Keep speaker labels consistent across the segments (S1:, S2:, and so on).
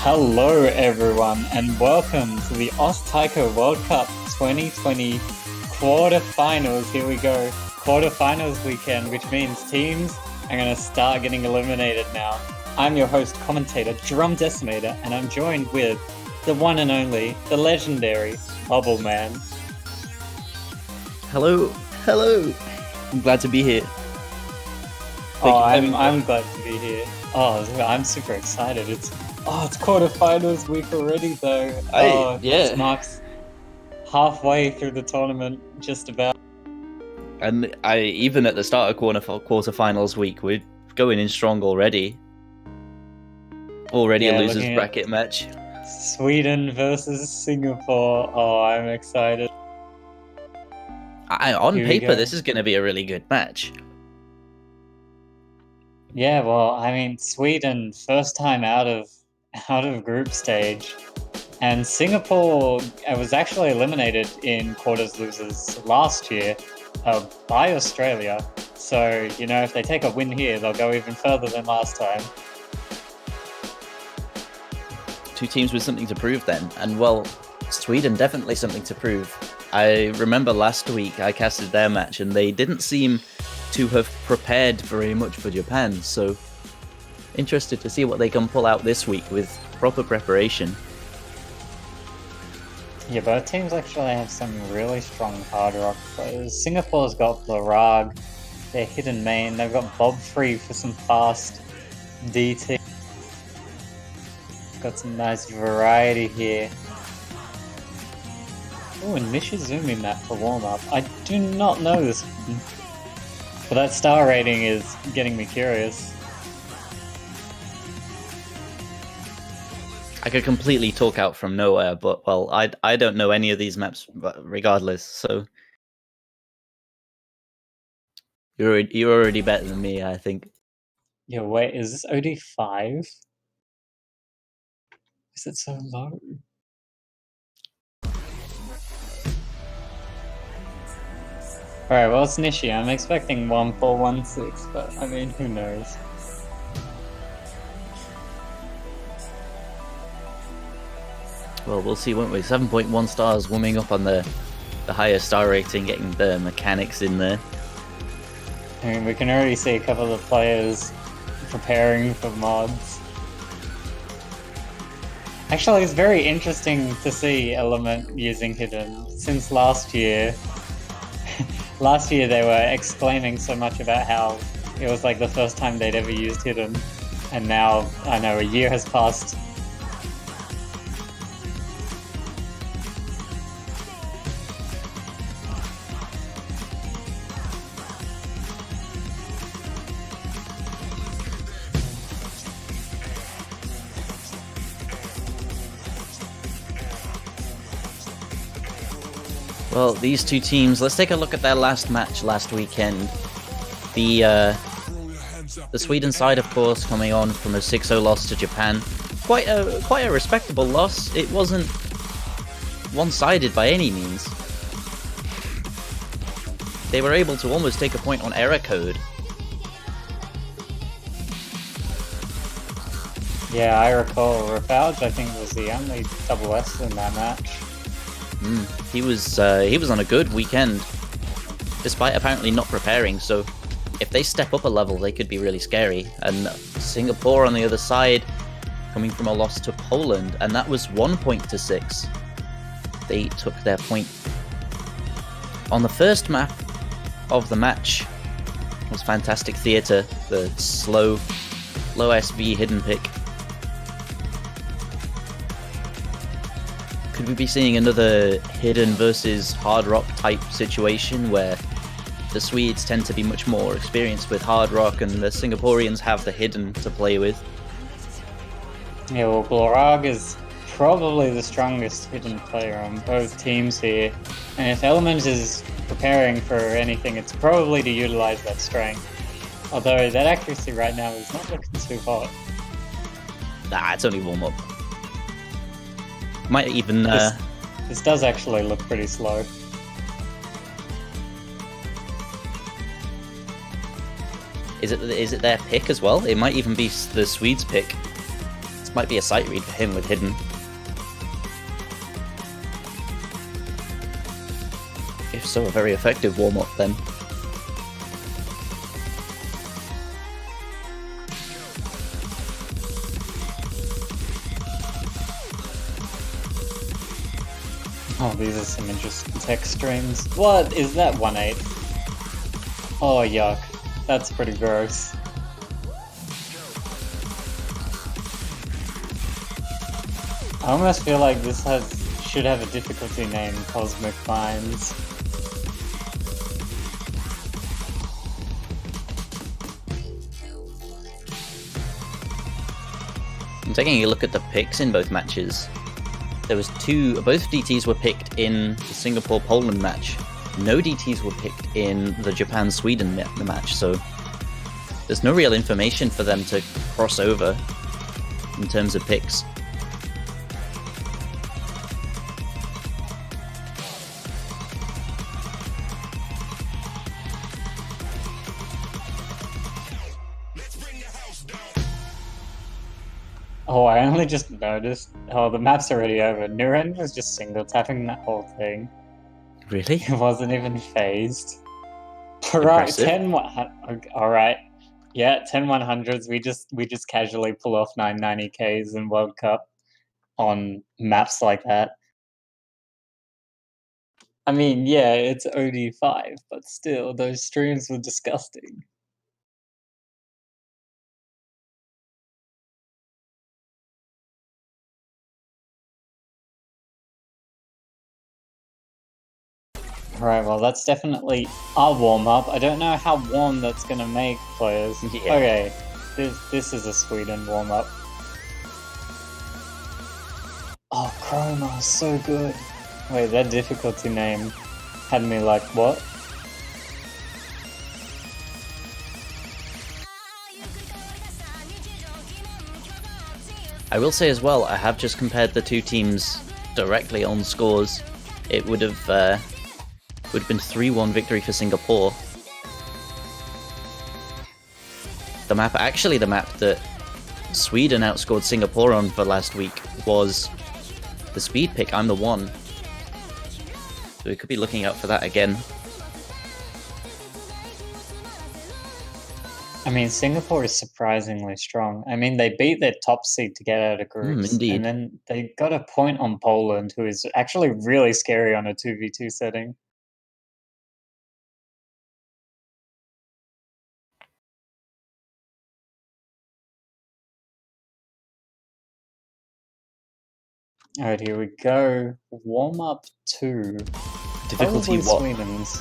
S1: Hello, everyone, and welcome to the Taiko World Cup 2020 quarterfinals. Here we go, quarterfinals weekend, which means teams are going to start getting eliminated now. I'm your host, commentator, Drum Decimator, and I'm joined with the one and only, the legendary Bubble Man.
S2: Hello. I'm glad to be here.
S1: I'm glad to be here. Oh, I'm super excited. It's quarterfinals week already, though. It marks halfway through the tournament, just about.
S2: And even at the start of quarterfinals week, we're going in strong already. Already a losers bracket match.
S1: Sweden versus Singapore. Oh, I'm excited.
S2: On paper, this is going to be a really good match.
S1: Yeah, well, I mean, Sweden first time out of group stage, and Singapore was actually eliminated in quarters losers last year by Australia. So if they take a win here, they'll go even further than last time.
S2: Two teams with something to prove then, and well, Sweden definitely something to prove. I remember last week I casted their match and they didn't seem to have prepared very much for Japan, so interested to see what they can pull out this week with proper preparation.
S1: Yeah, both teams actually have some really strong hard rock players. Singapore's got Blarag, their hidden main. They've got Bob Free for some fast DT. Got some nice variety here. Oh, and Nishizumi map for warm-up. I do not know this one. But that star rating is getting me curious.
S2: I could completely talk out from nowhere, but well, I don't know any of these maps regardless, so you're already better than me, I think.
S1: Yeah, wait, is this OD5? Is it so low? Alright, well, it's Nishi. I'm expecting 1416, but I mean, who knows?
S2: Well, we'll see, won't we? 7.1 stars, warming up on the higher star rating, getting the mechanics in there.
S1: I mean, we can already see a couple of the players preparing for mods. Actually, it's very interesting to see Element using Hidden. Since last year, they were exclaiming so much about how it was like the first time they'd ever used Hidden. And now, I know, a year has passed.
S2: Well, these two teams, let's take a look at their last match last weekend. The Sweden side, of course, coming on from a 6-0 loss to Japan. Quite a respectable loss. It wasn't one-sided by any means. They were able to almost take a point on error code.
S1: Yeah, I recall Rafalge, I think, was the only double S in that match.
S2: He was on a good weekend, despite apparently not preparing, so if they step up a level, they could be really scary. And Singapore on the other side, coming from a loss to Poland, and that was 1 point to 6. They took their point. On the first map of the match was Fantastic Theatre, the slow, low SV hidden pick. Could we be seeing another hidden versus hard rock type situation where the Swedes tend to be much more experienced with hard rock and the Singaporeans have the hidden to play with?
S1: Yeah, well, Blarag is probably the strongest hidden player on both teams here. And if Element is preparing for anything, it's probably to utilize that strength. Although that accuracy right now is not looking too hot.
S2: Nah, it's only warm up. Might even
S1: this does actually look pretty slow.
S2: Is it their pick as well? It might even be the Swedes' pick. This might be a sight read for him with Hidden. If so, a very effective warm-up then.
S1: Oh, these are some interesting tech streams. What is that 1/8? Oh, yuck. That's pretty gross. I almost feel like this should have a difficulty name, Cosmic Vines.
S2: I'm taking a look at the picks in both matches. There was both DTs were picked in the Singapore-Poland match. No DTs were picked in the Japan-Sweden match, so there's no real information for them to cross over in terms of picks.
S1: Oh, I only just noticed. Oh, the map's already over. Nuren was just single tapping that whole thing.
S2: Really?
S1: He wasn't even phased. Alright, 10 alright. Yeah, 10-100s. We just casually pull off 990Ks in World Cup on maps like that. I mean, yeah, it's OD5, but still, those streams were disgusting. Alright, well that's definitely a warm-up. I don't know how warm that's gonna make players.
S2: Yeah.
S1: Okay, this is a Sweden warm-up. Oh, Chroma, so good. Wait, that difficulty name had me like, what?
S2: I will say as well, I have just compared the two teams directly on scores. It would have been 3-1 victory for Singapore. The map that Sweden outscored Singapore on for last week was the speed pick, I'm the One. So we could be looking out for that again.
S1: I mean, Singapore is surprisingly strong. I mean, they beat their top seed to get out of groups.
S2: Indeed.
S1: And then they got a point on Poland, who is actually really scary on a 2v2 setting. Alright, here we go. Warm-up 2.
S2: Difficulty
S1: Probably
S2: what?
S1: Sweden's.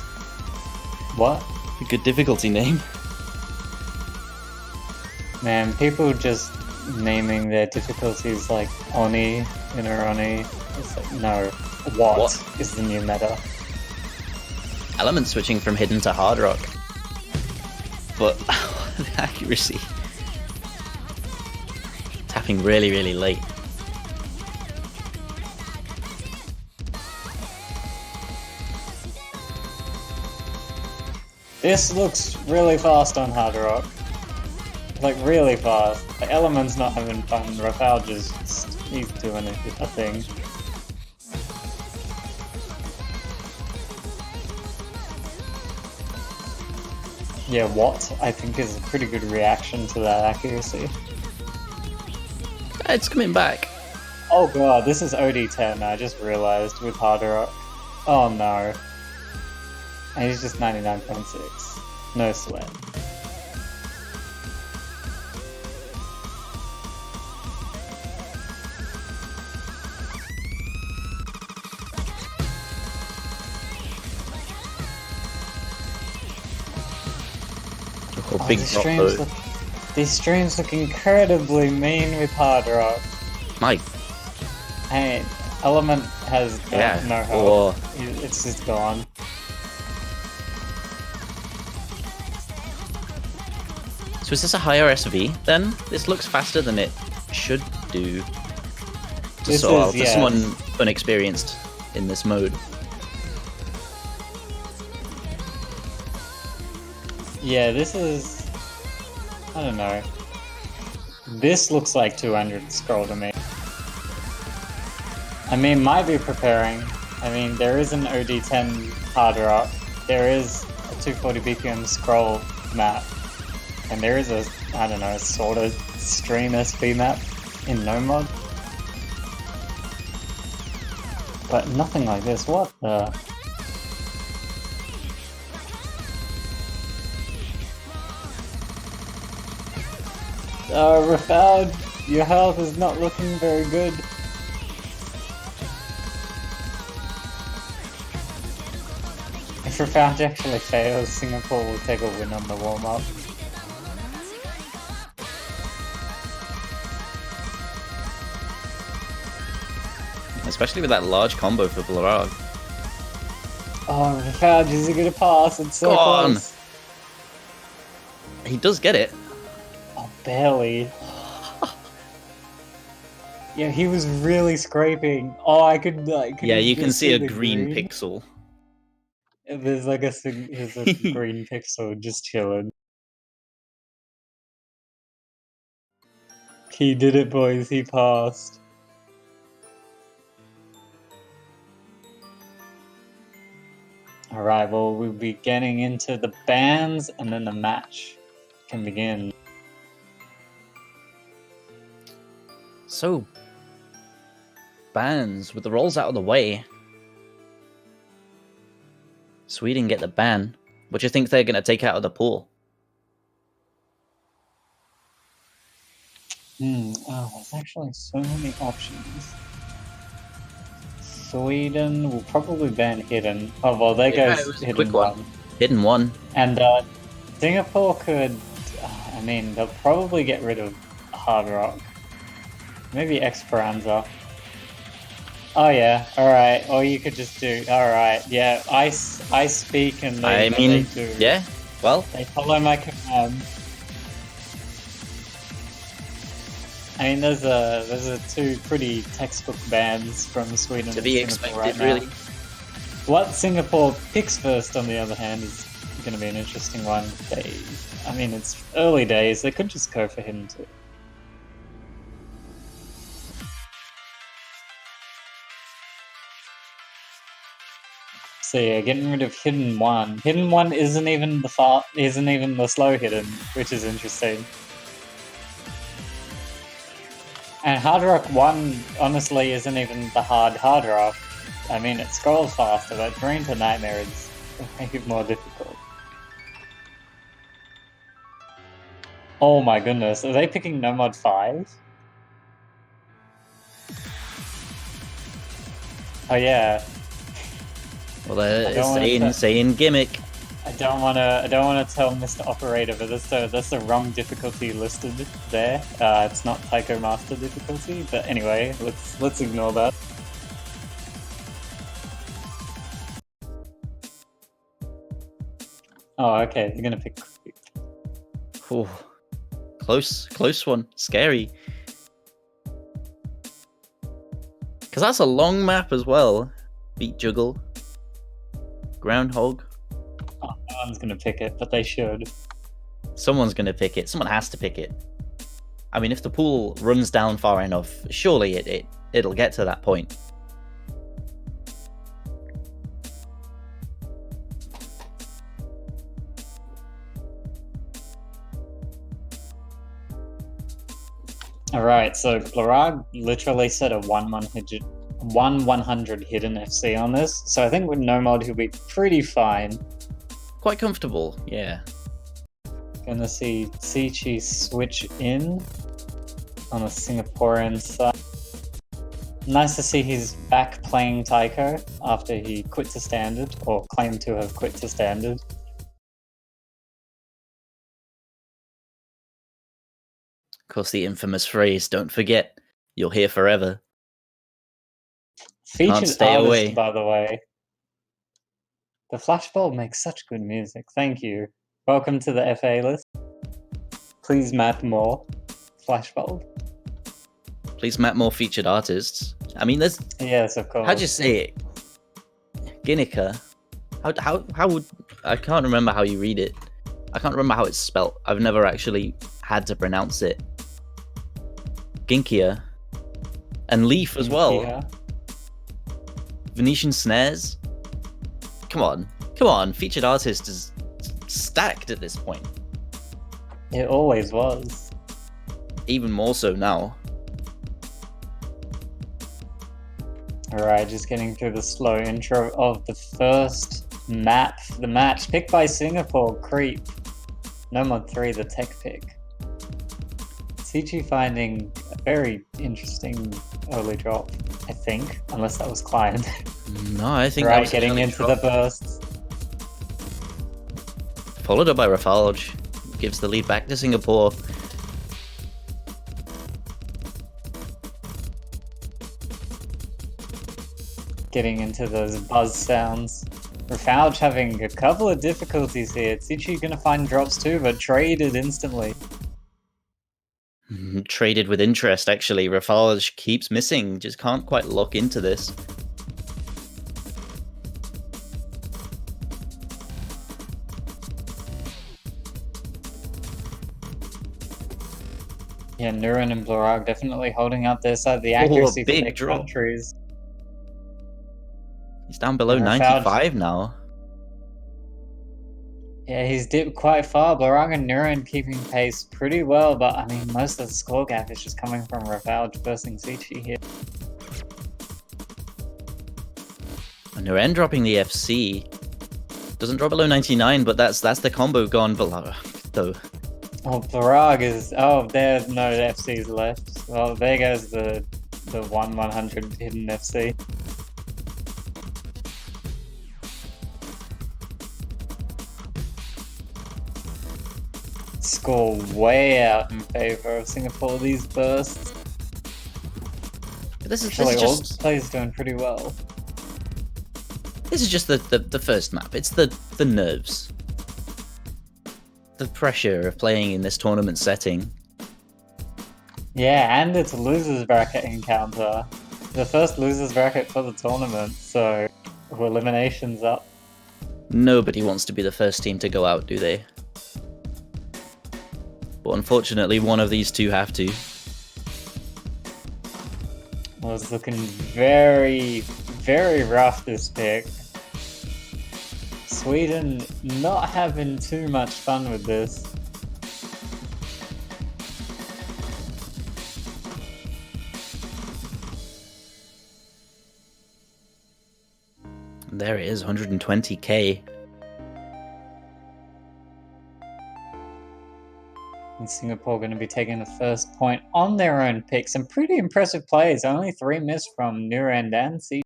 S1: What?
S2: A good difficulty name.
S1: Man, people just naming their difficulties like Oni, Inner Oni. It's like, no. What is the new meta?
S2: Element switching from Hidden to Hard Rock. But the accuracy. Tapping really, really late.
S1: This looks really fast on Hard Rock. Like, really fast. Like, Element's not having fun, Rafael he's doing a thing. Yeah, what I think is a pretty good reaction to that accuracy.
S2: It's coming back.
S1: Oh god, this is OD10, I just realized, with Hard Rock. Oh no. And he's just 99.6. No sweat.
S2: Oh, big drop though.
S1: These streams look incredibly mean with Hard Rock.
S2: My.
S1: Hey, Element has no help. It's just gone.
S2: So is this a higher SV then? This looks faster than it should do. For someone unexperienced in this mode.
S1: Yeah, this is... I don't know. This looks like 200 scroll to me. I mean, might be preparing. I mean, there is an OD10 hard rock. There is a 240 BPM scroll map. And there is a, I don't know, sort of stream SV map in no mod. But nothing like this. What the? Rafad, your health is not looking very good. If Rafad actually fails, Singapore will take a win on the warm-up.
S2: Especially with that large combo for Blarag.
S1: Oh, Rafad, is he gonna pass? It's so close.
S2: He does get it.
S1: Oh, barely. Yeah, he was really scraping. Oh, I could like.
S2: Yeah, you can see a green pixel.
S1: There's like a green pixel just chilling. He did it, boys. He passed. Alright, well, we'll be getting into the bans and then the match can begin.
S2: So, bans, with the rolls out of the way. Sweden get the ban. What do you think they're going to take out of the pool?
S1: Oh, there's actually so many options. Sweden will probably ban Hidden. Oh, well, there goes Hidden 1.
S2: Hidden 1.
S1: And Singapore could, I mean, they'll probably get rid of Hard Rock. Maybe Esperanza. Oh yeah, alright. Or you could just do, alright, yeah, I speak and they do.
S2: Yeah, well.
S1: They follow my command. I mean, there's a two pretty textbook bans from Sweden.
S2: To be expected, right now. Really.
S1: What Singapore picks first, on the other hand, is going to be an interesting one. I mean, it's early days. They could just go for him too. So yeah, getting rid of Hidden 1. Hidden 1 isn't even the slow hidden, which is interesting. And Hard Rock 1, honestly, isn't even the hard rock. I mean, it scrolls faster, but Dream to Nightmare is make it more difficult. Oh my goodness, are they picking No Mod 5? Oh yeah.
S2: Well, it's saying gimmick.
S1: I don't wanna tell Mr. Operator, but that's the wrong difficulty listed there. It's not Taiko Master difficulty, but anyway, let's ignore that. Oh, okay, they're gonna pick.
S2: Ooh, close one, scary. Because that's a long map as well. Beat Juggle, Groundhog.
S1: Oh, no one's gonna pick it, but they should.
S2: Someone's gonna pick it. Someone has to pick it. I mean, if the pool runs down far enough, surely it'll get to that point.
S1: Alright, so Blarag literally set a 1/100 hidden FC on this, so I think with no mod he'll be pretty fine.
S2: Quite comfortable, yeah.
S1: Gonna see Sichi switch in on the Singaporean side. Nice to see he's back playing Taiko after he quit to Standard, or claimed to have quit to Standard.
S2: Of course, the infamous phrase, "Don't forget, you're here forever."
S1: Featured
S2: Can't stay
S1: artist,
S2: away.
S1: by the way. The Flashbulb makes such good music. Thank you. Welcome to the FA list. Please map more. Flashbulb.
S2: Please map more featured artists. I mean, there's...
S1: Yes, of course.
S2: How'd you say it? Ginica. How would... I can't remember how you read it. I can't remember how it's spelt. I've never actually had to pronounce it. Ginkia. And Leaf as well.
S1: Yeah.
S2: Venetian Snares. Come on. Featured artist is stacked at this point.
S1: It always was.
S2: Even more so now.
S1: Alright, just getting through the slow intro of the first map, the match picked by Singapore, Creep. No Mod 3, the tech pick. CG finding a very interesting early drop, I think, unless that was client.
S2: No, I think
S1: right,
S2: that was
S1: getting into the bursts.
S2: Followed up by Rafalge. Gives the lead back to Singapore.
S1: Getting into those buzz sounds. Rafalge having a couple of difficulties here. Tsuchi gonna find drops too, but traded instantly.
S2: Traded with interest, actually. Rafalge keeps missing, just can't quite lock into this.
S1: Yeah, Nuren and Blorag definitely holding up their side. The accuracy for their
S2: big drop.
S1: countries.
S2: He's down below
S1: And
S2: 95 now.
S1: Yeah, he's dipped quite far. Blorag and Nuren keeping pace pretty well, but I mean, most of the score gap is just coming from Rafalge bursting Sichi here.
S2: And Nuren dropping the FC. Doesn't drop below 99, but that's the combo gone below, though.
S1: Oh, Blorag is... Oh, there's no FCs left. Well, there goes the 1/100 hidden FC. Score way out in favor of Singapore, these bursts.
S2: This is
S1: Actually, all
S2: just
S1: players doing pretty well.
S2: this is just the first map. It's the nerves. The pressure of playing in this tournament setting.
S1: Yeah, and it's a losers bracket encounter. The first losers bracket for the tournament, so eliminations up.
S2: Nobody wants to be the first team to go out, do they? But unfortunately, one of these two have to.
S1: Well, it's looking very, very rough this pick. Sweden not having too much fun with this.
S2: And there it is, 120k.
S1: And Singapore going to be taking the first point on their own pick. Some pretty impressive plays. Only 3 missed from Nurend and C.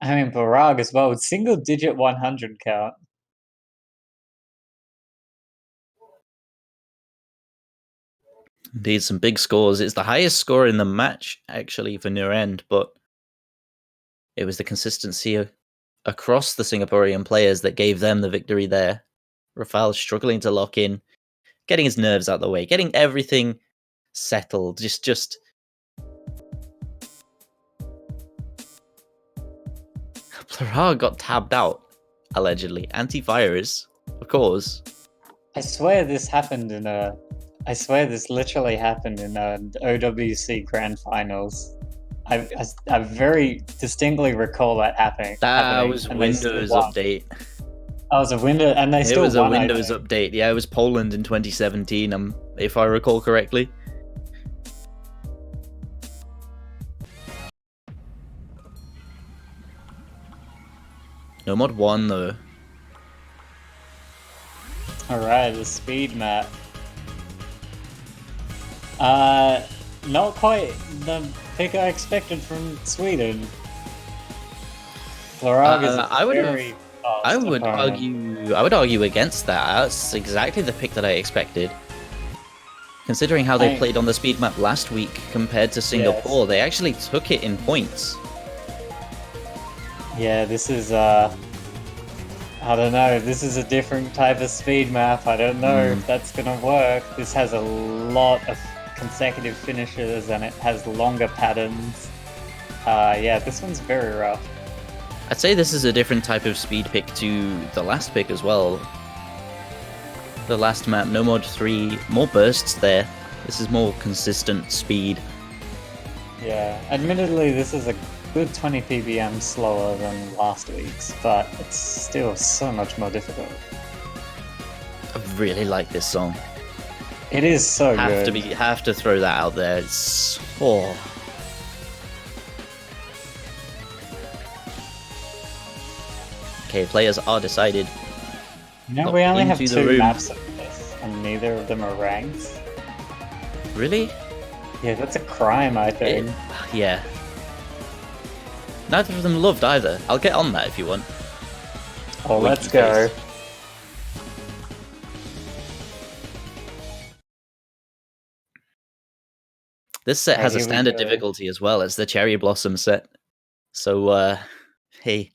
S1: I mean, Barag as well, with single-digit 100 count.
S2: Indeed, some big scores. It's the highest score in the match, actually, for Nurend, but it was the consistency across the Singaporean players that gave them the victory there. Rafal struggling to lock in, getting his nerves out the way, getting everything settled. Just Plarag got tabbed out, allegedly. Anti-virus, of course.
S1: I swear this happened in a... I swear this literally happened in the OWC Grand Finals. I very distinctly recall that happening.
S2: That was Windows update.
S1: Oh, it was a Windows, and they still won.
S2: It was a Windows update. Yeah, it was Poland in 2017, if I recall correctly. No mod 1 though.
S1: Alright, the speed map. Not quite the pick I expected from Sweden. Florag is
S2: I would argue against that. That's exactly the pick that I expected. Considering how they played on the speed map last week compared to Singapore, yes. They actually took it in points.
S1: Yeah, this is I don't know, this is a different type of speed map. I don't know if that's gonna work. This has a lot of consecutive finishes and it has longer patterns. Yeah, this one's very rough.
S2: I'd say this is a different type of speed pick to the last pick as well. The last map, no mod 3, more bursts there. This is more consistent speed.
S1: Yeah, admittedly, this is a good 20 ppm slower than last week's, but it's still so much more difficult.
S2: I really like this song.
S1: It is so
S2: Have
S1: good.
S2: to throw that out there. It's Okay, players are decided.
S1: You know,
S2: Got
S1: we only have
S2: into the
S1: 2
S2: room.
S1: maps of this, and neither of them are ranked.
S2: Really?
S1: Yeah, that's a crime, I think.
S2: Yeah. Neither of them loved either. I'll get on that if you want.
S1: Oh, let's
S2: Winky
S1: go.
S2: face. This set
S1: Right,
S2: has a
S1: here we
S2: standard
S1: go.
S2: difficulty as well. It's the Cherry Blossom set. So, hey.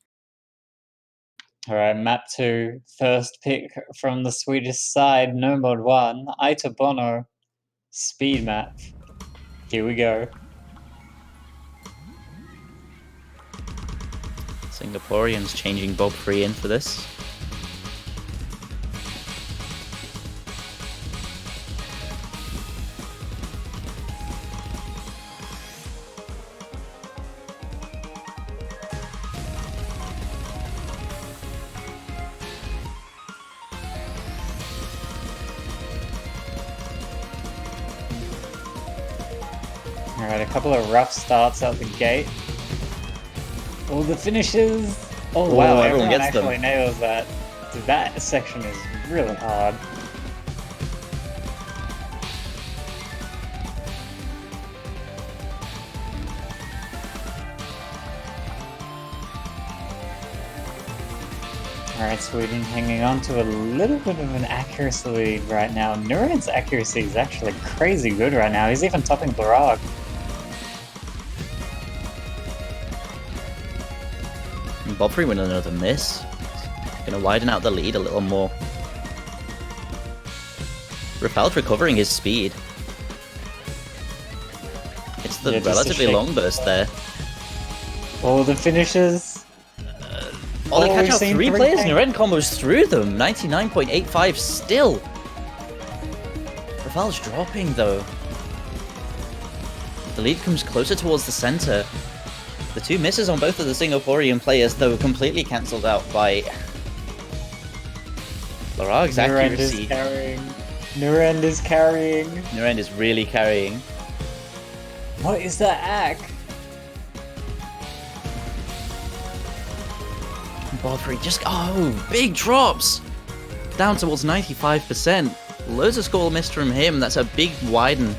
S1: Alright, map 2. First pick from the Swedish side, no mod 1. Ita Bono. Speed map. Here we go.
S2: Singaporeans changing Bob Free in for this.
S1: Alright, a couple of rough starts out the gate. All the finishes. Oh wow, everyone
S2: gets them.
S1: actually nails that. Dude, that section is really hard. Alright, Sweden hanging on to a little bit of an accuracy lead right now. Nuran's accuracy is actually crazy good right now. He's even topping Barag.
S2: Bob Free with another miss. Gonna widen out the lead a little more. Rafal's recovering his speed. It's the relatively long burst there.
S1: All the finishes.
S2: Oh, they catch
S1: we've
S2: out
S1: seen
S2: 3
S1: three
S2: players,
S1: tank-
S2: Nuren combos through them. 99.85 still. Rafal's dropping though. The lead comes closer towards the center. The 2 misses on both of the Singaporean players, though, completely cancelled out by Larag's accuracy.
S1: Nurend is carrying.
S2: Nurend is really carrying.
S1: What is that act?
S2: Baldry just... Oh, big drops! Down towards 95%. Loads of score missed from him. That's a big widen.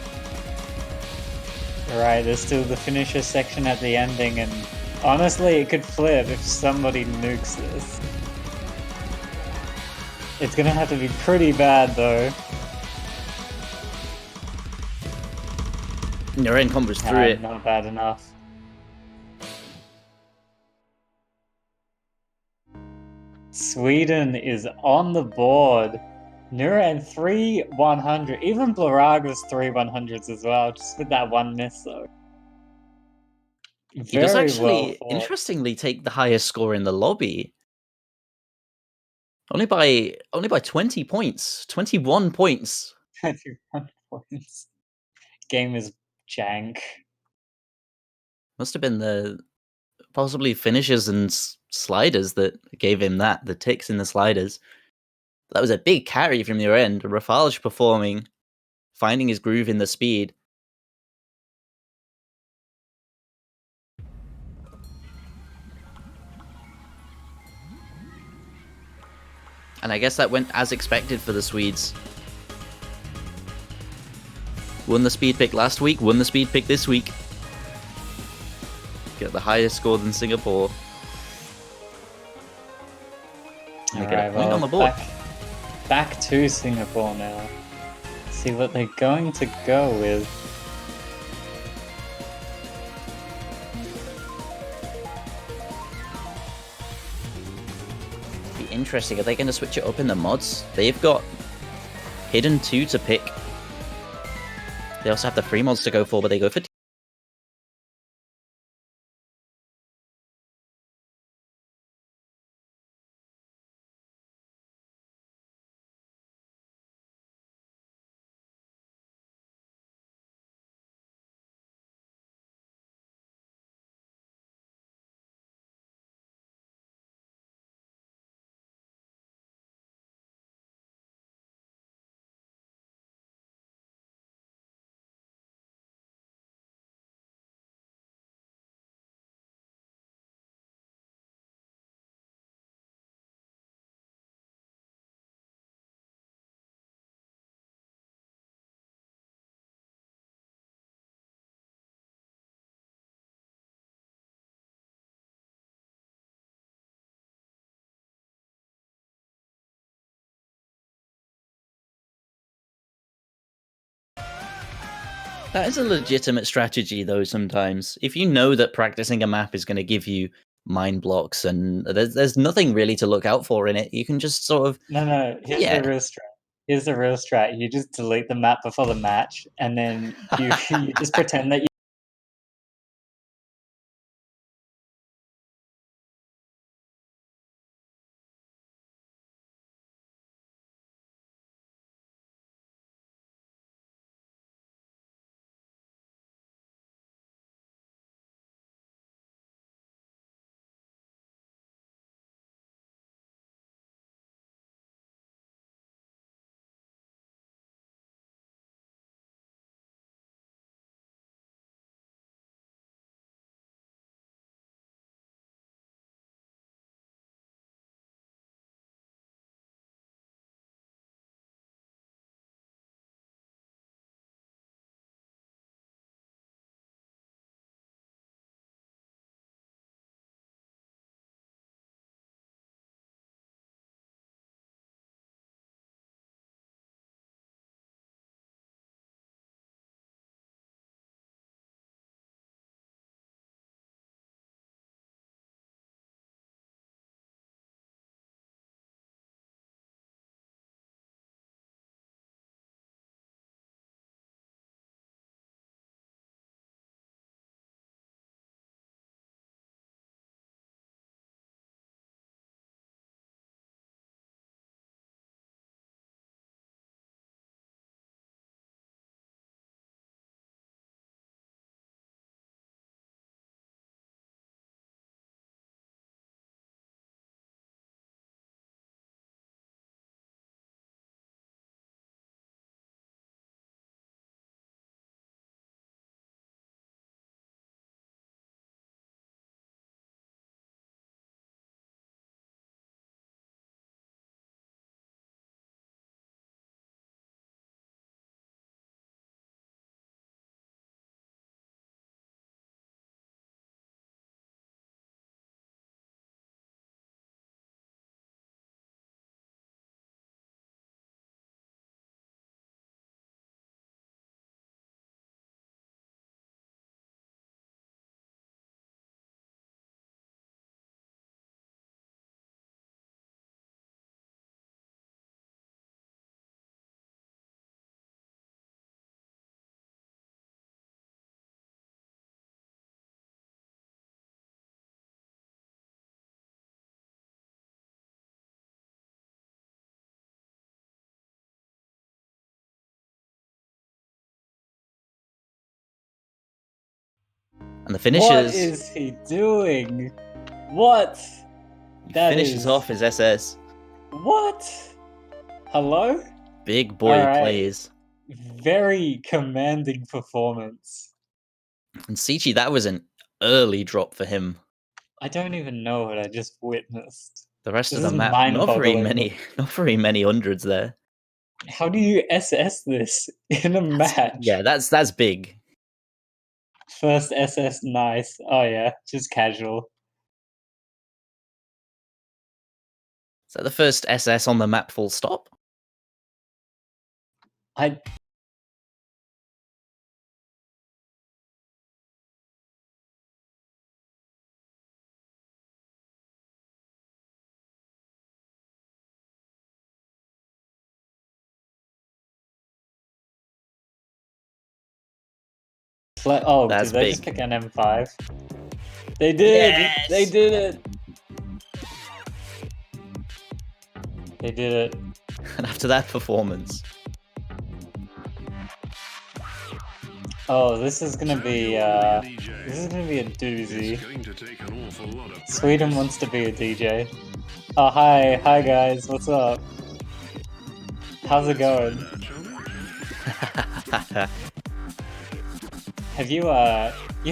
S1: Alright, there's still the finisher section at the ending, and honestly, it could flip if somebody nukes this. It's gonna have to be pretty bad, though.
S2: Nuren combos through it.
S1: Not bad enough. Sweden is on the board. Nuran 3 100. Even Blarag was 3 100s as well, just with that one miss, though.
S2: He does
S1: Very well
S2: actually,
S1: fought.
S2: interestingly, take the highest score in the lobby. Only by 20 points. 21 points.
S1: 21 points. Game is jank.
S2: Must have been the possibly finishes and sliders that gave him that, the ticks in the sliders. That was a big carry from your end. Rafalj performing, finding his groove in the speed. And I guess that went as expected for the Swedes. Won the speed pick last week, won the speed pick this week. Get the highest score than Singapore. And they get a point on the board.
S1: Back to Singapore now. See what they're going to go with.
S2: Be interesting. Are they going to switch it up in the mods? They've got Hidden 2 to pick. They also have the free mods to go for, but they go for That is a legitimate strategy, though, sometimes. If you know that practicing a map is going to give you mind blocks and there's nothing really to look out for in it, you can just sort of,
S1: No, here's the
S2: yeah.
S1: real strat. Here's the real strat. You just delete the map before the match, and then you you just pretend that you.
S2: And the
S1: What
S2: finishes.
S1: is he doing? What?
S2: He
S1: That
S2: finishes
S1: is.
S2: off his SS.
S1: What? Hello?
S2: Big boy
S1: Alright.
S2: plays.
S1: Very commanding performance.
S2: And Sichi, that was an early drop for him.
S1: I don't even know what I just witnessed.
S2: The rest
S1: This
S2: of the
S1: is
S2: map, not very
S1: mind-boggling.
S2: many hundreds there.
S1: How do you SS this in a match?
S2: Yeah, that's big.
S1: First SS, nice. Oh yeah, just casual.
S2: Is that the first SS on the map full stop?
S1: I oh,
S2: That's
S1: did they just
S2: big.
S1: pick an M5? They did!
S2: Yes!
S1: They did it! They did it.
S2: And after that performance,
S1: Oh, this is gonna be a doozy. Sweden wants to be a DJ. Oh, hi guys, what's up? How's it going? Have you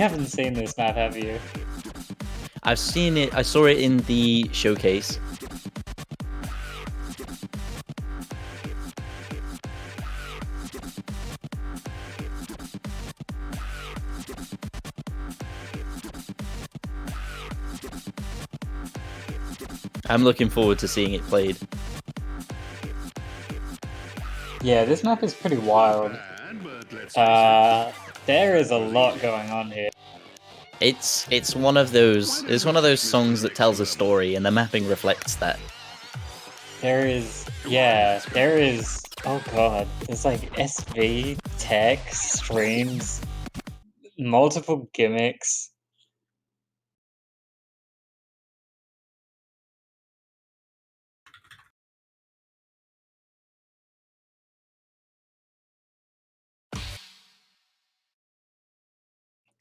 S1: haven't seen this map, have you?
S2: I've seen it. I saw it in the showcase. I'm looking forward to seeing it played.
S1: Yeah, this map is pretty wild. There is a lot going on here.
S2: It's one of those songs that tells a story, and the mapping reflects that.
S1: There is, oh god, there's like SV, tech, streams, multiple gimmicks.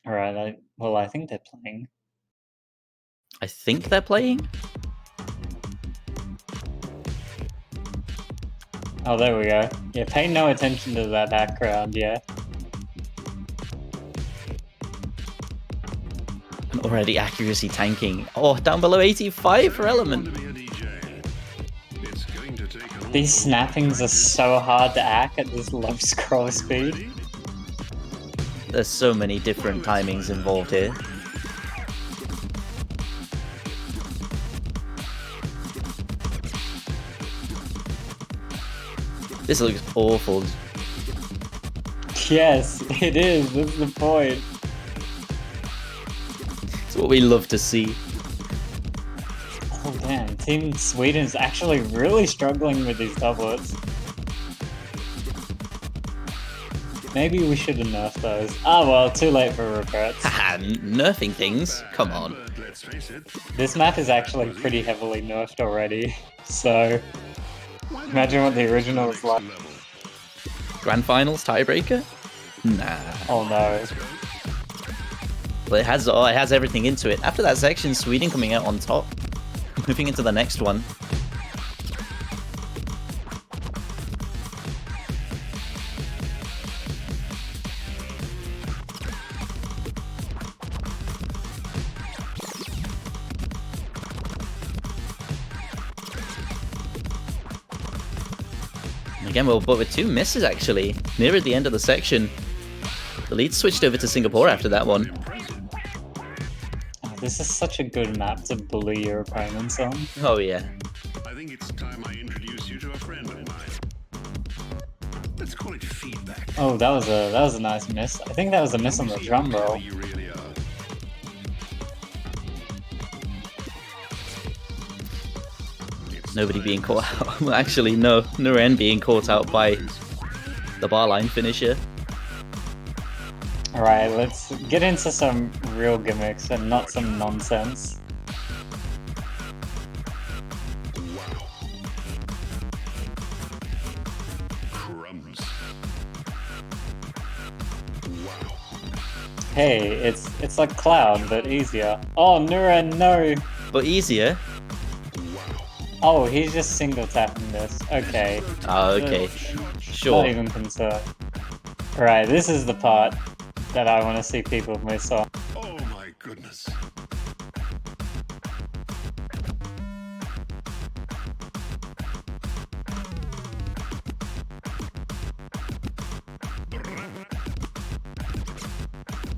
S1: Alright, I think they're playing.
S2: I think they're playing?
S1: Oh, there we go. Yeah, pay no attention to that background, yeah.
S2: And already accuracy tanking. Oh, down below 85 for Element.
S1: These snappings are so hard to hack at this low scroll speed.
S2: There's so many different timings involved here. This looks awful.
S1: Yes, it is. That's the point.
S2: It's what we love to see.
S1: Oh damn, Team Sweden's actually really struggling with these doublets. Maybe we should have nerfed those. Ah well, too late for regrets.
S2: Haha, nerfing things? Come on.
S1: This map is actually pretty heavily nerfed already, so imagine what the original was like.
S2: Grand Finals tiebreaker? Nah.
S1: Oh no.
S2: But it has everything into it. After that section, Sweden coming out on top. Moving into the next one. Again, but with two misses actually, near at the end of the section. The lead switched over to Singapore after that one.
S1: Oh, this is such a good map to bully your opponents on.
S2: Oh yeah.
S3: I think it's time I introduce you to a friend of mine. Let's call it feedback.
S1: Oh, that was a nice miss. I think that was a miss on the drum roll.
S3: You really are.
S2: Nobody being caught out. Well, actually, no. Nuren being caught out by the bar line finisher.
S1: Alright, let's get into some real gimmicks and not some nonsense.
S3: Wow. Crumbs. Wow.
S1: Hey, it's like Cloud, but easier. Oh, Nuren, no!
S2: But easier.
S1: Oh, he's just single tapping this. Okay.
S2: Oh, okay.
S1: Not
S2: Sure.
S1: even concerned. Alright, this is the part that I want to see people miss on.
S3: Oh my goodness.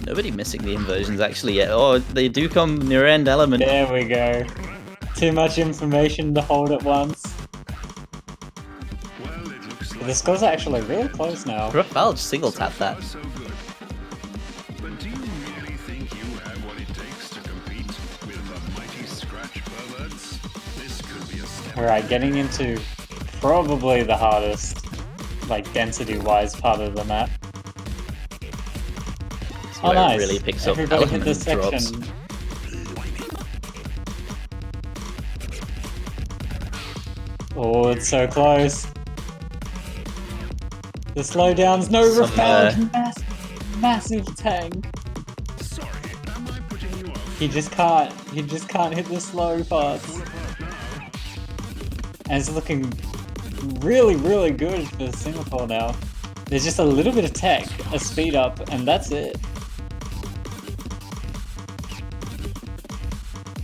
S2: Nobody missing the inversions actually yet. Oh, they do come near end Element.
S1: There we go. Too much information to hold at once.
S3: Well, it looks like
S1: The scores are actually really close now.
S2: Rafal just single tapped that.
S3: so good. But do you really think you have what it takes to compete with the mighty scratch perverts? This could be a step.
S1: Alright, getting into probably the hardest, like density-wise part of the map.
S2: That's
S1: Oh
S2: where
S1: nice,
S2: it really picks up
S1: everybody hit
S2: Element
S1: this
S2: drops.
S1: section. Oh, it's so close. The slowdowns, no
S2: Some,
S1: Rafal, massive tank.
S3: Sorry, am I putting you off?
S1: He just can't hit the slow parts. And it's looking really good for Singapore now. There's just a little bit of tech, a speed up, and that's it.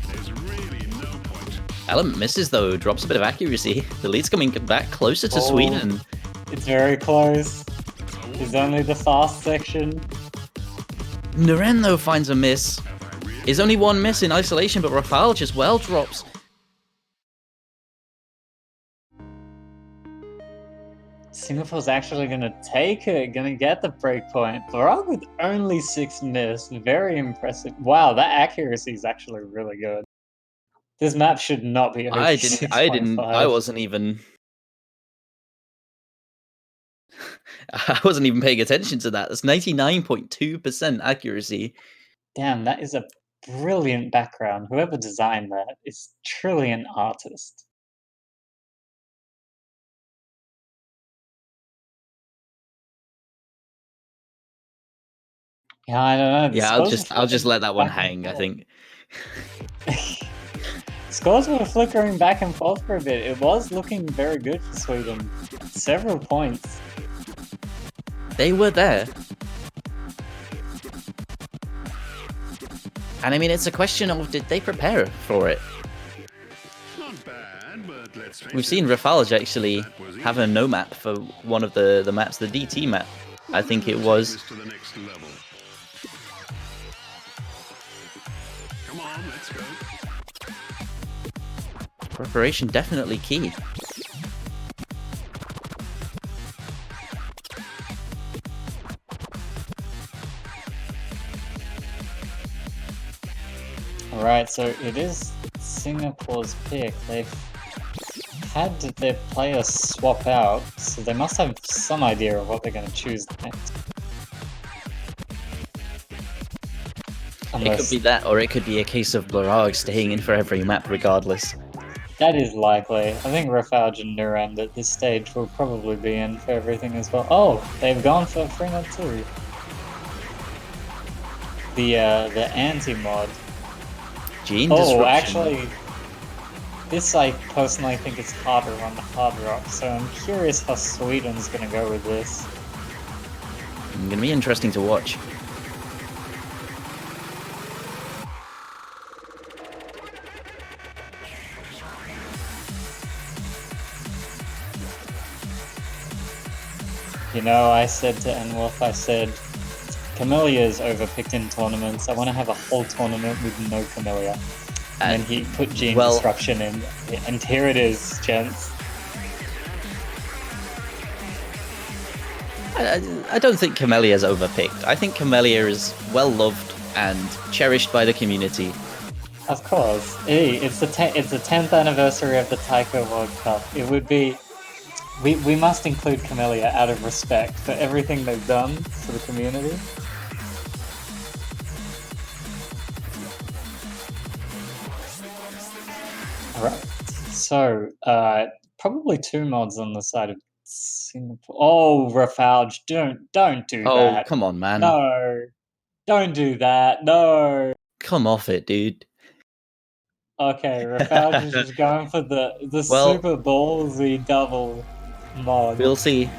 S3: There's really no point.
S2: Element misses though, drops a bit of accuracy. The lead's coming back closer to
S1: Oh.
S2: Sweden.
S1: It's very close. There's only the fast section.
S2: Nuren though finds a miss. Is only one miss in isolation, but Rafal just well drops.
S1: Singapore's actually gonna take it, gonna get the breakpoint. Barag with only 6 missed, very impressive. Wow, that accuracy is actually really good. This map should not be over 6.5.
S2: I wasn't even... I wasn't even paying attention to that. That's 99.2% accuracy.
S1: Damn, that is a brilliant background. Whoever designed that is truly an artist. Yeah, I don't know.
S2: Yeah, I'll just let that one hang, I think.
S1: Scores were flickering back and forth for a bit. It was looking very good for Sweden. Several points.
S2: They were there. And I mean, it's a question of, did they prepare for it?
S3: Not bad, but let's face
S2: We've seen Rafalj actually have a no map for one of the maps, the DT map. I think it was.
S3: to the next level. Come on, let's go.
S2: Preparation definitely key.
S1: Alright, so it is Singapore's pick. They've had their players swap out, so they must have some idea of what they're going to choose next.
S2: It could be that, or it could be a case of Blarag staying in for every map regardless.
S1: That is likely. I think Rafalj and Nurend at this stage will probably be in for everything as well. Oh, they've gone for Freenet too. The anti-mod.
S2: Gene
S1: Oh,
S2: disruption.
S1: actually, this I personally think is harder on the hard rock, so I'm curious how Sweden's gonna go with this.
S2: It's gonna be interesting to watch.
S1: You know, I said to Enwolf, I said, Camellia's overpicked in tournaments. I want to have a whole tournament with no Camellia. And then he put Gene Disruption in, and here it is, gents.
S2: I don't think Camellia's overpicked. I think Camellia is well loved and cherished by the community.
S1: Of course. It's the 10th anniversary of the Taiko World Cup. It would be... We must include Camellia out of respect for everything they've done for the community. Alright, so probably 2 mods on the side of Singapore. Oh, Rafalj, don't do that.
S2: Oh, come on, man.
S1: No, don't do that. No.
S2: Come off it, dude.
S1: Okay, Rafalj is just going for the super ballsy double mod.
S2: We'll see.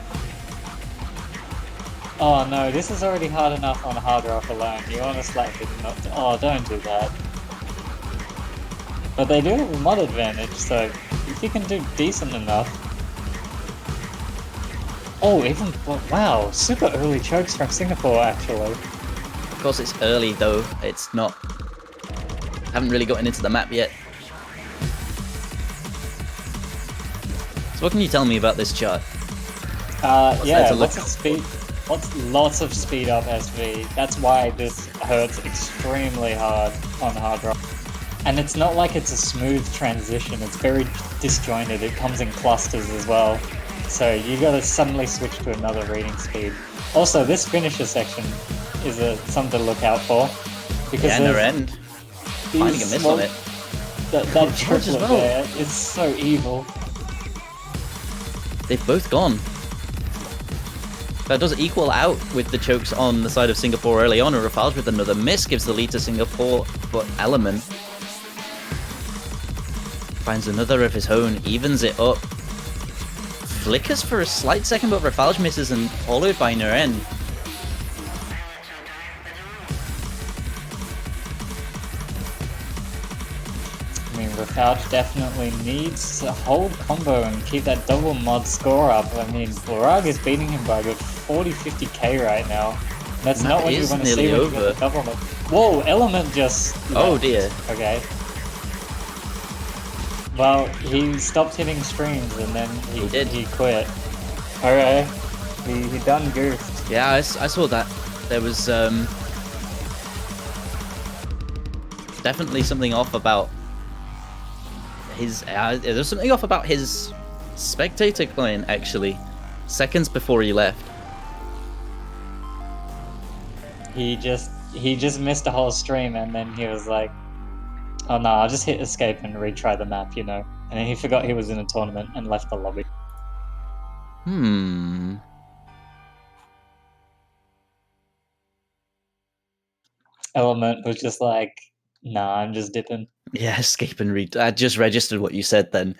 S1: Oh no, this is already hard enough on hard rock alone. You want to slap it? Oh, don't do that. But they do have a mod advantage, so if you can do decent enough. Oh, even wow, super early chokes from Singapore actually.
S2: Of course, it's early though. It's not. Haven't really gotten into the map yet. So what can you tell me about this chart?
S1: Yeah, lots of speed up SV. That's why this hurts extremely hard on hard rock. And it's not like it's a smooth transition, it's very disjointed, it comes in clusters as well. So you gotta suddenly switch to another reading speed. Also, this finisher section is something to look out for. Because
S2: end. Finding a miss on it.
S1: That triplet there is so evil.
S2: They've both gone. That does equal out with the chokes on the side of Singapore early on, and Rafalj with another miss gives the lead to Singapore, but Element finds another of his own, evens it up. Flickers for a slight second, but Rafalj misses and followed by Naren.
S1: I mean, Rafalj definitely needs to hold combo and keep that double mod score up. I mean, Blarag is beating him by a good 40-50k right now. That's not what you want to see when you get the double mod. Whoa, Element just...
S2: Oh dear.
S1: Okay. Well, he stopped hitting streams and then he quit. Alright. He done goofed.
S2: Yeah, I saw that. There was definitely something off about his. There's something off about his spectator client actually. Seconds before he left.
S1: He just missed a whole stream, and then he was like, "Oh no, I'll just hit escape and retry the map," you know. And then he forgot he was in a tournament and left the lobby. Element was just like, "Nah, I'm just dipping."
S2: Yeah, escape and read. I just registered what you said then.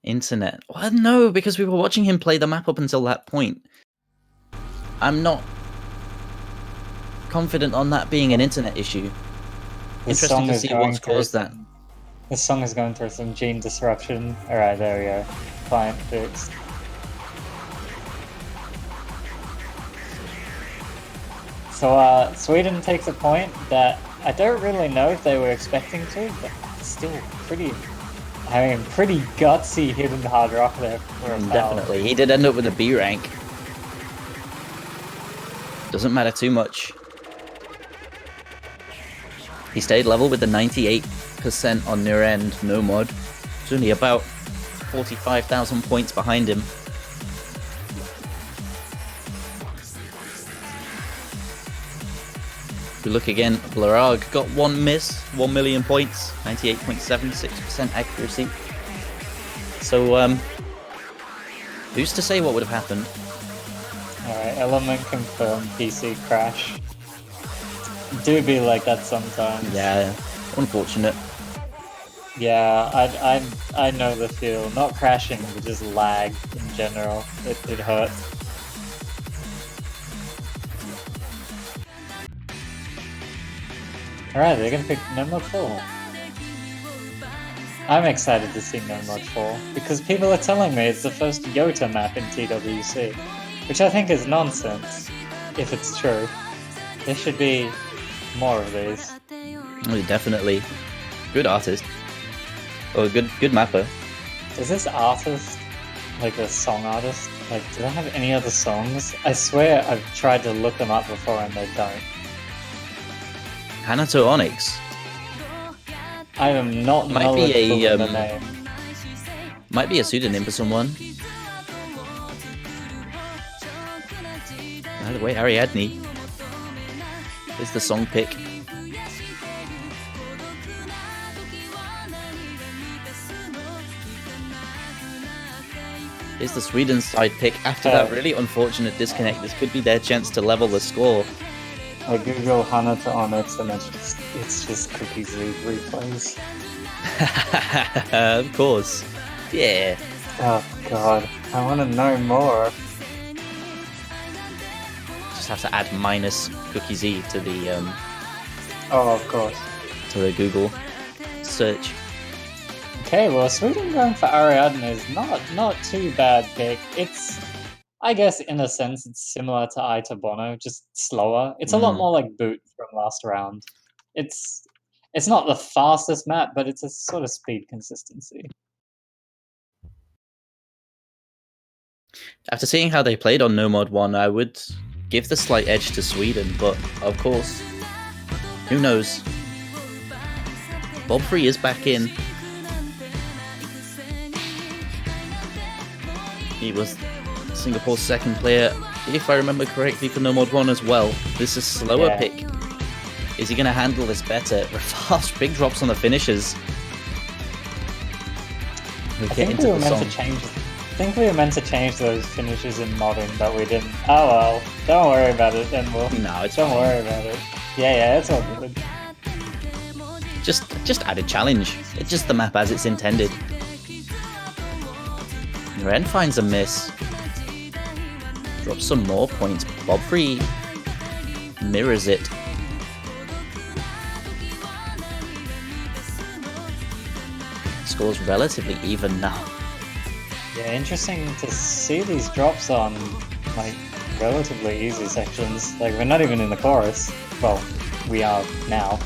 S2: Internet. Well, no, because we were watching him play the map up until that point. I'm not confident on that being an internet issue. Interesting to see what's caused that.
S1: This song is going through some gene disruption. Alright, there we go. Client fixed. So, Sweden takes a point that I don't really know if they were expecting to, but still pretty gutsy hidden hard rock there for a foul.
S2: Definitely. He did end up with a B rank. Doesn't matter too much. He stayed level with the 98% on near end, no mod. It's only about 45,000 points behind him. If we look again, Blarag got one miss, 1 million points, 98.76% accuracy. So, who's to say what would have happened?
S1: Alright, Element confirmed PC crash. Do be like that sometimes.
S2: Yeah, unfortunate.
S1: Yeah, I know the feel. Not crashing, but just lag in general. It hurts. Alright, they're gonna pick No Mod 4. I'm excited to see No Mod 4, because people are telling me it's the first Yota map in TWC, which I think is nonsense, if it's true. There should be more of these.
S2: Oh, definitely. Good artist. Or good mapper.
S1: Is this artist like a song artist? Like, do they have any other songs? I swear I've tried to look them up before and they don't.
S2: Hanato Onyx.
S1: I am not knowledgeable in the name.
S2: Might be a pseudonym for someone. By the way, Ariadne. Here's the song pick. Here's the Sweden side pick. After that really unfortunate disconnect, this could be their chance to level the score.
S1: I Google Hanato Onyx and it's just Cookie Z replays.
S2: Of course. Yeah.
S1: Oh god, I want to know more.
S2: Just have to add minus Cookie Z to the
S1: Oh, of course.
S2: to the Google search.
S1: Okay, well, Sweden going for Ariadne is not too bad pick. It's, I guess, in a sense, it's similar to Ita Bono, just slower. It's a lot more like Boot from last round. It's not the fastest map, but it's a sort of speed consistency.
S2: After seeing how they played on No Mod 1, I would give the slight edge to Sweden, but of course, who knows? Bob Free is back in. He was Singapore's second player, if I remember correctly, for No Mod 1 as well. This is slower pick. Is he going to handle this better? Fast big drops on the finishes.
S1: I think we were meant to change those finishes in modding, but we didn't. Oh well, don't worry about it then.
S2: No, it's
S1: don't
S2: fine.
S1: worry about it. Yeah, it's all good.
S2: Just add a challenge. It's just the map as it's intended. Ren finds a miss. Drops some more points. Bobfree mirrors it. Score's relatively even now.
S1: Yeah, interesting to see these drops on like relatively easy sections. Like we're not even in the chorus. Well, we are now.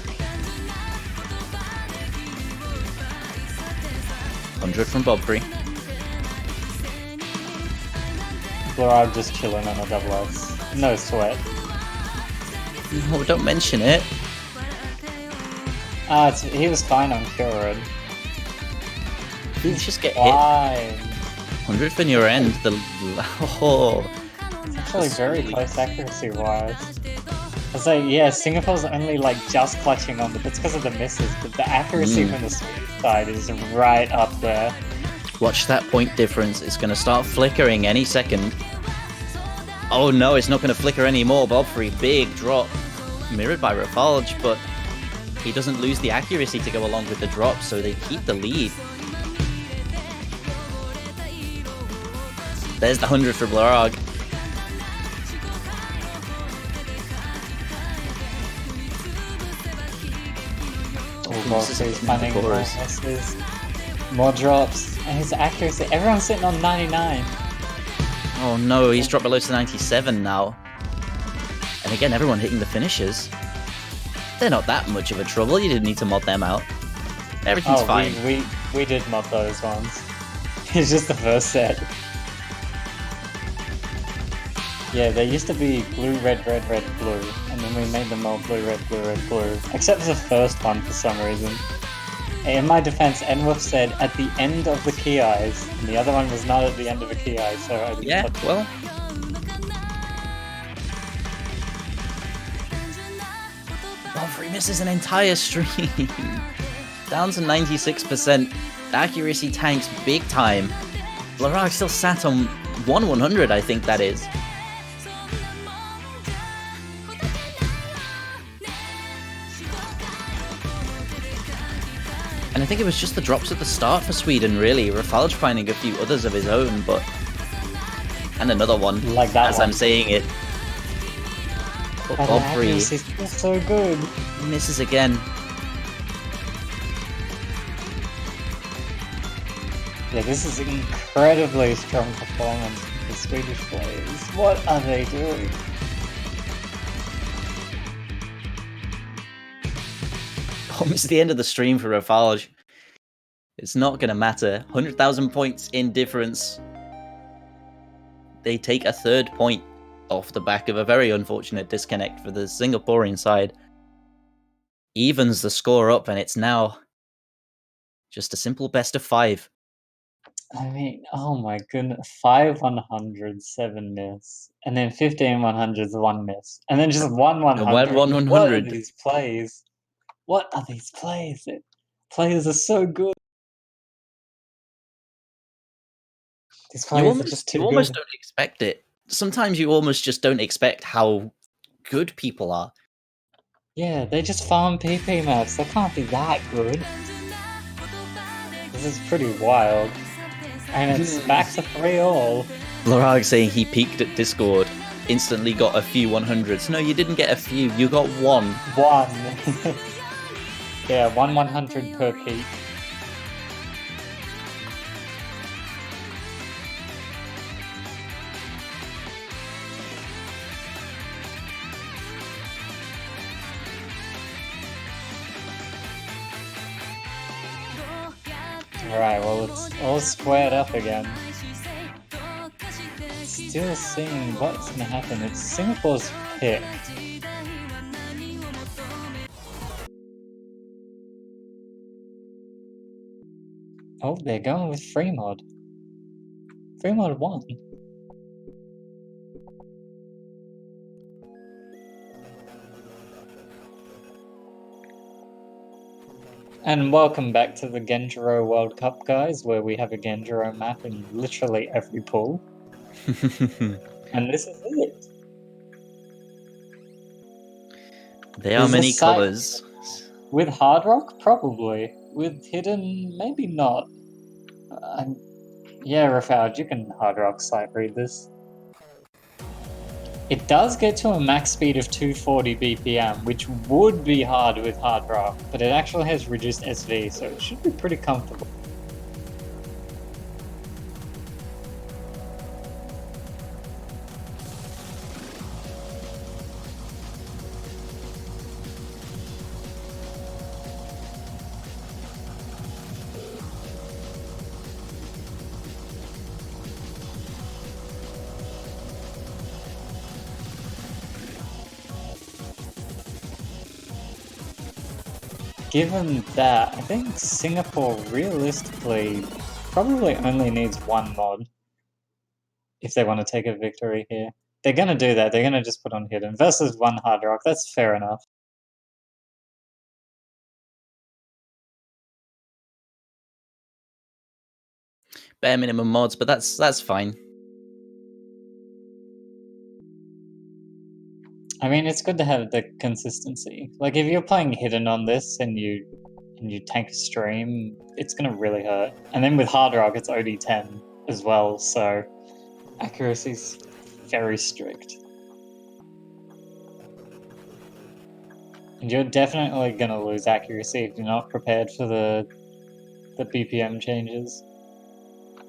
S2: 100 from Bobfree.
S1: Blorag just chilling on a double S. No sweat.
S2: Oh, don't mention it.
S1: He was fine on Curad.
S2: He's just get hit.
S1: Fine.
S2: 100 for your end. Oh.
S1: It's actually very close accuracy-wise. I was like, yeah, Singapore's only like just clutching on, but that's because of the misses. But the accuracy from the Swedish side is right up there.
S2: Watch that point difference. It's going to start flickering any second. Oh no, it's not going to flicker anymore. Bobfree, big drop. Mirrored by Rafalge, but he doesn't lose the accuracy to go along with the drop, so they keep the lead. There's the 100 for Blorag.
S1: Bobfree's finding more misses, more drops, and his accuracy. Everyone's sitting on 99.
S2: Oh no, he's dropped below to 97 now. And again, everyone hitting the finishes. They're not that much of a trouble. You didn't need to mod them out. Everything's fine.
S1: We did mod those ones. It's just the first set. Yeah, they used to be blue, red, red, red, blue, and then we made them all blue, red, blue, red, blue. Except for the first one for some reason. In my defense, Enwolf said at the end of the key eyes, and the other one was not at the end of a key eye, so I didn't touch it.
S2: Well. Bobfree misses an entire stream. Down to 96%. Accuracy tanks big time. Blorag still sat on 1/100, I think that is. And I think it was just the drops at the start for Sweden, really. Rafalge finding a few others of his own, but... And another one,
S1: like that
S2: as
S1: one.
S2: I'm saying it. But Bobfree
S1: so good.
S2: misses again.
S1: Yeah, this is incredibly strong performance from the Swedish players. What are they doing?
S2: Almost the end of the stream for Rafalge. It's not going to matter. 100,000 points in difference. They take a third point off the back of a very unfortunate disconnect for the Singaporean side. Evens the score up, and it's now just a simple best of 5.
S1: I mean, oh my goodness. 5 100s, 7 miss. And then 15 100s, 1 miss. And then just 1 100.
S2: And 1 100.
S1: What are these plays? What are these plays? Players are so good. These players are just too good.
S2: You almost don't expect it. Sometimes you almost just don't expect how good people are.
S1: Yeah, they just farm PP maps. They can't be that good. This is pretty wild. And it's back to 3-all.
S2: Blorag saying he peaked at Discord, instantly got a few 100s. No, you didn't get a few, you got 1.
S1: 1. Yeah, 1 100 per peak. Alright, well, it's all squared up again. Still seeing what's gonna happen. It's Singapore's pick. Oh, they're going with free mod. Free mod 1. And welcome back to the Genjiro World Cup, guys, where we have a Genjiro map in literally every pool. And this is it.
S2: There are many colours.
S1: With Hard Rock? Probably. With Hidden? Maybe not. Yeah, Rafalge, you can Hard Rock sight read this. It does get to a max speed of 240 BPM, which would be hard with Hard Rock, but it actually has reduced SV, so it should be pretty comfortable. given that, I think Singapore realistically probably only needs one mod if they want to take a victory here. They're going to do that. They're going to just put on Hidden versus one Hard Rock. That's fair enough.
S2: Bare minimum mods, but that's fine.
S1: I mean, it's good to have the consistency. Like, if you're playing Hidden on this and you tank a stream, it's gonna really hurt. And then with Hard Rock, it's OD10 as well, so accuracy's very strict. And you're definitely gonna lose accuracy if you're not prepared for the BPM changes.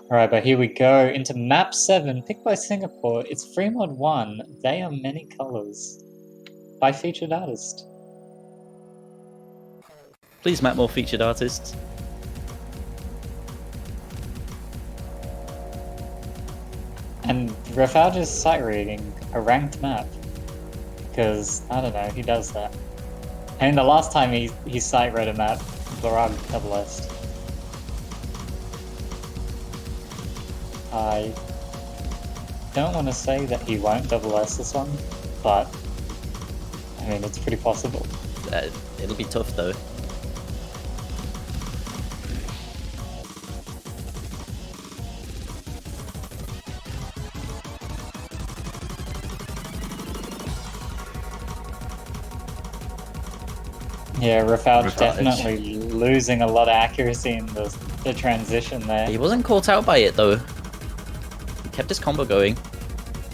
S1: Alright, but here we go into map 7, picked by Singapore. It's free mod 1. They are many colors. By featured artist.
S2: Please map more featured artists.
S1: And Rafal's sight reading a ranked map. Because, I don't know, he does that. And the last time he sight read a map, Blorag double S. I don't want to say that he won't double S this one, but I mean, it's pretty possible.
S2: It'll be tough though.
S1: Yeah, Rafal definitely losing a lot of accuracy in the transition there.
S2: He wasn't caught out by it though. He kept his combo going.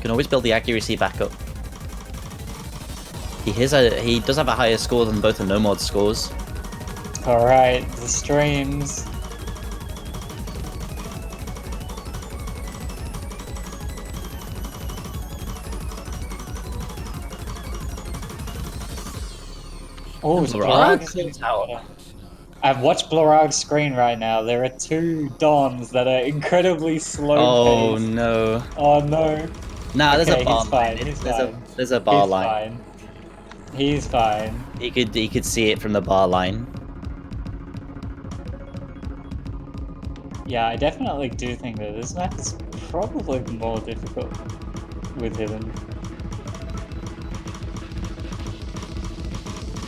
S2: Can always build the accuracy back up. He does have a higher score than both the no mod scores.
S1: Alright, the streams. Oh, Blorag. I've watched Blorag's screen right now. There are two Dons that are incredibly slow.
S2: Oh
S1: paced.
S2: no.
S1: Oh no.
S2: Nah, there's
S1: Okay,
S2: a bar
S1: he's
S2: line.
S1: fine.
S2: There's a bar
S1: He's
S2: line.
S1: fine. He's fine.
S2: He could see it from the bar line.
S1: Yeah, I definitely do think that this map is probably more difficult with Hidden.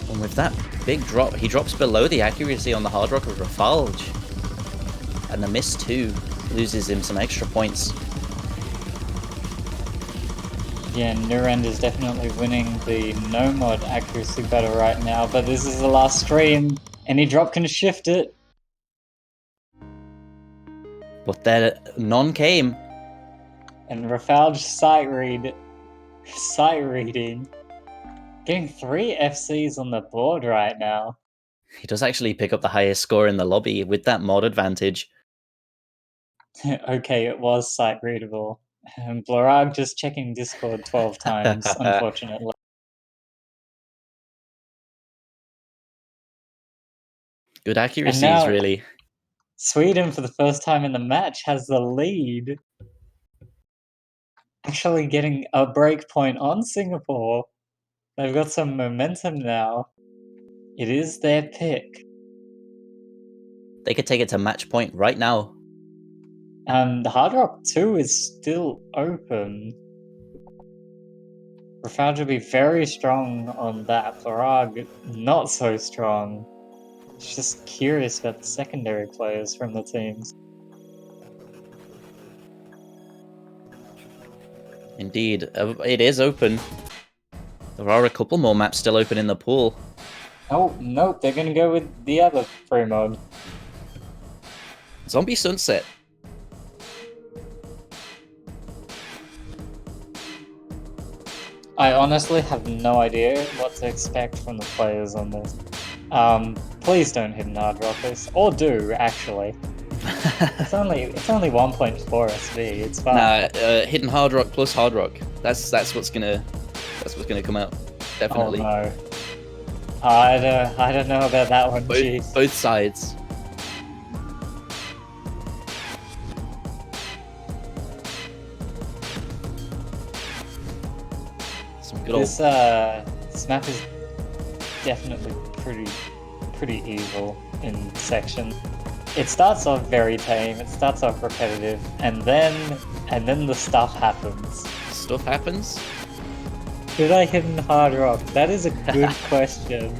S2: And with that big drop, he drops below the accuracy on the Hard Rock of Rafalj. And the miss too loses him some extra points.
S1: Yeah, Nurend is definitely winning the no mod accuracy battle right now, but this is the last stream. Any drop can shift it.
S2: But there none came.
S1: And Rafalj sight reading. Getting 3 FCs on the board right now.
S2: He does actually pick up the highest score in the lobby with that mod advantage.
S1: Okay, it was sight readable. And Blorag just checking Discord 12 times, unfortunately.
S2: Good accuracies, really.
S1: Sweden, for the first time in the match, has the lead. Actually getting a break point on Singapore. They've got some momentum now. It is their pick.
S2: They could take it to match point right now.
S1: And Hard Rock 2 is still open. Rafal will be very strong on that. Blorag, not so strong. Just curious about the secondary players from the teams.
S2: Indeed, it is open. There are a couple more maps still open in the pool.
S1: Oh, nope, they're gonna go with the other free mode.
S2: Zombie Sunset.
S1: I honestly have no idea what to expect from the players on this. Please don't hit an Hard Rock this. Or do, actually. It's only 1.4 SV, it's fine.
S2: Nah, hidden Hard Rock plus Hard Rock. That's what's gonna come out. Definitely.
S1: Oh no. I don't know about that one, jeez.
S2: Both sides. Some good
S1: This map is definitely pretty evil in section. It starts off very tame, it starts off repetitive, and then the stuff happens.
S2: Stuff happens?
S1: Did I hit in hard rock? That is a good question.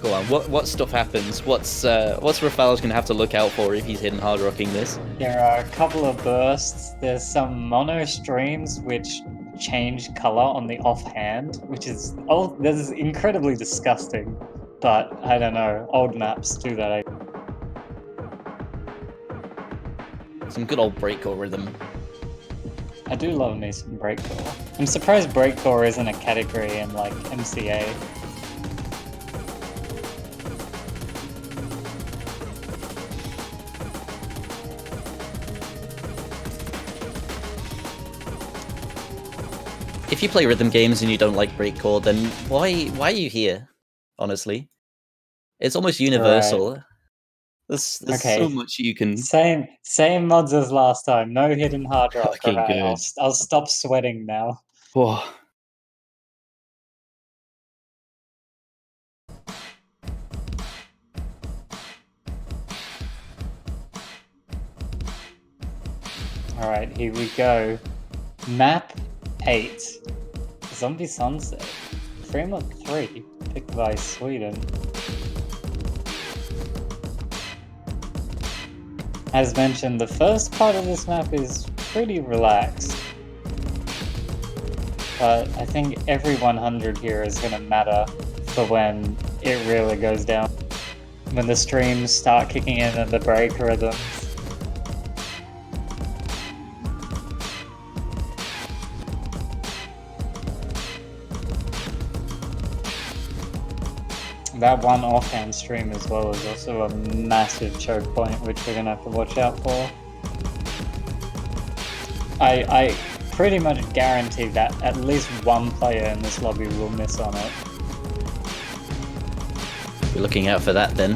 S2: Go on, what stuff happens? What's Rafal's gonna have to look out for if he's hidden hard rocking this?
S1: There are a couple of bursts. There's some mono streams which change color on the offhand, which is this is incredibly disgusting. But I don't know, old maps do that.
S2: Some good old breakcore rhythm.
S1: I do love me some breakcore. I'm surprised breakcore isn't a category in like MCA.
S2: If you play rhythm games and you don't like breakcore, then why are you here? Honestly, it's almost universal.
S1: Right.
S2: There's
S1: Okay.
S2: so much you can.
S1: Same mods as last time. No hidden hard rock.
S2: Okay,
S1: Alright,
S2: good.
S1: I'll stop sweating now.
S2: Whoa.
S1: Alright, here we go. Map 8. Zombie Sunset. Framework 3. Picked by Sweden. As mentioned, the first part of this map is pretty relaxed. But I think every 100 here is going to matter for when it really goes down. When the streams start kicking in and the break rhythms. That one offhand stream as well is also a massive choke point, which we're going to have to watch out for. I pretty much guarantee that at least one player in this lobby will miss on it.
S2: We're looking out for that then.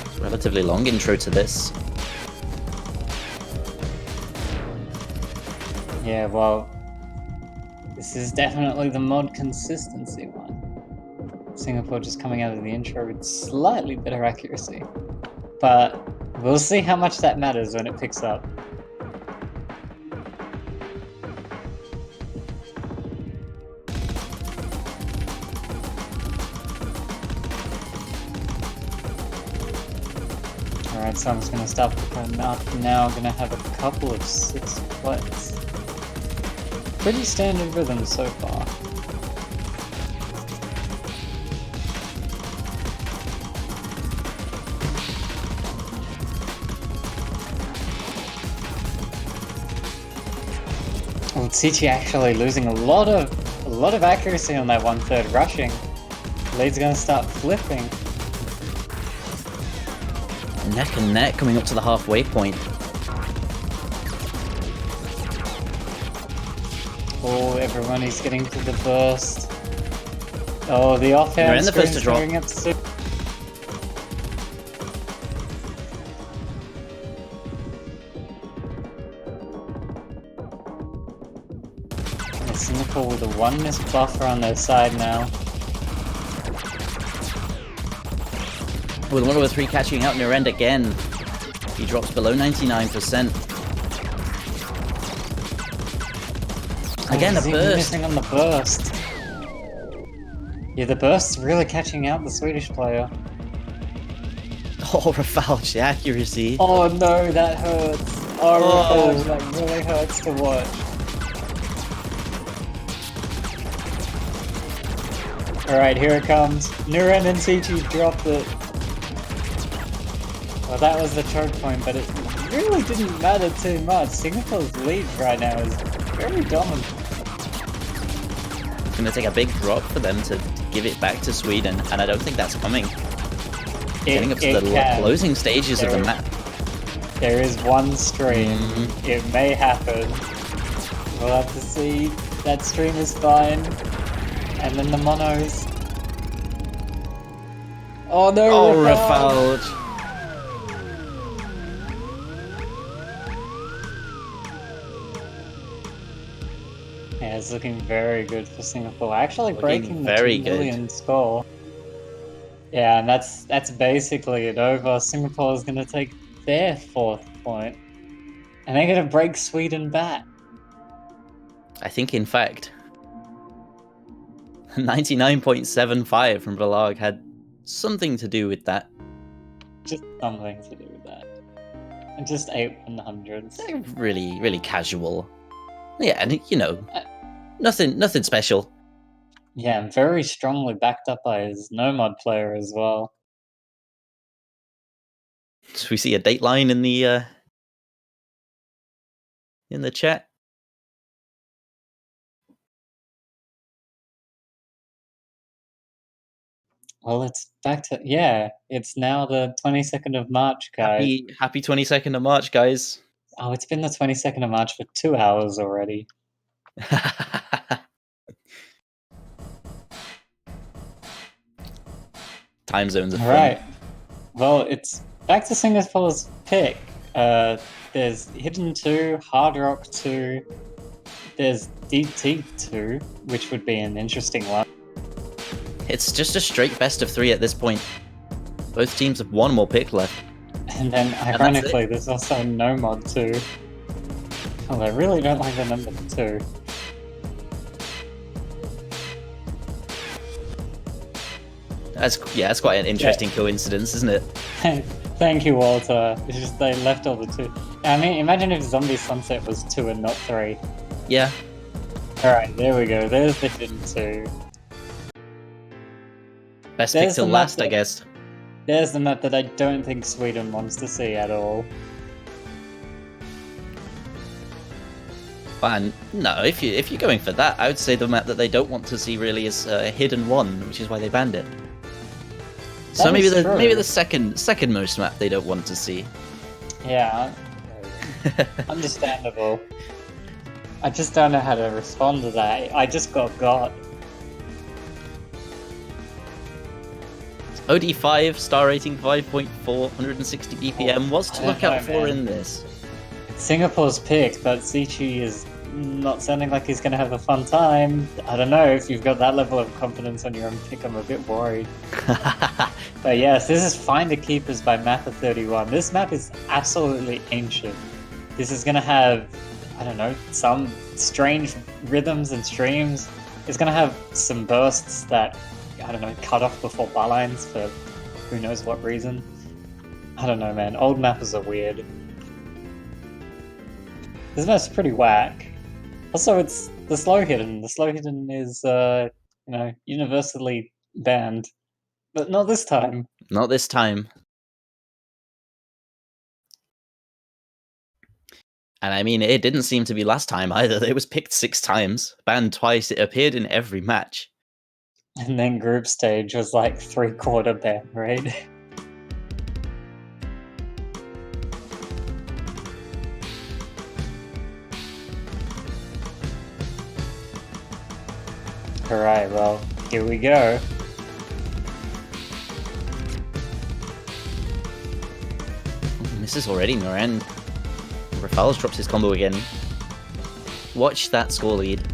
S2: It's a relatively long intro to this.
S1: Yeah, well, this is definitely the mod consistency one. Singapore just coming out of the intro with slightly better accuracy. But we'll see how much that matters when it picks up. Alright, so I'm just gonna stop the up now. I'm gonna have a couple of 6 flats. Pretty standard rhythm so far. Well, Tsichi actually losing a lot of accuracy on that 1/3 rushing. Lead's gonna start flipping.
S2: Neck and neck coming up to the halfway point.
S1: Oh, everyone is getting to the burst. Oh, the offhand
S2: They're in the first to drop.
S1: going up to... Singapore with a 1 miss buffer on their side now.
S2: With 1 over 3 catching out near end again. He drops below 99%. Again, a
S1: he's even
S2: burst.
S1: missing on the burst. Yeah, the burst's really catching out the Swedish player.
S2: Oh, Rafal's accuracy.
S1: Oh no, that hurts. Oh, Rafalj, that really hurts to watch. Alright, here it comes. Nuren and Tsichi dropped it. Well, that was the choke point, but it really didn't matter too much. Singapore's lead right now is very dominant.
S2: It's going to take a big drop for them to give it back to Sweden, and I don't think that's coming. Getting up to the closing stages of the map.
S1: There is one stream. It may happen. We'll have to see. That stream is fine. And then the monos. Oh no,
S2: Oh,
S1: Rafalj!
S2: Rafalj.
S1: Yeah, it's looking very good for Singapore. Actually
S2: Looking
S1: breaking the
S2: very
S1: 2
S2: good.
S1: million score. Yeah, and that's basically it over. Singapore is going to take their 4th point, and they're going to break Sweden back.
S2: I think, in fact, 99.75 from Balag had something to do with that.
S1: Just something to do with that. And just 8 100s.
S2: Really, really casual. Yeah, and you know, nothing special.
S1: Yeah, and very strongly backed up by his Nomad player as well.
S2: So we see a dateline in the chat.
S1: Well, it's back to, yeah, it's now the 22nd of March, guys.
S2: Happy 22nd of March, guys.
S1: Oh, it's been the 22nd of March for 2 hours already.
S2: Time zones are fun.
S1: Right. Well, it's back to Singapore's pick. There's Hidden 2, Hard Rock 2, there's DT 2, which would be an interesting one.
S2: It's just a straight best of 3 at this point. Both teams have one more pick left.
S1: And then, ironically, there's also No Mod 2. Oh, I really don't like the number 2.
S2: That's quite an interesting coincidence, isn't it?
S1: Thank you, Walter. It's just they left all the 2. I mean, imagine if Zombie Sunset was 2 and not 3.
S2: Yeah.
S1: Alright, there we go. There's the Hidden 2.
S2: Best pick till last, I guess.
S1: There's the map that I don't think Sweden wants to see at all.
S2: Fine. No, if you're going for that, I would say the map that they don't want to see really is Hidden 1, which is why they banned it. So maybe the second most map they don't want to see.
S1: Yeah, understandable. I just don't know how to respond to that. I just got.
S2: OD5, star rating 5.4, 160 BPM. What's to look out for in this?
S1: Singapore's pick, but Zichi is not sounding like he's going to have a fun time. I don't know, if you've got that level of confidence on your own pick, I'm a bit worried. But yes, this is Finder Keepers by Mapper31. This map is absolutely ancient. This is going to have, I don't know, some strange rhythms and streams. It's going to have some bursts that, I don't know, cut off before bar lines for who knows what reason. I don't know, man. Old mappers are weird. This map's pretty whack. Also, it's the slow hidden. The slow hidden is, universally banned. But not this time.
S2: Not this time. And I mean, it didn't seem to be last time either. It was picked 6 times, banned twice. It appeared in every match.
S1: And then group stage was like 3/4 ban, right? Alright, well, here we go.
S2: Misses already, Noran. Rafales drops his combo again. Watch that score lead.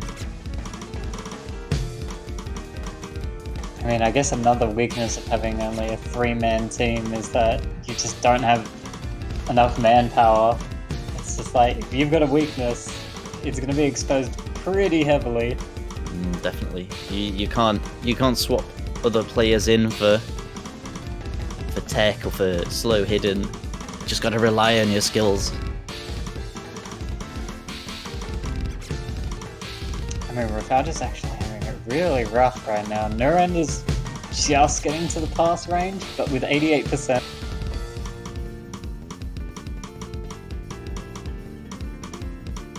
S1: I mean, I guess another weakness of having only a 3-man team is that you just don't have enough manpower. It's just like, if you've got a weakness, it's going to be exposed pretty heavily.
S2: Definitely. You can't swap other players in for tech or for slow hidden. You just gotta rely on your skills.
S1: I mean, Rafalda's actually having it really rough right now. Nuren is just getting to the pass range, but with 88%.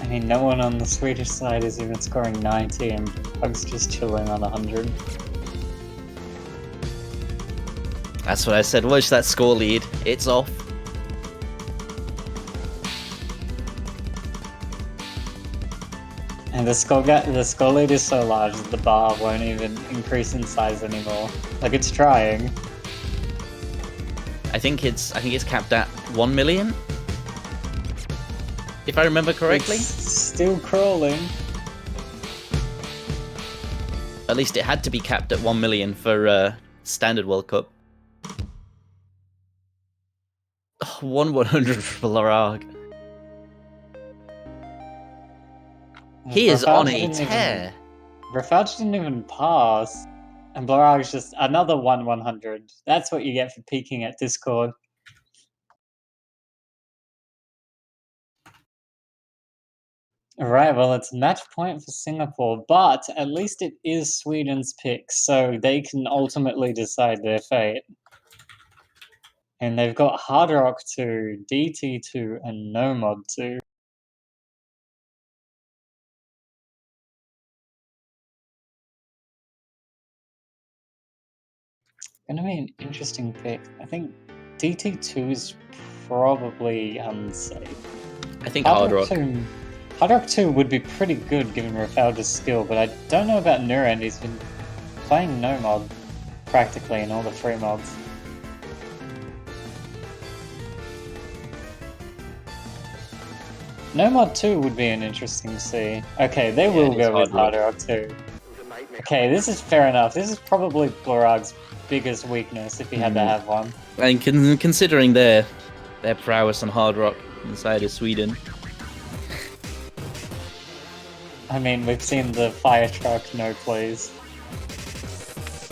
S1: I mean, no one on the Swedish side is even scoring 90, and Pug's just chilling on 100.
S2: That's what I said. Watch that score lead. It's off.
S1: And the score lead is so large that the bar won't even increase in size anymore. Like, it's trying.
S2: I think it's capped at 1 million. If I remember correctly.
S1: It's still crawling.
S2: At least it had to be capped at 1 million for Standard World Cup. 1/100 for Larag. He is on a tear.
S1: Rafaj didn't even pass. And Blarag's just another 1/100. That's what you get for peeking at Discord. Alright, well, it's match point for Singapore, but at least it is Sweden's pick, so they can ultimately decide their fate. And they've got Hard Rock 2, DT2, and No Mod 2. Gonna be an interesting pick. I think DT2 is probably unsafe.
S2: I think Hard Rock.
S1: Hard Rock 2 would be pretty good given Rafalda's skill, but I don't know about Nurend. He's been playing No Mod practically in all the free mods. No Mod 2 would be an interesting see. Okay, they will go with Hard Rock 2. Okay, this is fair enough. This is probably Blorag's biggest weakness if he had to have one.
S2: And considering their prowess on Hard Rock inside of Sweden.
S1: I mean, we've seen the fire truck, no please.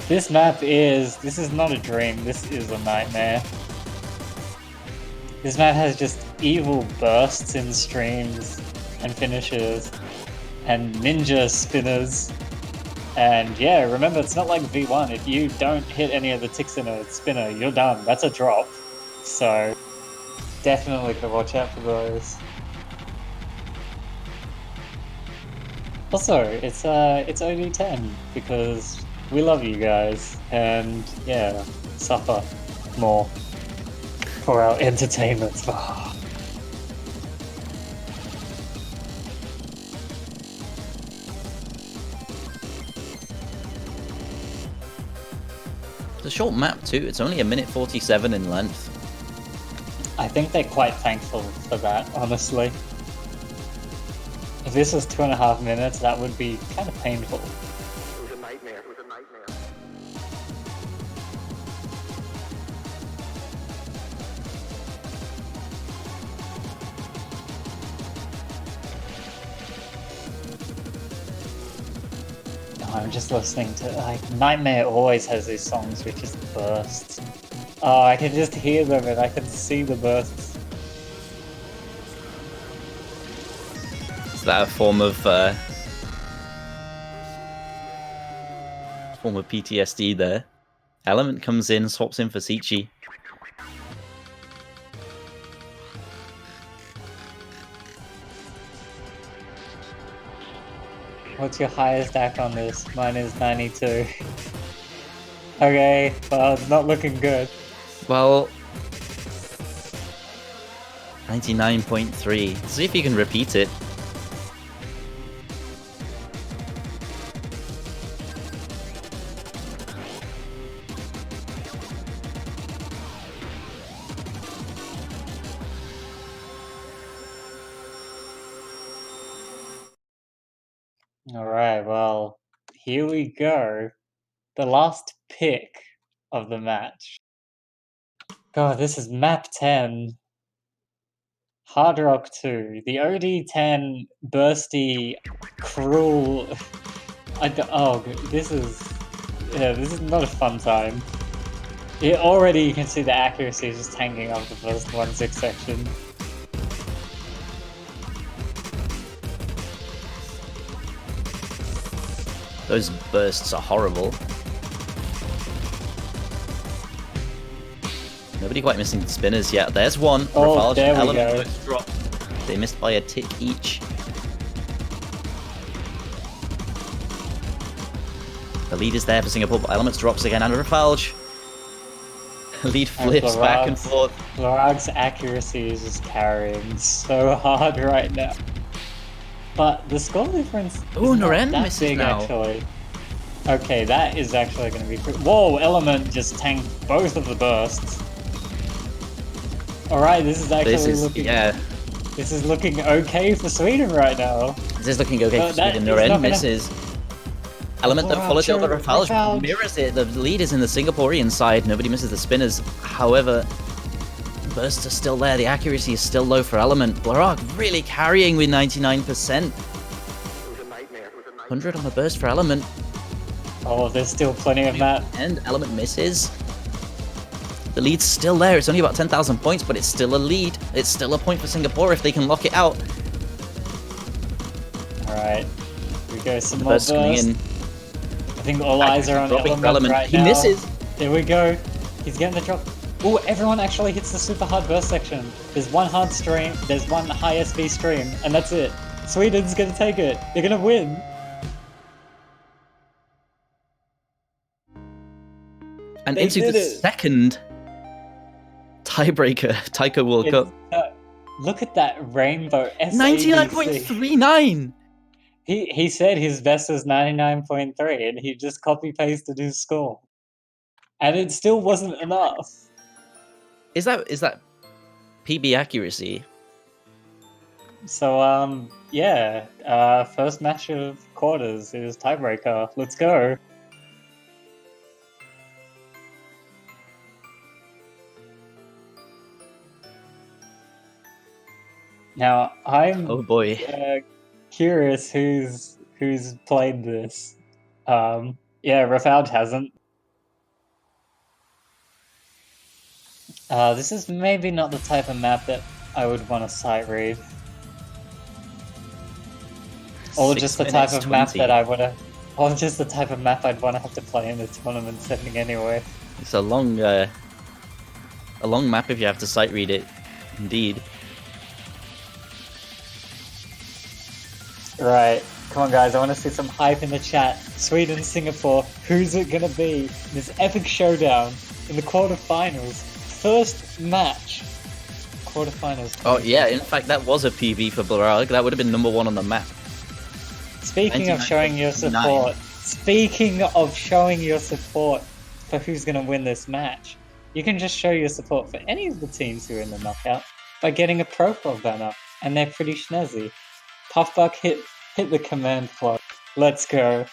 S1: This map this is not a dream, this is a nightmare. This map has just evil bursts in streams and finishes and ninja spinners. And yeah, remember, it's not like V1. If you don't hit any of the ticks in a spinner, you're done. That's a drop. So definitely gotta watch out for those. Also, it's OD10 because we love you guys, and yeah, suffer more for our entertainment.
S2: It's a short map too. It's only 1:47 in length.
S1: I think they're quite thankful for that, honestly. If this was 2.5 minutes, that would be kind of painful.
S4: It was a nightmare. It was a nightmare.
S1: I'm just listening to, like, Nightmare always has these songs which just burst. Oh, I can just hear them and I can see the bursts.
S2: Is that a form of PTSD there? Element comes in, swaps in for Sichi.
S1: What's your highest act on this? Mine is 92. Okay, well, it's not looking good.
S2: Well, 99.3. See if you can repeat it.
S1: Alright, well, here we go. The last pick of the match. God, this is map 10. Hard Rock 2. The OD10 bursty, cruel... this is not a fun time. Already you can see the accuracy just hanging off the first 1-6 section.
S2: Those bursts are horrible. Nobody quite missing the spinners yet. There's one.
S1: Oh, there we go.
S2: Drop. They missed by a tick each. The lead is there for Singapore, but Elements drops again, and Rafalge. Lead flips back and forth.
S1: Lorag's accuracy is just carrying so hard right now. But the score difference is not that big, actually. Okay, that is actually going to be... Whoa, Element just tanked both of the bursts. Alright, this is actually looking... Yeah. This is looking okay for Sweden right now.
S2: This is looking okay for Sweden. Nurend misses. Element that followed it over Rafal
S1: Rafal.
S2: mirrors it. The lead is in the Singaporean side. Nobody misses the spinners. However, bursts are still there. The accuracy is still low for Element. Blarog really carrying with 99%.
S4: It was a nightmare. It was a nightmare.
S2: 100 on the burst for Element.
S1: Oh, there's still plenty of that.
S2: And Element misses. The lead's still there. It's only about 10,000 points, but it's still a lead. It's still a point for Singapore if they can lock it out.
S1: Alright. We go some more
S2: Burst coming
S1: burst.
S2: in.
S1: I think all eyes are on
S2: Dropping for
S1: Element right
S2: He
S1: now.
S2: misses.
S1: There we go. He's getting the drop. Oh, everyone actually hits the super hard burst section. There's one hard stream, there's one high SV stream, and that's it. Sweden's gonna take it. They're gonna win.
S2: And
S1: They
S2: into
S1: did
S2: the
S1: it.
S2: second tiebreaker Taiko World Cup.
S1: Look at that rainbow SABC.
S2: 99.39!
S1: He said his best was 99.3 and he just copy pasted his score. And it still wasn't enough.
S2: Is that PB accuracy?
S1: So yeah, first match of quarters is tiebreaker. Let's go. Now I'm
S2: Oh boy.
S1: curious who's played this. Yeah, Rafal hasn't. This is maybe not the type of map that I would want to sight read. Or
S2: 6
S1: just the type
S2: minutes
S1: of map
S2: 20.
S1: that I would have. Or just the type of map I'd want to have to play in the tournament setting anyway.
S2: It's a long map if you have to sight read it. Indeed.
S1: Right, come on guys, I want to see some hype in the chat. Sweden, Singapore, who's it gonna be? This epic showdown in the quarterfinals. First match. Quarterfinals.
S2: Oh yeah, in fact that was a PB for Blarag. That would have been number 1 on the map.
S1: Speaking of showing your
S2: 99.9.
S1: support, speaking of showing your support for who's gonna win this match, you can just show your support for any of the teams who are in the knockout by getting a profile banner, and they're pretty snazzy. Puffbuck hit the command block. Let's go.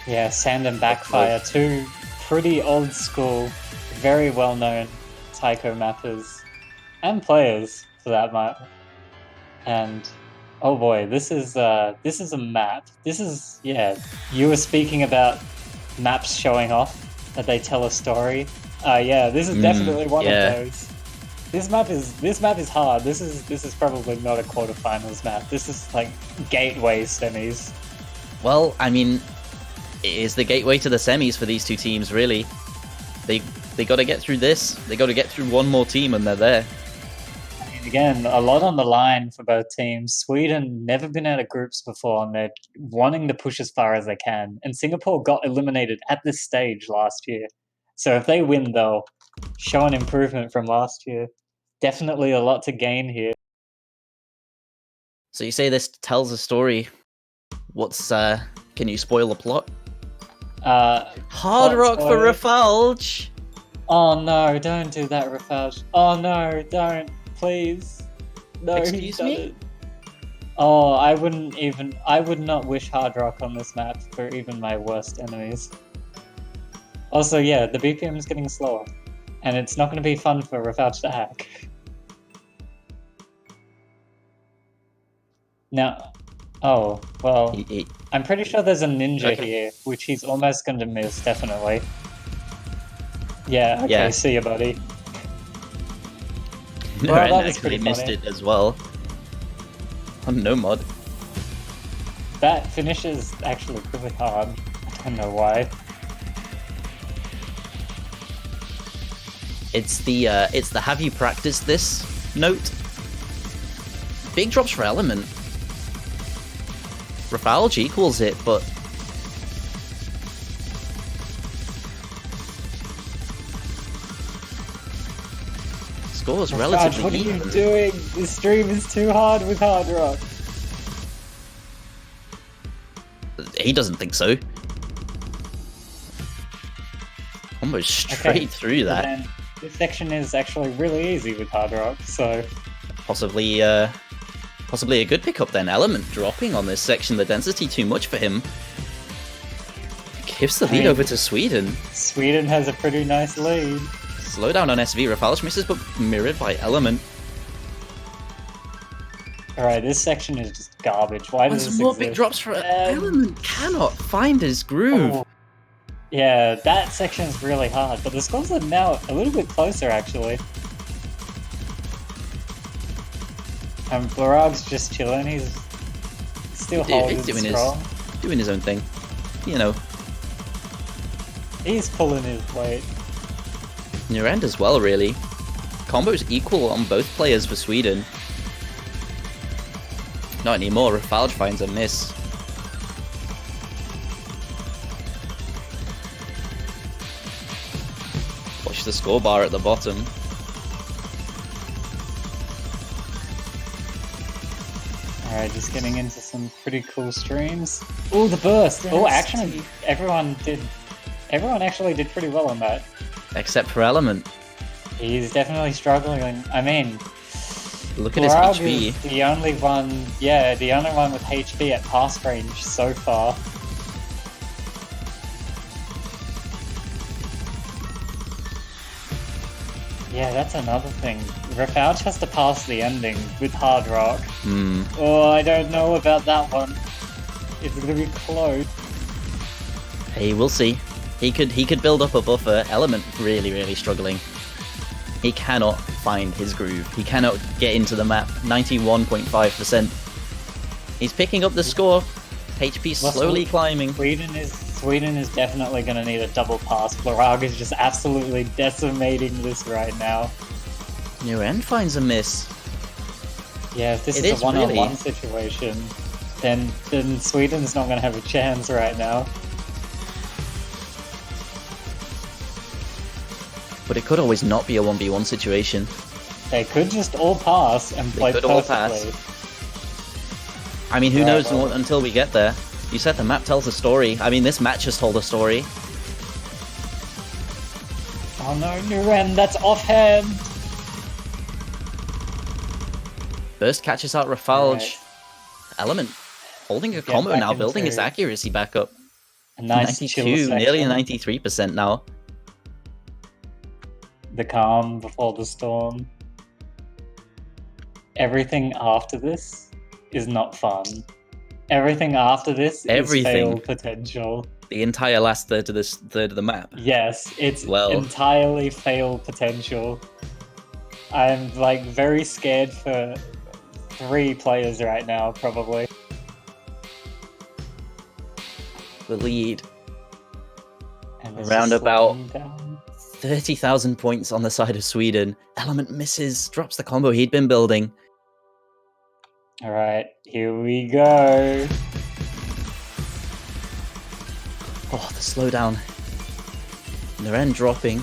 S1: Yeah, Sand and Backfire, two pretty old school, very well known Taiko mappers and players for that matter. And oh boy, this is a map. This is, yeah, you were speaking about maps showing off that they tell a story. Yeah, this is definitely one
S2: yeah.
S1: of those. This map is hard. This is probably not a quarterfinals map. This is like gateway semis.
S2: Well, I mean, it is the gateway to the semis for these two teams, really. They got to get through this. They got to get through one more team, and they're there.
S1: I mean, again, a lot on the line for both teams. Sweden never been out of groups before, and they're wanting to push as far as they can. And Singapore got eliminated at this stage last year. So if they win, they'll show an improvement from last year. Definitely a lot to gain here.
S2: So you say this tells a story. What's can you spoil the plot? Hard rock for Rafalj.
S1: Oh no, don't do that, Rafalj. Oh no, don't. Please. No,
S2: Excuse me?
S1: it. Oh, I would not wish hard rock on this map for even my worst enemies. Also, yeah, the BPM is getting slower. And it's not going to be fun for Rafalj to hack. Now, oh, well, I'm pretty sure there's a ninja here, which he's almost going to miss, definitely. Yeah, okay,
S2: Yeah.
S1: see you, buddy.
S2: No,
S1: Well,
S2: and
S1: that was
S2: actually
S1: pretty
S2: missed
S1: funny.
S2: it as well. On no mod.
S1: That finish is actually really hard. I don't know why.
S2: It's the have you practiced this note. Big drops for Element. Rafalj equals it, but scores
S1: Rafalj,
S2: relatively
S1: what are
S2: even.
S1: you doing? This stream is too hard with hard rock.
S2: He doesn't think so. Almost straight through that.
S1: this section is actually really easy with Hard Rock, so...
S2: Possibly a good pickup then. Element dropping on this section, the density too much for him. Gives the lead over to Sweden.
S1: Sweden has a pretty nice lead.
S2: Slow down on SV, Rafalj misses, but mirrored by Element.
S1: Alright, this section is just garbage. Why does this
S2: more
S1: exist?
S2: big drops for Element. Cannot find his groove.
S1: Oh. Yeah, that section is really hard, but the scores are now a little bit closer, actually. And Blorag's just chilling, he's still holding strong.
S2: Doing his own thing. You know.
S1: He's pulling his weight.
S2: Near end as well, really. Combos equal on both players for Sweden. Not anymore, Rafalj finds a miss. Watch the score bar at the bottom.
S1: Alright, just getting into some pretty cool streams. Oh, the burst! Oh, actually, everyone actually did pretty well on that.
S2: Except for Element.
S1: He's definitely struggling. I mean,
S2: look at his
S1: Blorag
S2: HP.
S1: is the only one with HP at pass range so far. Yeah, that's another thing. Rafalj has to pass the ending with Hard Rock. Oh, I don't know about that one. It's gonna be close.
S2: Hey, we'll see. He could build up a buffer. Element really struggling. He cannot find his groove. He cannot get into the map. 91.5%. He's picking up the score. HP slowly climbing.
S1: Sweden is definitely going to need a double pass. Blorag is just absolutely decimating this right now.
S2: Near end finds a miss.
S1: Yeah, if this is a one-on-one situation, then Sweden's not going to have a chance right now.
S2: But it could always not be a 1v1 situation.
S1: They could just all pass and play perfectly.
S2: I mean, who knows until we get there. You said the map tells a story. I mean, this match has told a story.
S1: Oh no, Nuren, that's offhand!
S2: Burst catches out Rafalj.
S1: Right.
S2: Element holding a combo now, building his accuracy back up.
S1: A nice
S2: 92, nearly 93% now.
S1: The calm before the storm. Everything after this is not fun. Everything after this is fail potential.
S2: The entire last third of the map.
S1: Yes, it's entirely fail potential. I'm like very scared for 3 players right now, probably.
S2: The lead. Around about 30,000 points on the side of Sweden. Element misses, drops the combo he'd been building.
S1: Alright, here we go.
S2: Oh, the slowdown. Naren dropping.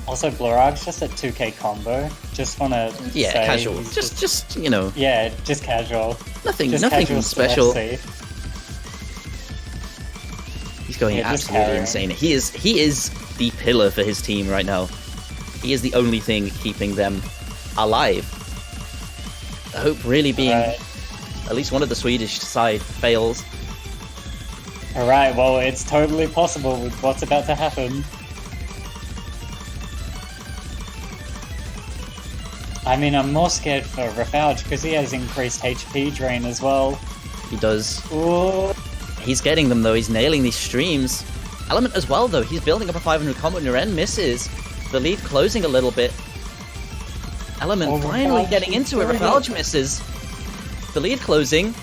S1: Also, Blorag's just a 2k combo. Just wanna say
S2: casual. Just you know.
S1: Yeah, just casual.
S2: Nothing special. He's going absolutely insane. He is the pillar for his team right now. He is the only thing keeping them alive. The hope really being at least one of the Swedish side fails.
S1: Alright, well, it's totally possible with what's about to happen. I mean, I'm more scared for Rafalj because he has increased HP drain as well.
S2: He does.
S1: Ooh.
S2: He's getting them though, he's nailing these streams. Element as well though, he's building up a 500 combo. Naren misses. The lead closing a little bit. Element finally getting into it. Rafalj misses. The lead closing.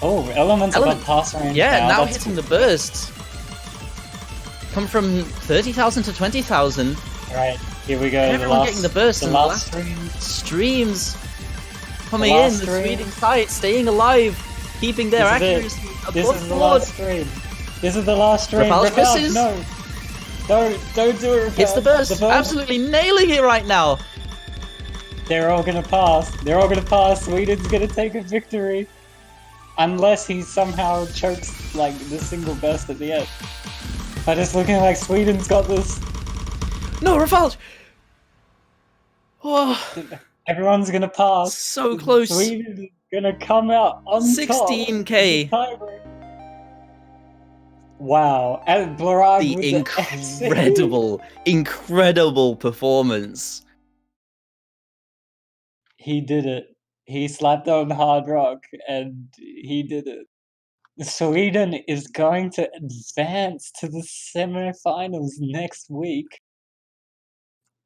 S1: Oh, Element's above pass range.
S2: Yeah, now hitting the bursts. Come from 30,000 to 20,000.
S1: Right, here we go.
S2: Everyone getting the bursts.
S1: The last
S2: streams coming in. The Sweden side staying alive, keeping their accuracy above
S1: This is the last stream. This is the last stream.
S2: Rafalj misses.
S1: No. Don't do it, Rafalj.
S2: Hits the burst. Absolutely nailing it right now.
S1: They're all gonna pass. They're all gonna pass. Sweden's gonna take a victory. Unless he somehow chokes like the single burst at the end. But it's looking like Sweden's got this.
S2: No, Rafalj! Oh,
S1: Everyone's gonna pass.
S2: so close.
S1: Sweden is gonna come out on top.
S2: 16K.
S1: The tiebreak. Wow, and Blarag
S2: The
S1: with
S2: incredible performance.
S1: He did it. He slapped on Hard Rock, and he did it. Sweden is going to advance to the semifinals next week.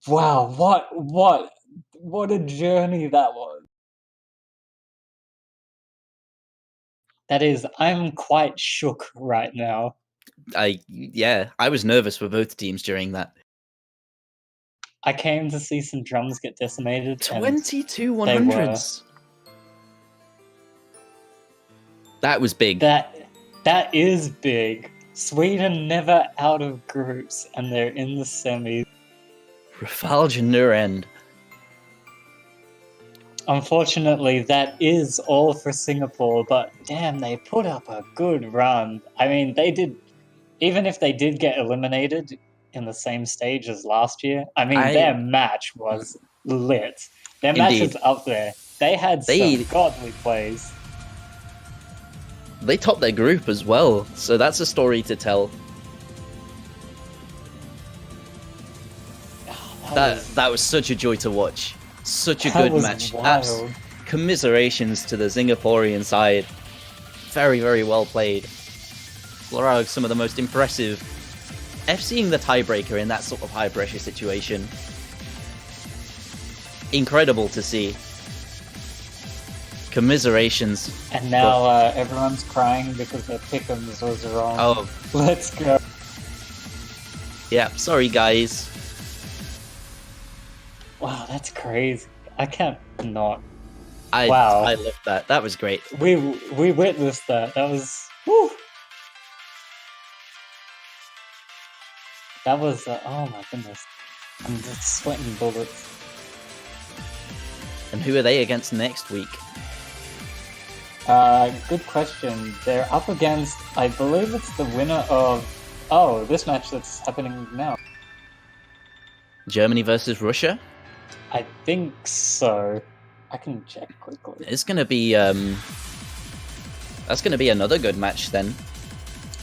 S1: Wow, what a journey that was. That is, I'm quite shook right now.
S2: I was nervous for both teams during that.
S1: I came to see some drums get decimated,
S2: 22
S1: they
S2: 100s. That was big.
S1: that is big. Sweden never out of groups, and they're in the semis.
S2: Rafalj and Nurend.
S1: Unfortunately, that is all for Singapore, but damn, they put up a good run. I mean, they did, even if they did get eliminated in the same stage as last year, I mean, their match was lit. Their match
S2: Indeed.
S1: is up there. They had some godly plays.
S2: They topped their group as well, so that's a story to tell. That was such a joy to watch. Such a good match. Commiserations to the Singaporean side. Very, very well played. Blarag, some of the most impressive. FCing the tiebreaker in that sort of high pressure situation. Incredible to see. Commiserations.
S1: And now everyone's crying because their pick'ems was wrong.
S2: Oh.
S1: Let's go.
S2: Yeah, sorry guys.
S1: Wow, that's crazy. I can't not.
S2: I loved that. That was great.
S1: We witnessed that. That was whew. That was oh my goodness. I'm just sweating bullets.
S2: And who are they against next week?
S1: Good question. They're up against, I believe it's the winner of this match that's happening now.
S2: Germany versus Russia?
S1: I think so. I can check quickly.
S2: It's gonna be that's gonna be another good match then.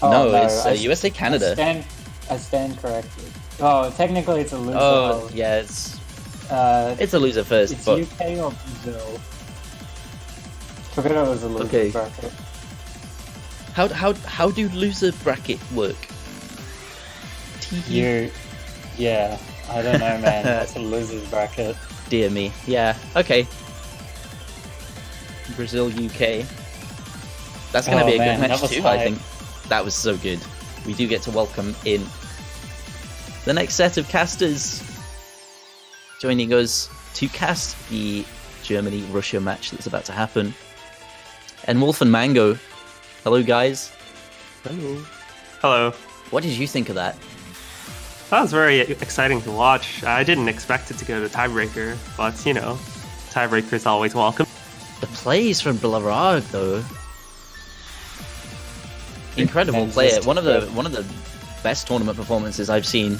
S1: Oh,
S2: no, it's USA Canada.
S1: I stand corrected. Oh, technically it's a loser.
S2: Oh, yeah, it's a loser first.
S1: It's
S2: but
S1: UK or Brazil. Forgot it was a loser bracket.
S2: How do loser bracket work?
S1: Yeah, I don't know, man. That's a loser's bracket.
S2: Dear me. Yeah. Okay. Brazil UK. That's gonna be a good match too. I think that was so good. We do get to welcome in the next set of casters joining us to cast the Germany-Russia match that's about to happen. And Wolf and Mango, hello guys.
S5: Hello. Hello.
S2: What did you think of that?
S5: That was very exciting to watch. I didn't expect it to go to tiebreaker, but you know, tiebreaker is always welcome.
S2: The plays from Blarag though, incredible player. One of the best tournament performances I've seen.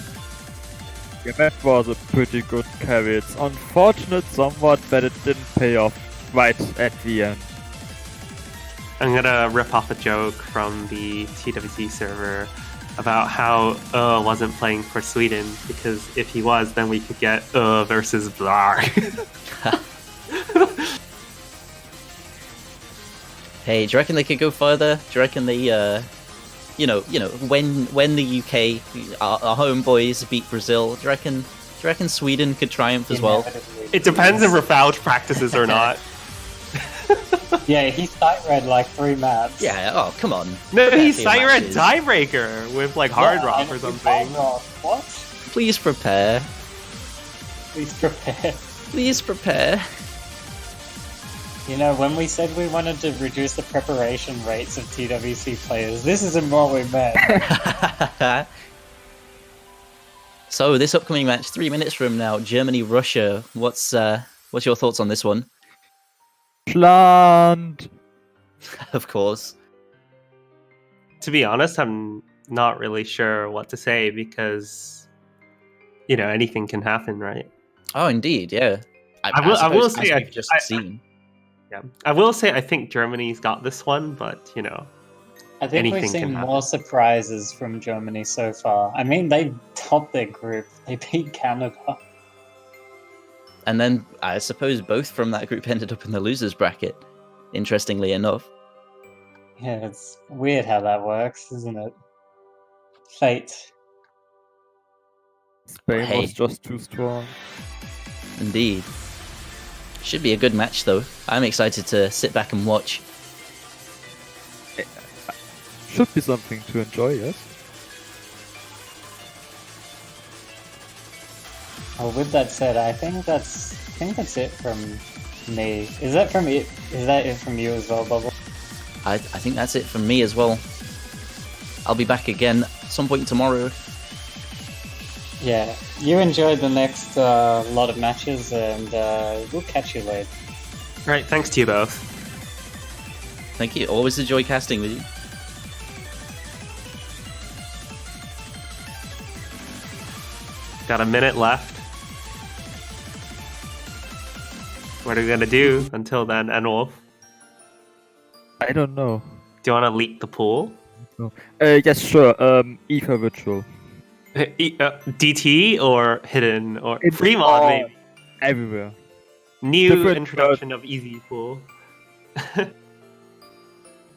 S6: Yeah, that was a pretty good carry. It's unfortunate somewhat that it didn't pay off right at the end.
S5: I'm gonna rip off a joke from the TWC server about how wasn't playing for Sweden, because if he was, then we could get versus Blarg.
S2: Hey, do you reckon they could go further? Do you reckon they, you know, when the UK, our homeboys beat Brazil, do you reckon Sweden could triumph as well?
S5: It depends if Rafalj practices or not.
S1: Yeah, he sight read like 3 maps.
S2: Yeah, oh, come on.
S5: No, he sight read tiebreaker with like Hard Rock or something.
S1: What?
S2: Please prepare.
S1: Please prepare.
S2: Please prepare.
S1: You know, when we said we wanted to reduce the preparation rates of TWC players, this isn't what we meant.
S2: So, this upcoming match, 3 minutes from now, Germany-Russia. What's your thoughts on this one?
S6: Plant.
S2: Of course.
S5: To be honest, I'm not really sure what to say because, you know, anything can happen, right?
S2: Oh, indeed, yeah.
S5: I will
S2: suppose,
S5: say
S2: as we've just seen.
S5: Yeah, I will say I think Germany's got this one, but
S1: I think we've
S5: anything
S1: seen
S5: can happen.
S1: more surprises from Germany so far. I mean, they topped their group. They beat Canada.
S2: And then I suppose both from that group ended up in the losers bracket, interestingly enough.
S1: Yeah, it's weird how that works, isn't it? Fate.
S6: Spain
S2: Hey.
S6: was just too strong.
S2: Indeed. Should be a good match, though. I'm excited to sit back and watch.
S6: Should be something to enjoy, yes?
S1: Well, with that said, I think that's it from me. Is that it from you as well, Bubble?
S2: I think that's it from me as well. I'll be back again some point tomorrow.
S1: Yeah, you enjoyed the next lot of matches, and we'll catch you later.
S5: Right, thanks to you both.
S2: Thank you. Always a joy casting with you.
S5: Got a minute left. What are we gonna do until then, Enwolf?
S6: I don't know.
S5: Do you want to leak the pool?
S6: Yes, sure. Ether Virtual.
S5: DT or hidden or
S6: It's
S5: free mod
S6: all
S5: maybe.
S6: Everywhere.
S5: New
S6: different
S5: introduction of easy pool.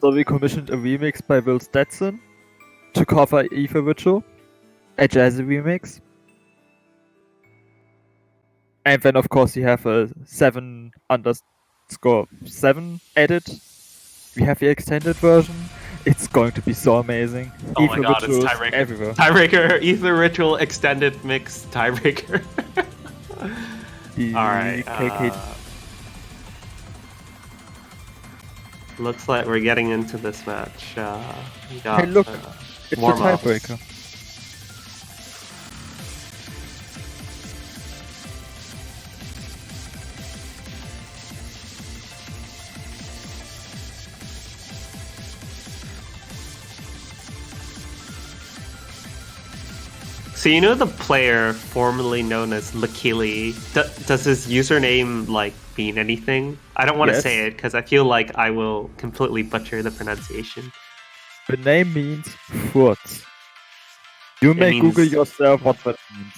S6: So we commissioned a remix by Will Stetson to cover Ether Virtual, a jazzy remix. And then of course you have a 7_7 edit. We have the extended version. It's going to be so amazing.
S5: Oh my god, it's
S6: Virtual is
S5: tiebreaker.
S6: everywhere.
S5: Tiebreaker, Ether Ritual extended mix tiebreaker. Alright. Looks like we're getting into this match. We got,
S6: Hey, look, it's a
S5: warm-ups.
S6: tiebreaker.
S5: So you know the player formerly known as Lakili? Does his username mean anything? I don't want to
S6: Yes.
S5: say it because I feel like I will completely butcher the pronunciation.
S6: The name means foot. You may
S5: means-
S6: Google yourself what that means.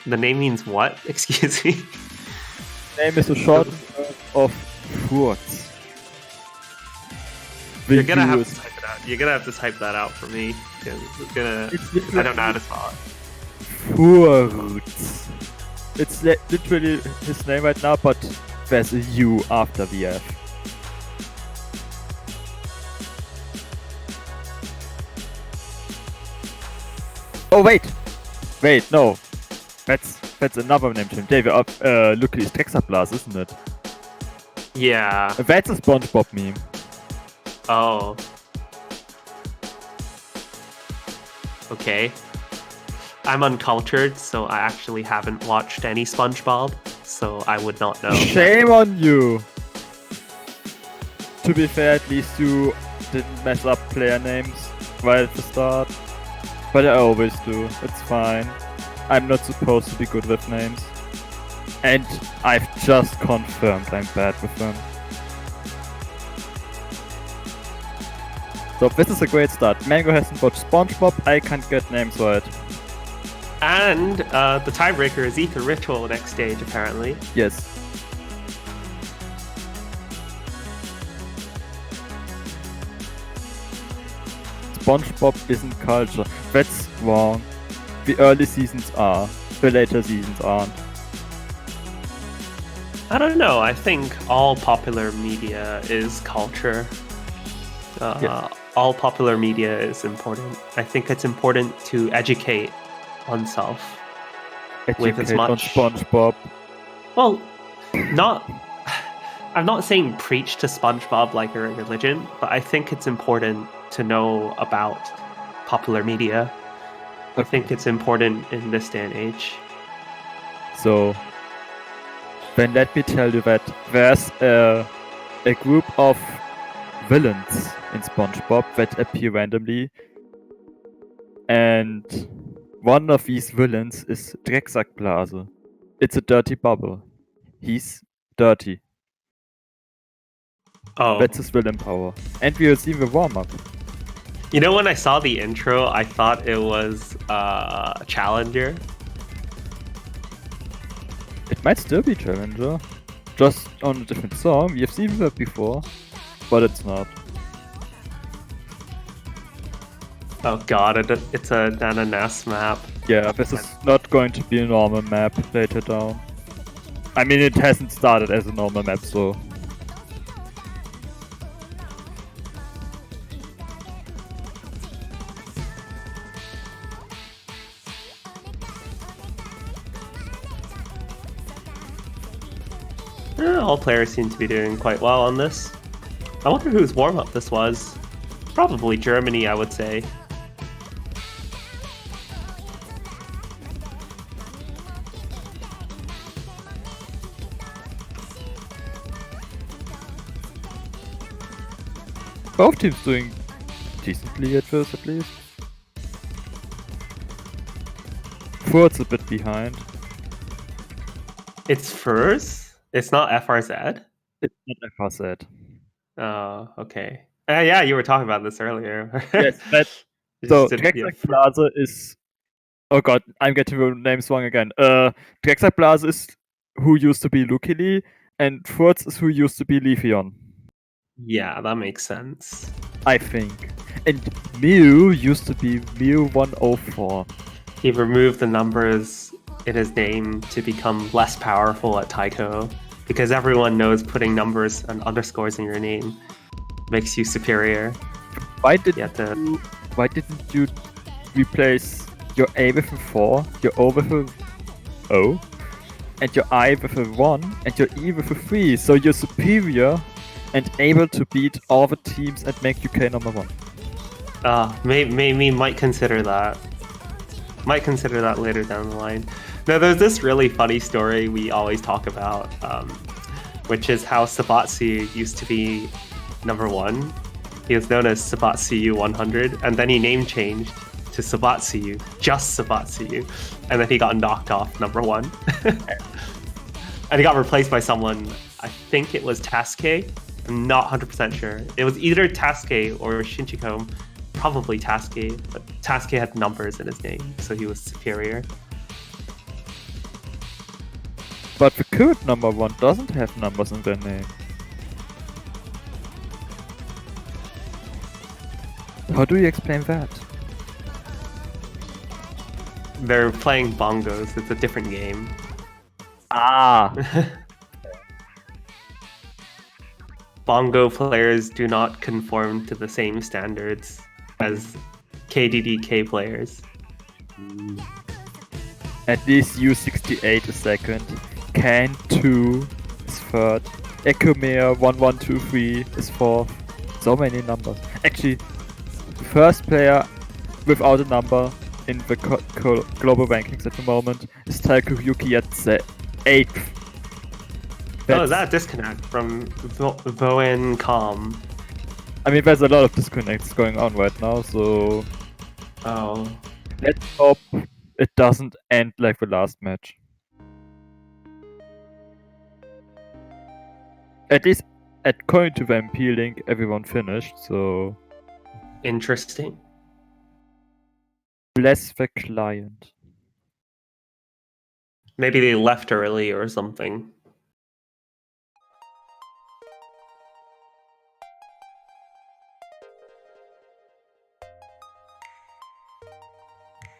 S5: The name means what? Excuse me.
S6: Name is a short of foot.
S5: You're gonna have to type it out. You're gonna have to type that out for me. 'Cause I don't know how to spell it.
S6: Furut. It's literally his name right now, but there's a U after the F. Oh wait, no, that's another name to him. David, look, it's Texablas, isn't it?
S5: Yeah.
S6: That's a SpongeBob meme.
S5: Oh. Okay. I'm uncultured, so I actually haven't watched any SpongeBob, so I would not know.
S6: Shame on you! To be fair, at least you didn't mess up player names right at the start. But I always do, it's fine. I'm not supposed to be good with names. And I've just confirmed I'm bad with them. So this is a great start. Mango hasn't watched SpongeBob, I can't get names right.
S5: And the tiebreaker is Ether Ritual next stage, apparently.
S6: Yes. SpongeBob isn't culture. That's wrong. The early seasons are. The later seasons aren't.
S5: I don't know. I think all popular media is culture.
S6: Yeah.
S5: All popular media is important. I think it's important to educate oneself. With as
S6: Educate on
S5: much-
S6: SpongeBob.
S5: Well, I'm not saying preach to SpongeBob like you're a religion, but I think it's important to know about popular media. I think it's important in this day and age.
S6: So, then let me tell you that there's a group of villains in SpongeBob that appear randomly, and one of these villains is Drecksackblase. It's a dirty bubble. He's dirty.
S5: Oh,
S6: That's his villain power. And we receive a warm-up.
S5: you know, when I saw the intro, I thought it was Challenger.
S6: It might still be Challenger. Just on a different song. We have seen that before. But it's not.
S5: Oh god, it's a ananas map.
S6: Yeah, this is not going to be a normal map later down. I mean, it hasn't started as a normal map, so...
S5: All players seem to be doing quite well on this. I wonder whose warm-up this was. Probably Germany, I would say.
S6: Both teams doing decently at first, at least. Ford's a bit behind.
S5: It's FRZ? It's not FRZ?
S6: It's not FRZ.
S5: Oh, okay. Yeah, you were talking about this earlier.
S6: Yes, but...
S5: It's
S6: So,
S5: just
S6: Drexler Plaza is... Oh god, I'm getting the names wrong again. Drexler Plaza is who used to be Lukili, and Ford's is who used to be Leafeon.
S5: yeah, that makes sense.
S6: I think. And Mew used to be Mew104.
S5: He removed the numbers in his name to become less powerful at taiko, because everyone knows putting numbers and underscores in your name makes you superior.
S6: Why didn't you replace your A with a 4, your O with a O, and your I with a 1, and your E with a 3, so you're superior and able to beat all the teams and make UK number 1.
S5: Might consider that. Might consider that later down the line. Now, there's this really funny story we always talk about, which is how Sabatsu used to be number 1. He was known as Sabatsu 100, and then he name changed to Sabatsu, just Sabatsu, and then he got knocked off number 1. And he got replaced by someone, I think it was Tasuke. I'm not 100% sure. It was either Tasuke or Shinchiko, probably Tasuke, but Tasuke had numbers in his name, so he was superior.
S6: But the current number 1 doesn't have numbers in their name. How do you explain that?
S5: They're playing bongos, it's a different game.
S6: Ah!
S5: Bongo players do not conform to the same standards as KDDK players.
S6: At least U68 is second, Can 2 is third, Ecomere 1123 is fourth. So many numbers. Actually, first player without a number in the global rankings at the moment is Taiko Yuki at the 8th.
S5: Oh, is that a disconnect from Voencom?
S6: I mean, there's a lot of disconnects going on right now, so
S5: Oh.
S6: let's hope it doesn't end like the last match. At least, according to the MP link, everyone finished, so
S5: Interesting.
S6: bless the client.
S5: Maybe they left early or something.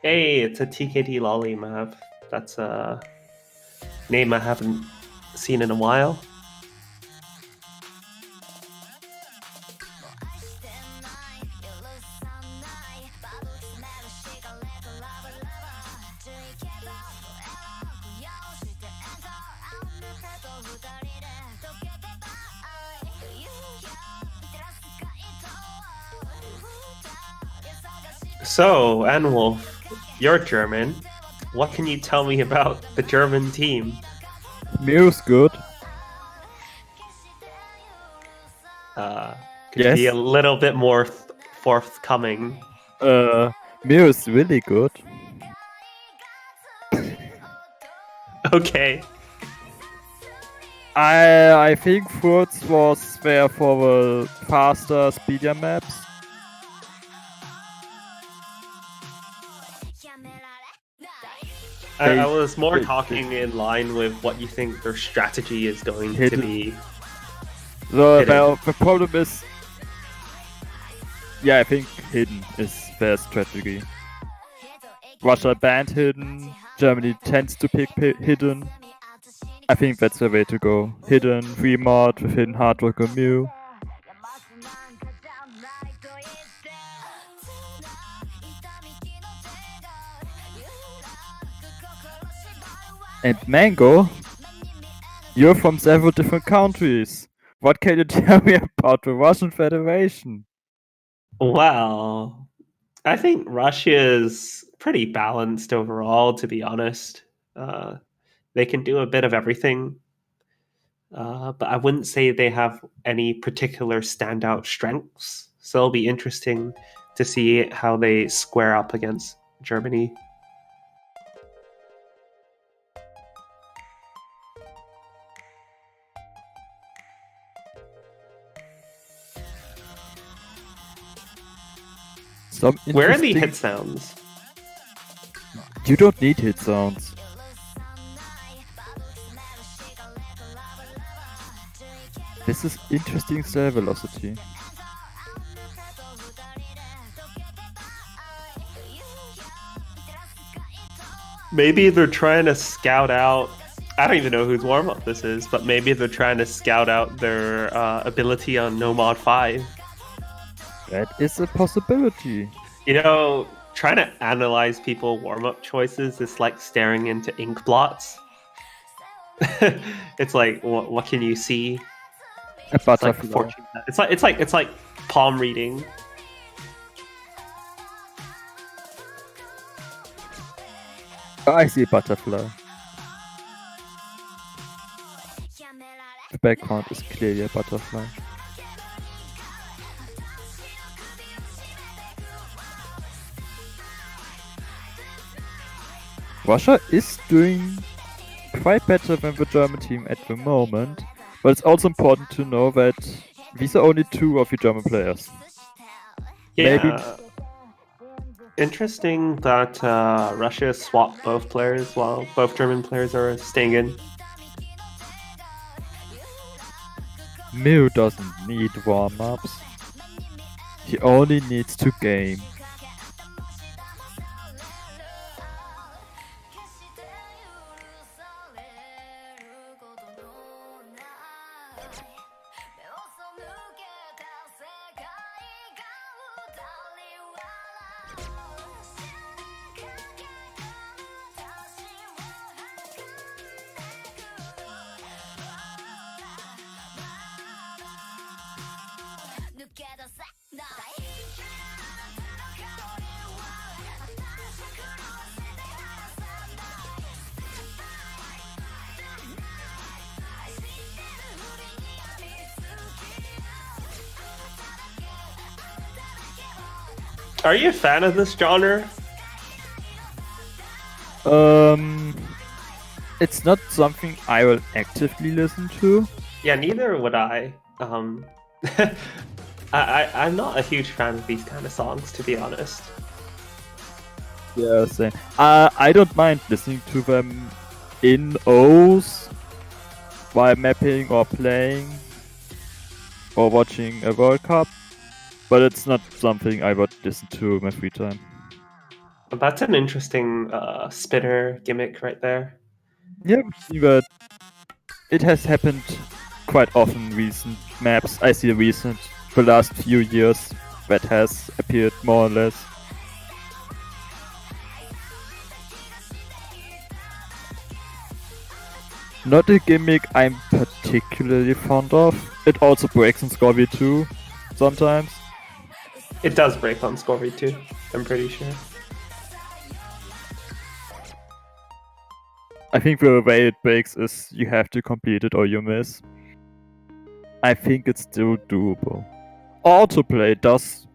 S5: Hey, it's a TKT Lolly map. That's a name I haven't seen in a while. So, Anwolf, you're German. What can you tell me about the German team?
S6: Mew's good.
S5: Could
S6: Yes.
S5: be a little bit more forthcoming.
S6: Mew is really good.
S5: Okay.
S6: I think Furz was there for the faster, speedier maps.
S5: I was more talking in line with what you think their strategy is going to
S6: Hidden.
S5: be.
S6: The problem is, yeah, I think Hidden is their strategy. Russia banned Hidden, Germany tends to pick Hidden. I think that's the way to go. Hidden, Remod with Hidden Hard Rock or Mew. And Mango, you're from several different countries. What can you tell me about the Russian Federation?
S5: Well, I think Russia's pretty balanced overall, to be honest. They can do a bit of everything, but I wouldn't say they have any particular standout strengths. So it'll be interesting to see how they square up against Germany. Where are the hit sounds?
S6: You don't need hit sounds. This is interesting style velocity.
S5: Maybe they're trying to scout out. I don't even know whose warm up this is, but maybe they're trying to scout out their ability on No Mod 5.
S6: That is a possibility.
S5: You know, trying to analyze people warm up choices is like staring into ink blots. It's like, what can you see?
S6: A butterfly.
S5: It's like palm reading.
S6: I see a butterfly. The background is clearly a butterfly. Russia is doing quite better than the German team at the moment, but it's also important to know that these are only two of the German players.
S5: Yeah.
S6: Maybe.
S5: Interesting that Russia swapped both players while both German players are staying in.
S6: Mew doesn't need warm-ups. He only needs to game.
S5: Are you a fan of this genre?
S6: It's not something I will actively listen to.
S5: Yeah, neither would I. I'm not a huge fan of these kind of songs, to be honest.
S6: Yeah, same. I don't mind listening to them in O's while mapping or playing or watching a World Cup, but it's not something I would listen to in my free time.
S5: That's an interesting spinner gimmick right there.
S6: Yeah, but it has happened quite often in recent maps. I see the last few years that has appeared more or less. Not a gimmick I'm particularly fond of. It also breaks in Scorby too, sometimes.
S5: It does break on Scorby too, I'm pretty sure.
S6: I think the way it breaks is you have to complete it or you miss. I think it's still doable. Autoplay does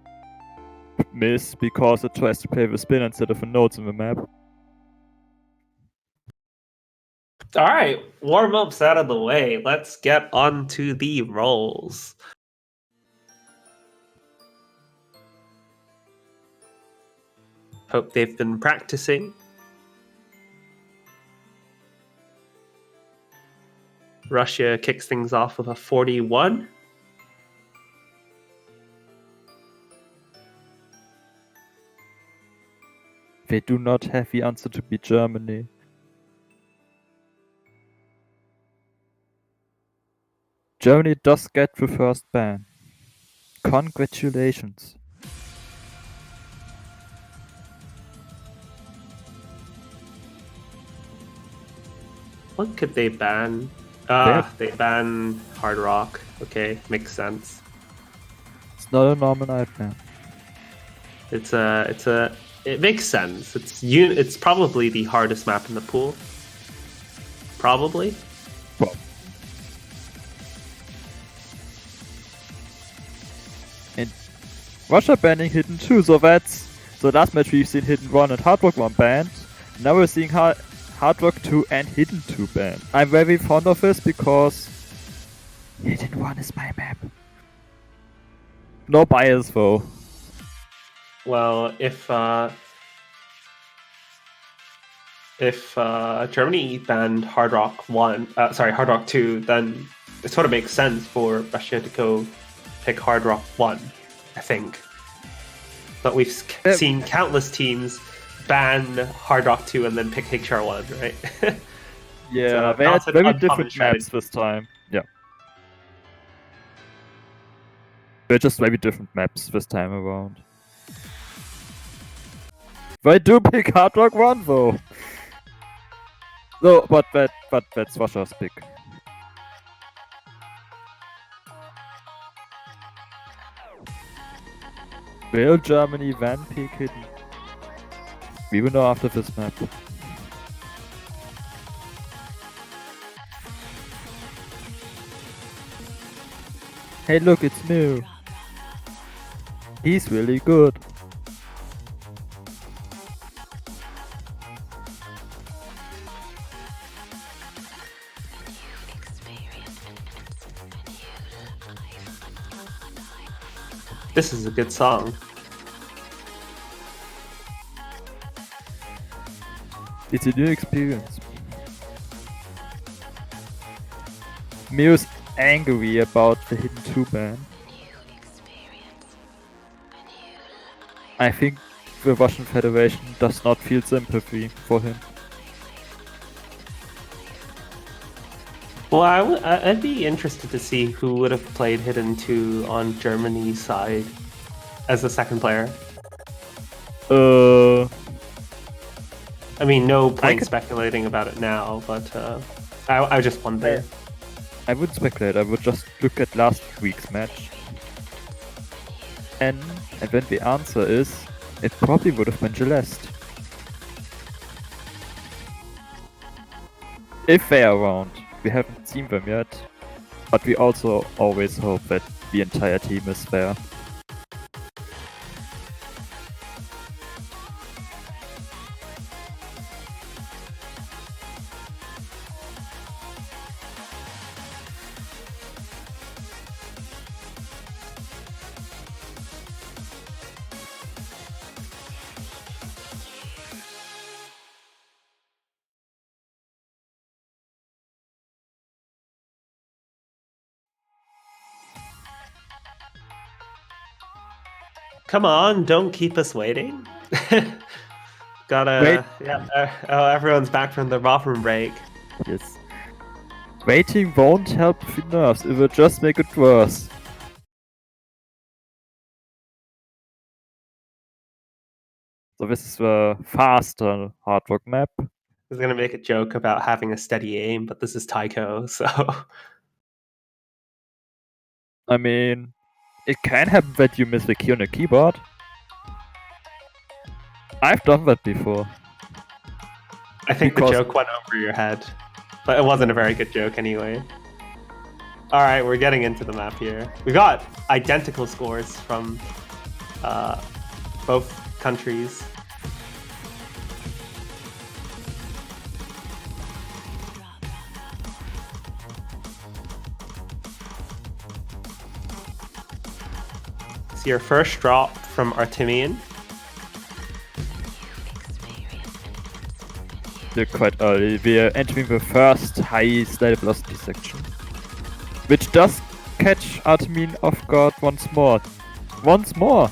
S6: miss because it tries to play the spin instead of the nodes in the map.
S5: All right, warm-ups out of the way. Let's get on to the roles. Hope they've been practicing. Russia kicks things off with a 41.
S6: They do not have the answer to be Germany. Germany does get the first ban. Congratulations.
S5: What could they ban? They ban hard rock. Okay, makes sense.
S6: It's not a normal nightmare.
S5: It makes sense. It's probably the hardest map in the pool. Probably.
S6: Well, and Russia banning Hidden 2, so that's the last match we've seen Hidden 1 and Hard Rock 1 banned. Now we're seeing Hard Rock 2 and Hidden 2 banned. I'm very fond of this because Hidden 1 is my map. No bias though.
S5: Well, if Germany banned Hard Rock 2, then it sort of makes sense for Russia to go pick Hard Rock 1, I think. But we've seen countless teams ban Hard Rock 2 and then pick Higshar 1, right?
S6: Yeah,
S5: So
S6: they had
S5: that's an
S6: very
S5: uncommon
S6: different
S5: strategy.
S6: maps this time. Yeah. They're just very different maps this time around. They do pick Hard Rock 1 though. No, but that's Russia's pick. Will Germany then pick Hidden? We will know after this map. Hey look, it's Mill. He's really good.
S5: This is a good song.
S6: It's a new experience. Mill's angry about the Hidden 2 ban. I think the Russian Federation does not feel sympathy for him.
S5: Well, I'd be interested to see who would have played Hidden 2 on Germany's side as the second player. I mean, no point speculating about it now, but I just wonder.
S6: I wouldn't speculate, I would just look at last week's match. And then the answer is, it probably would have been Celeste. If they are around. We haven't seen them yet, but we also always hope that the entire team is there.
S5: Come on, don't keep us waiting. Gotta.
S6: Wait.
S5: Yeah. Everyone's back from the bathroom break.
S6: Yes. Waiting won't help the nerves, it will just make it worse. So this is a faster Hard Rock map.
S5: I was gonna make a joke about having a steady aim, but this is taiko, so.
S6: I mean, it can happen that you miss the key on a keyboard. I've done that before.
S5: I think the joke went over your head, but it wasn't a very good joke anyway. All right, we're getting into the map here. We got identical scores from both countries. It's your first drop from Artemian.
S6: We're quite early. We're entering the first high slide velocity section, which does catch Artemin off guard once more. Once more!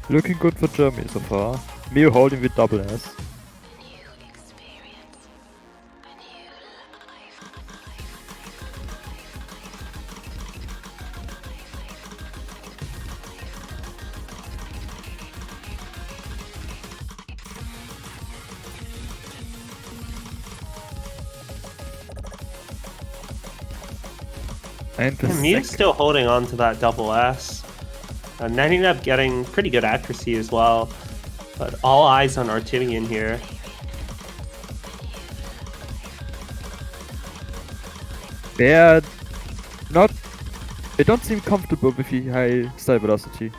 S6: Looking good for Germany so far. Mio holding with double S. And the
S5: Mew's still holding on to that double S. And ending up getting pretty good accuracy as well. But all eyes on Artemian here.
S6: They're not... They don't seem comfortable with the high slide velocity.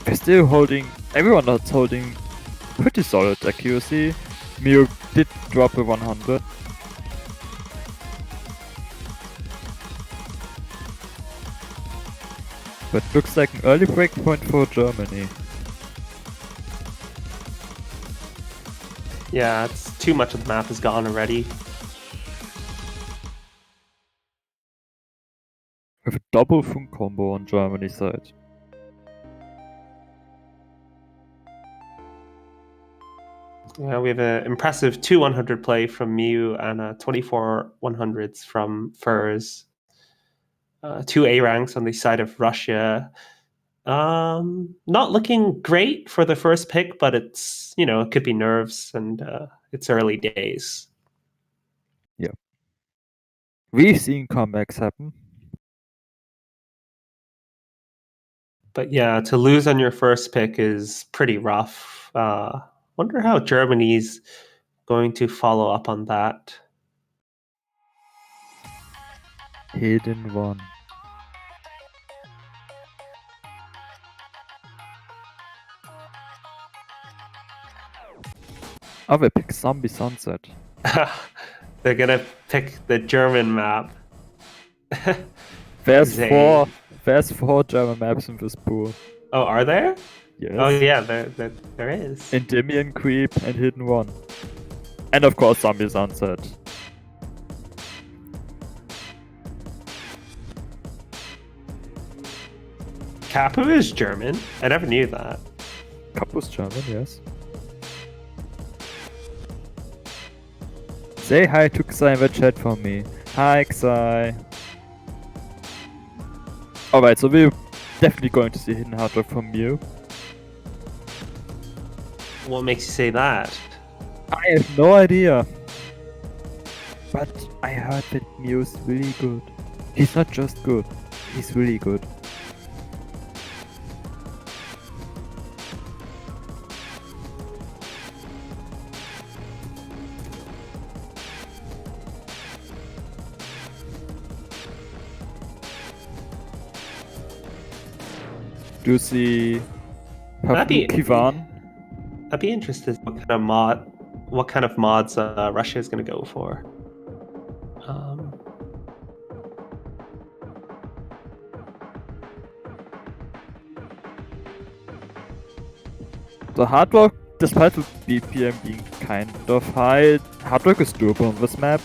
S6: They're still holding... Everyone is holding pretty solid accuracy. Mio did drop a 100. But looks like an early breakpoint for Germany.
S5: Yeah, it's too much of the map is gone already.
S6: With a double funk combo on Germany's side.
S5: Yeah, we have an impressive 2 100 play from Mew and 24 100s from Furs. 2 A ranks on the side of Russia. Not looking great for the first pick, but it's, it could be nerves and it's early days.
S6: Yeah. We've seen comebacks happen.
S5: But yeah, to lose on your first pick is pretty rough. Wonder how Germany's going to follow up on that.
S6: Hidden one. Oh, they pick Zombie Sunset.
S5: They're gonna pick the German map.
S6: There's
S5: Zane.
S6: four German maps in this pool.
S5: Oh, are there?
S6: Yes.
S5: Oh yeah, there is.
S6: Endymion Creep and Hidden One. And of course Zombie Sunset.
S5: Capu is German. I never knew that.
S6: Capu's German, yes. Say hi to Xai in the chat for me. Hi Xai. Alright, so we're definitely going to see Hidden Hard Rock from Mew.
S5: What makes you say that?
S6: I have no idea. But I heard that Mew's really good. He's not just good, he's really good. Do you see
S5: That'd be-
S6: Kivan?
S5: I'd be interested in what kind of mods Russia is going to go for.
S6: The hard rock, despite the BPM being kind of high, hard rock is doable on this map.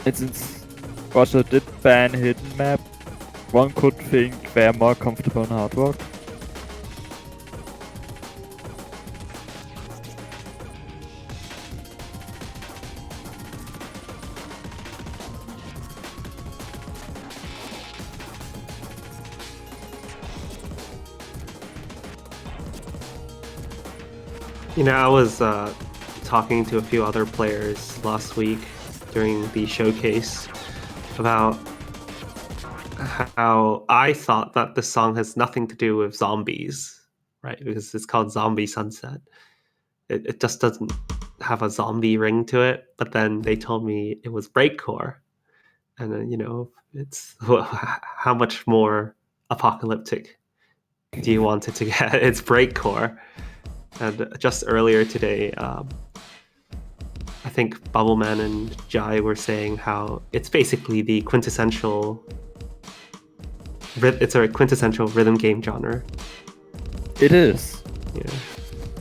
S6: And since Russia did ban hidden map, one could think they're more comfortable on hard rock.
S5: I was talking to a few other players last week during the showcase about how I thought that the song has nothing to do with zombies, right? Because it's called Zombie Sunset. It just doesn't have a zombie ring to it. But then they told me it was breakcore. And then, it's how much more apocalyptic do you want it to get? It's breakcore. And just earlier today, I think Bubbleman and Jai were saying how it's basically the quintessential. It's a quintessential rhythm game genre.
S6: It is.
S5: Yeah.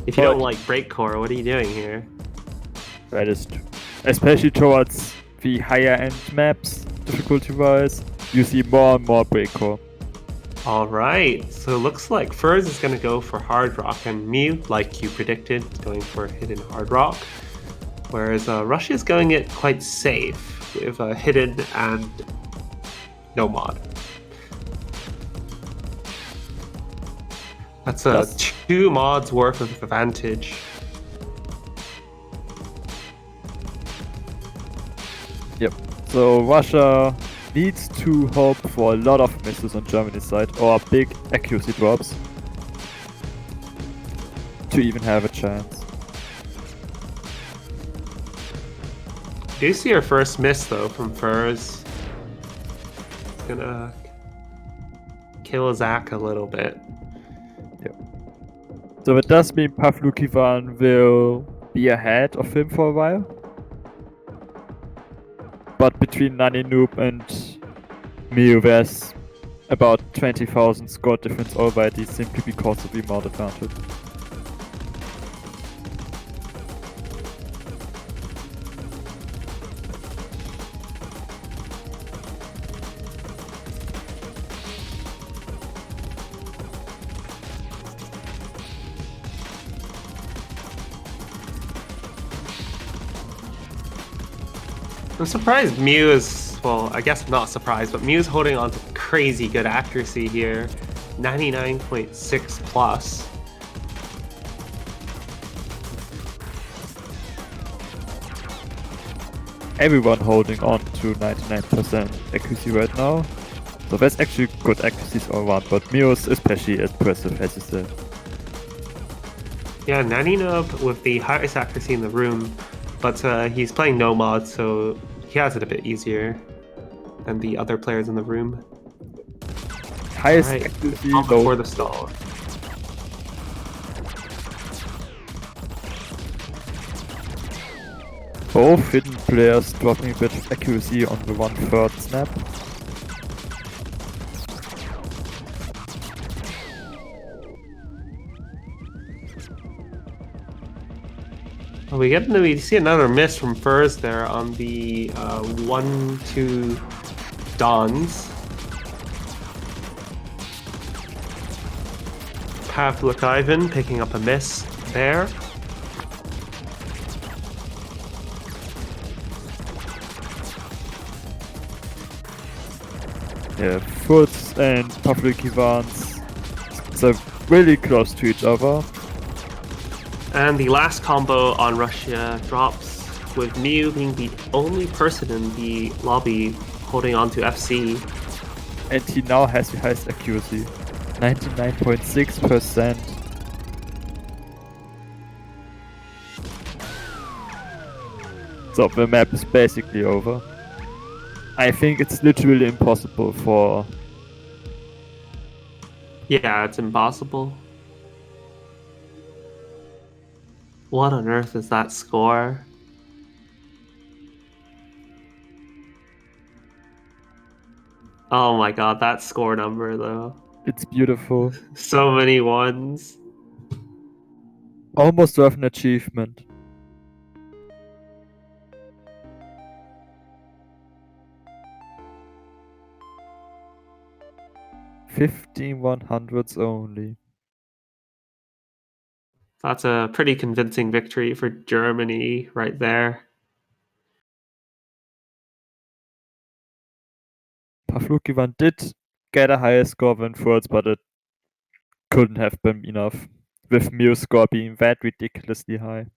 S5: If you don't like breakcore, what are you doing here?
S6: That is true. Especially towards the higher end maps, difficulty-wise, you see more and more breakcore.
S5: All right, so it looks like Furs is going to go for hard rock, and Mew, like you predicted, is going for hidden hard rock. Whereas Russia is going it quite safe with hidden and no mod. That's 2 mods worth of advantage.
S6: Yep. So Russia needs to hope for a lot of misses on Germany's side or big accuracy drops to even have a chance.
S5: Do you see our first miss though from Furs? Gonna kill Zach a little bit.
S6: Yep. So it does mean Pavlukivan will be ahead of him for a while. But between Nani Noob and Mew, there's about 20,000 score difference already simply because of the mod advantage.
S5: I'm surprised Mew is, well, I guess not surprised, but Mew's holding on to crazy good accuracy here. 99.6 plus.
S6: Everyone holding on to 99% accuracy right now. So that's actually good accuracies all around, but Mew is especially impressive, as you said.
S5: Yeah, Naninub with the highest accuracy in the room, but he's playing no mod, so he has it a bit easier than the other players in the room.
S6: Highest accuracy
S5: before the stall.
S6: Both hidden players dropping a bit of accuracy on the 1/3 snap.
S5: Oh, we see another miss from Furs there on the 1-2 Dons. Pavlik Ivan picking up a miss there.
S6: Yeah, Foots and Pavlik Ivans, they're really close to each other.
S5: And the last combo on Russia drops with Mew being the only person in the lobby holding on to FC.
S6: And he now has the highest accuracy, 99.6%. So the map is basically over. I think it's literally impossible for...
S5: Yeah, it's impossible. What on earth is that score? Oh my god, that score number though.
S6: It's beautiful.
S5: So many ones.
S6: Almost worth an achievement. $15,100s only.
S5: That's a pretty convincing victory for Germany right there.
S6: Pavlukivan did get a higher score than Furz, but it couldn't have been enough, with Mew's score being that ridiculously high.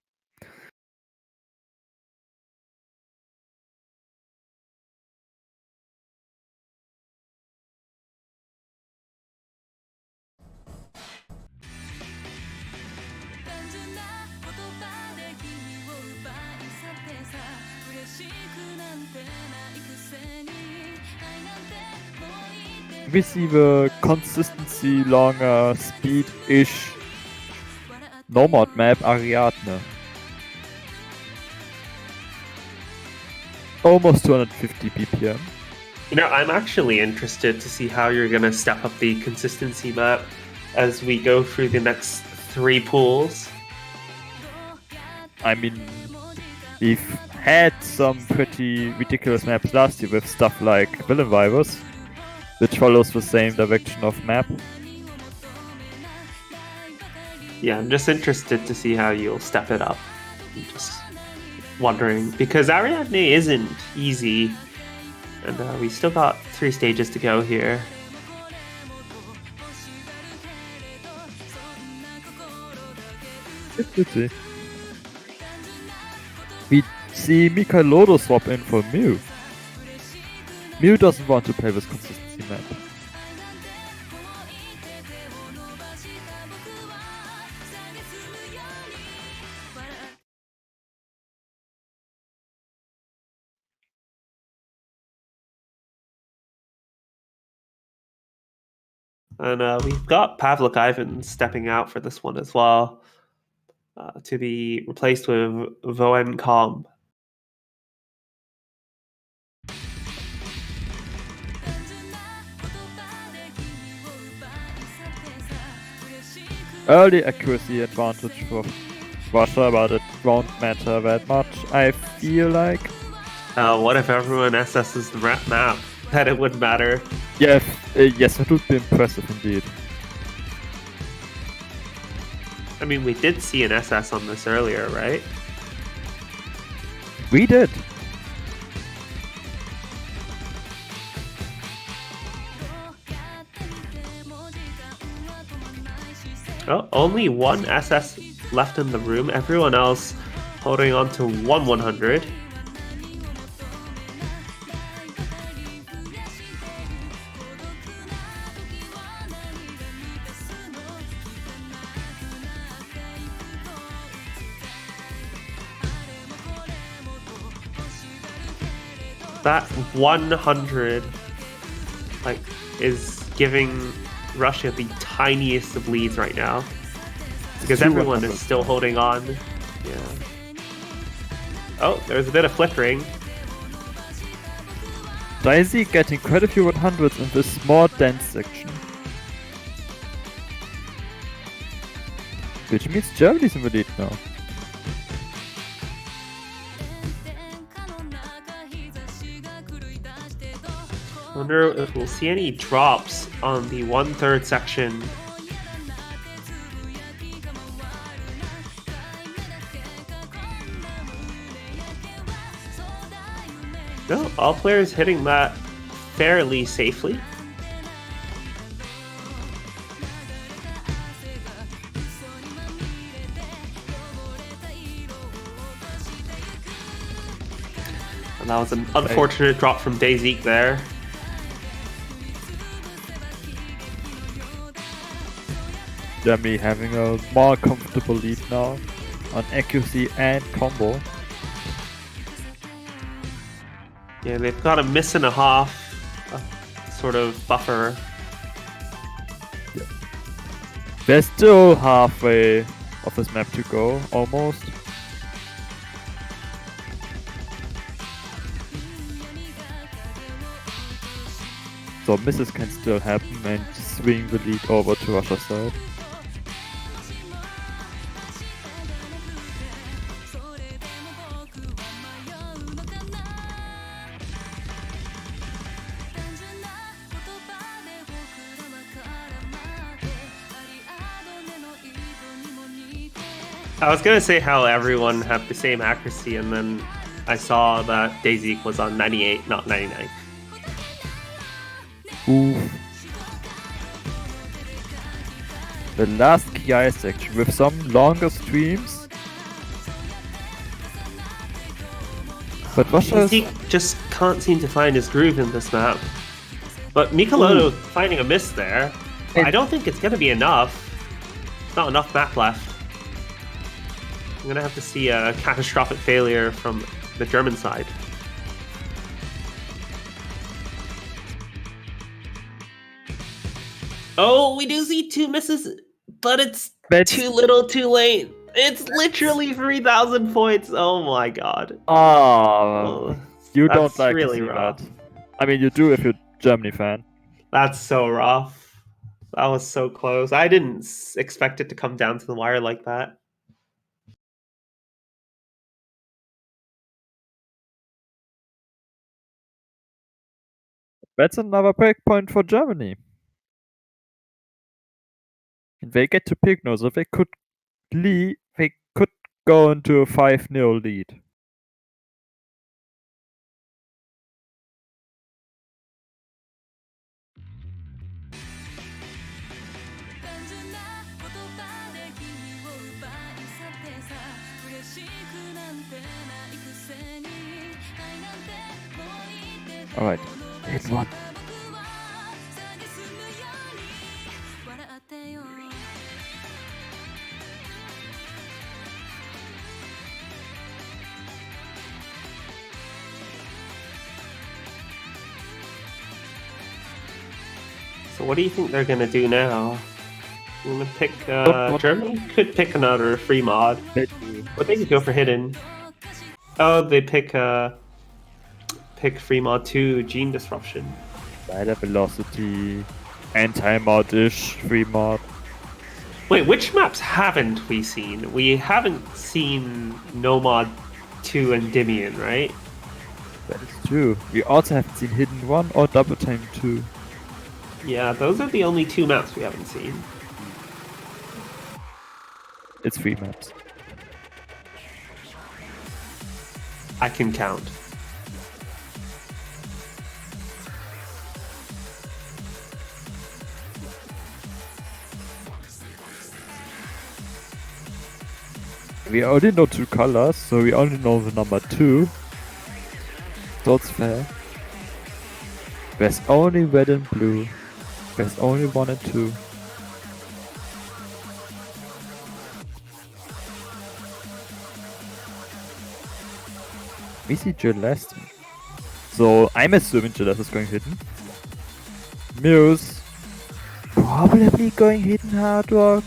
S6: We see the consistency longer speed-ish no-mod map Ariadne. almost 250 BPM.
S5: You know, I'm actually interested to see how you're going to step up the consistency map as we go through the next 3 pools.
S6: I mean, we've had some pretty ridiculous maps last year with stuff like Villain Virus, which follows the same direction of map.
S5: Yeah, I'm just interested to see how you'll step it up. I'm just wondering, because Ariadne isn't easy, and we still got 3 stages to go here.
S6: Let's see. We see Mikael Lodo swap in for Mew. Mew doesn't want to play this consistency map.
S5: And we've got Pavlik Ivan stepping out for this one as well, to be replaced with Voen Calm.
S6: Early accuracy advantage for Russia, but it won't matter that much, I feel like.
S5: What if everyone SS's the map? That it would matter.
S6: Yeah, yes, it would be impressive indeed.
S5: I mean, we did see an SS on this earlier, right?
S6: We did.
S5: Oh, only one SS left in the room. Everyone else holding on to 100. That 100 is giving Russia the tiniest of leads right now, because everyone is still holding on. Yeah. Oh, there's a bit of flickering.
S6: Daisy getting quite a few 100s in this more dense section. Which means Germany's in the lead now.
S5: Wonder if we'll see any drops on the 1/3 section. No, all players hitting that fairly safely. And that was an unfortunate drop from Daisy there.
S6: Germany having a more comfortable lead now on accuracy and combo.
S5: Yeah, they've got a miss and a half sort of buffer.
S6: They're still halfway of this map to go, almost. So misses can still happen and swing the lead over to Russia's side.
S5: I was gonna say how everyone had the same accuracy, and then I saw that Daisy was on 98, not 99.
S6: Oof. The last KI section with some longer streams. But Russia
S5: Daisy just can't seem to find his groove in this map. But Mikeloto finding a miss there. I don't think it's gonna be enough. Not enough map left. I'm gonna have to see a catastrophic failure from the German side. Oh, we do see 2 misses, but it's too little too late. It's literally 3,000 points. Oh my god.
S6: Oh. You
S5: That's
S6: don't like
S5: really
S6: to see
S5: rough.
S6: that. I mean, you do if you're a Germany fan.
S5: That's so rough. That was so close. I didn't expect it to come down to the wire like that.
S6: That's another breakpoint for Germany. And they get to pick now, so they could go into a 5-0 lead. Alright, hit one.
S5: So what do you think they're gonna do now? I'm gonna pick
S6: What-
S5: Germany could pick another free mod.
S6: They do.
S5: But they could go for hidden. Oh, they pick free mod 2 gene disruption.
S6: Spider velocity, anti-mod-ish, free mod.
S5: Wait, which maps haven't we seen? We haven't seen Nomad 2 and Endymion, right?
S6: That is true. We also haven't seen Hidden 1 or Double Time 2.
S5: Yeah, those are the only two maps we haven't seen.
S6: It's 3 maps.
S5: I can count.
S6: We only know 2 colors, so we only know the number 2. So it's fair. There's only red and blue. There's only 1 and 2. We see Gillespie. So I'm assuming Gillespie is going hidden. Muse probably going hidden hard rock.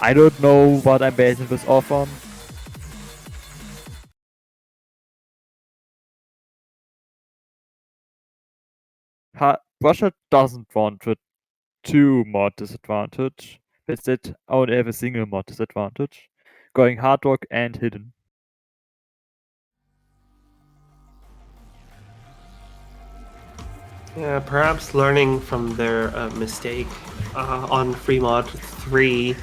S6: I don't know what I'm basing this off on. Russia doesn't want a 2 mod disadvantage. Instead, only have a single mod disadvantage. Going hard rock and hidden.
S5: Yeah, perhaps learning from their mistake on free mod 3.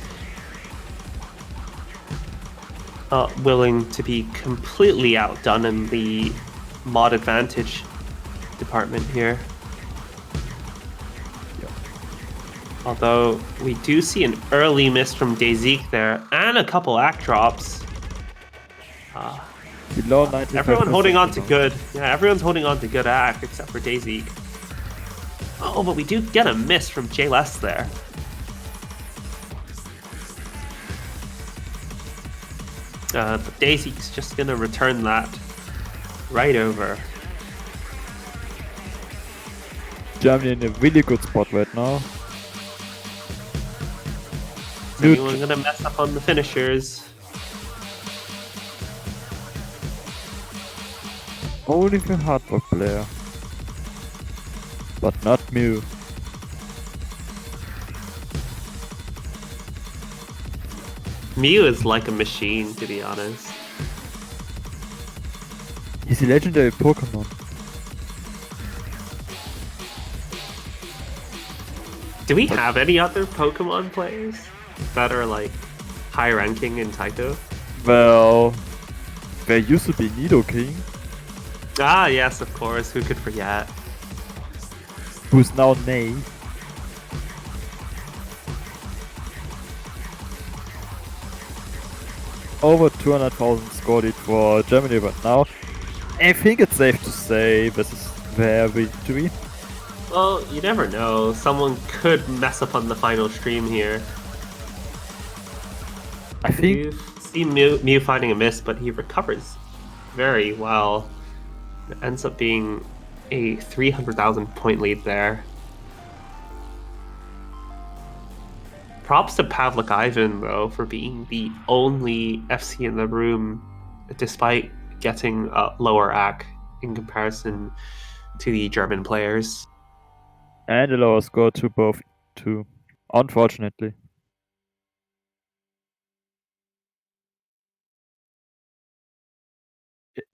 S5: Willing to be completely outdone in the mod advantage department here. Although we do see an early miss from Dazik there, and a couple act drops.
S6: Below 95%.
S5: Everyone holding on to good. Yeah, everyone's holding on to good act except for Dazik. Oh, but we do get a miss from JLS there. But Daisy's just gonna return that right over.
S6: Germany in a really good spot right now.
S5: Is anyone gonna mess up on the finishers?
S6: Only the hard rock player. But not Mew.
S5: Mew is like a machine, to be honest.
S6: He's a legendary Pokemon.
S5: Do we have any other Pokemon players that are like high ranking in Taiko?
S6: Well, there used to be Nidoking,
S5: Ah, yes, of course. Who could forget?
S6: who's now Ney. Over 200,000 score lead for Germany right now. I think it's safe to say this is their victory.
S5: Well, you never know. Someone could mess up on the final stream here.
S6: I think
S5: You see Mew finding a miss, but he recovers very well. It ends up being a 300,000 point lead there. Props to Pavlik Ivan, though, for being the only FC in the room, despite getting a lower AC in comparison to the German players.
S6: And a lower score to both too, unfortunately.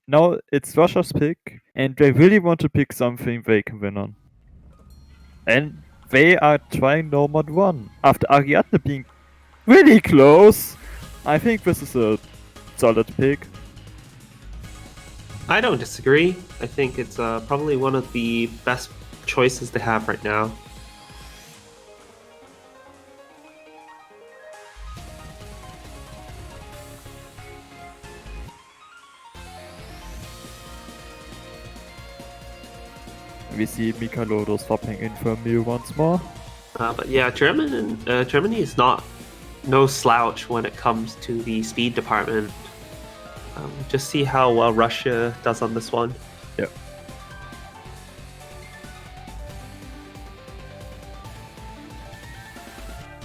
S6: Now it's Russia's pick, and they really want to pick something they can win on. And they are trying no mod 1. After Ariadne being really close, I think this is a solid pick.
S5: I don't disagree. I think it's probably one of the best choices they have right now.
S6: We see Mikalodo swapping in for Mew once more.
S5: But yeah, Germany is no slouch when it comes to the speed department. Just see how well Russia does on this one.
S6: Yeah.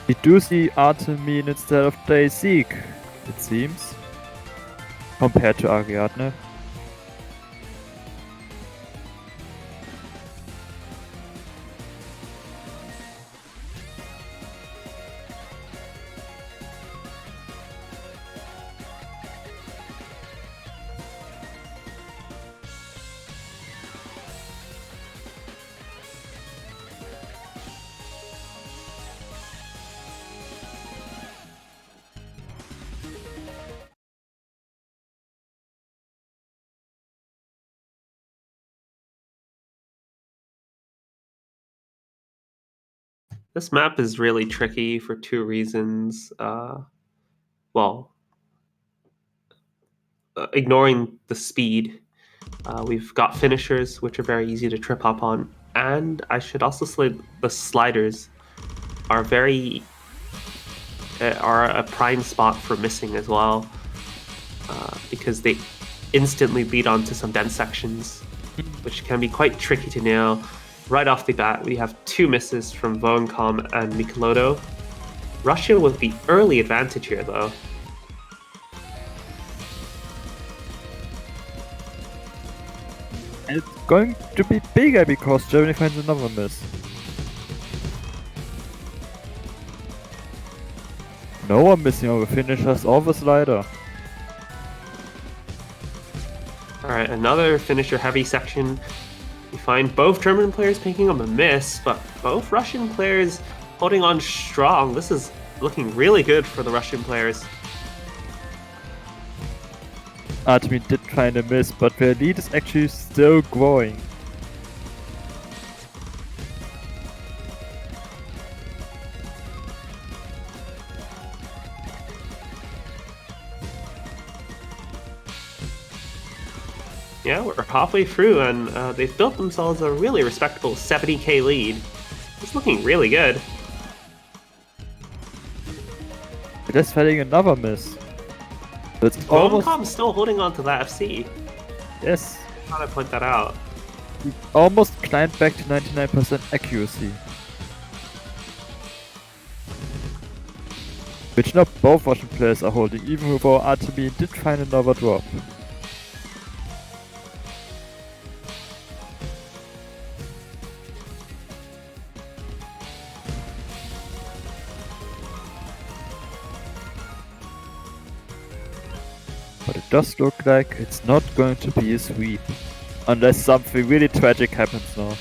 S6: We do see Artemin instead of Daisy, it seems, compared to Ariadne.
S5: This map is really tricky for two reasons. Ignoring the speed, we've got finishers, which are very easy to trip up on, and I should also say the sliders are are a prime spot for missing as well, because they instantly lead onto some dense sections, which can be quite tricky to nail. Right off the bat, we have two misses from Voencom and Mikelodo. Russia with the early advantage here, though.
S6: And it's going to be bigger because Germany finds another miss. No one missing on the finishers or the slider.
S5: Alright, another finisher heavy section. We find both German players picking up a miss, but both Russian players holding on strong. This is looking really good for the Russian players.
S6: Artemin did find a miss, but their lead is actually still growing.
S5: Yeah, we're halfway through, and they've built themselves a really respectable 70k lead. It's looking really good.
S6: They're just finding another miss. It's almost...
S5: Voencom still holding on to that FC.
S6: Yes.
S5: I thought I'd point that out.
S6: He almost climbed back to 99% accuracy. Which not both Russian players are holding, even though Artemin did find another drop. But it does look like it's not going to be a sweep. Unless something really tragic happens now.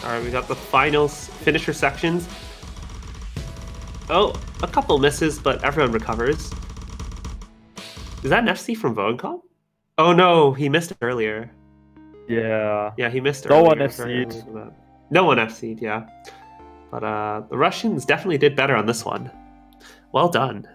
S5: Alright, we got the finals finisher sections. Oh, a couple misses, but everyone recovers. Is that an FC from Voencom? Oh no, he missed earlier.
S6: Yeah.
S5: Yeah, he missed
S6: No
S5: earlier.
S6: one
S5: very
S6: FC'd.
S5: early for that. No one FC'd, yeah. But the Russians definitely did better on this one. Well done.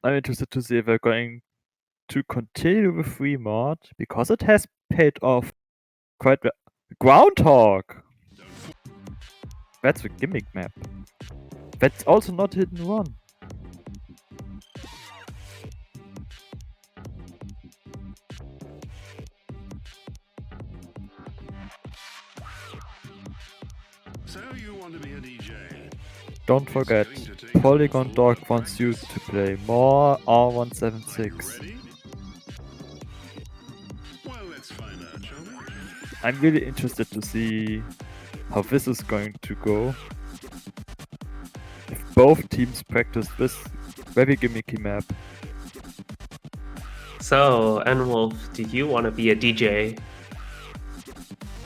S6: I'm interested to see if they're going to continue with free mod because it has paid off quite well. Groundhog! That's the gimmick map. That's also not hidden one.
S3: So you want to be a DJ?
S6: Don't forget, Polygon Dog wants you to play more R176.
S3: Ready? Well, let's find out, shall we?
S6: I'm really interested to see how this is going to go. If both teams practice this very gimmicky map.
S5: So, Enwolf, do you want to be a DJ?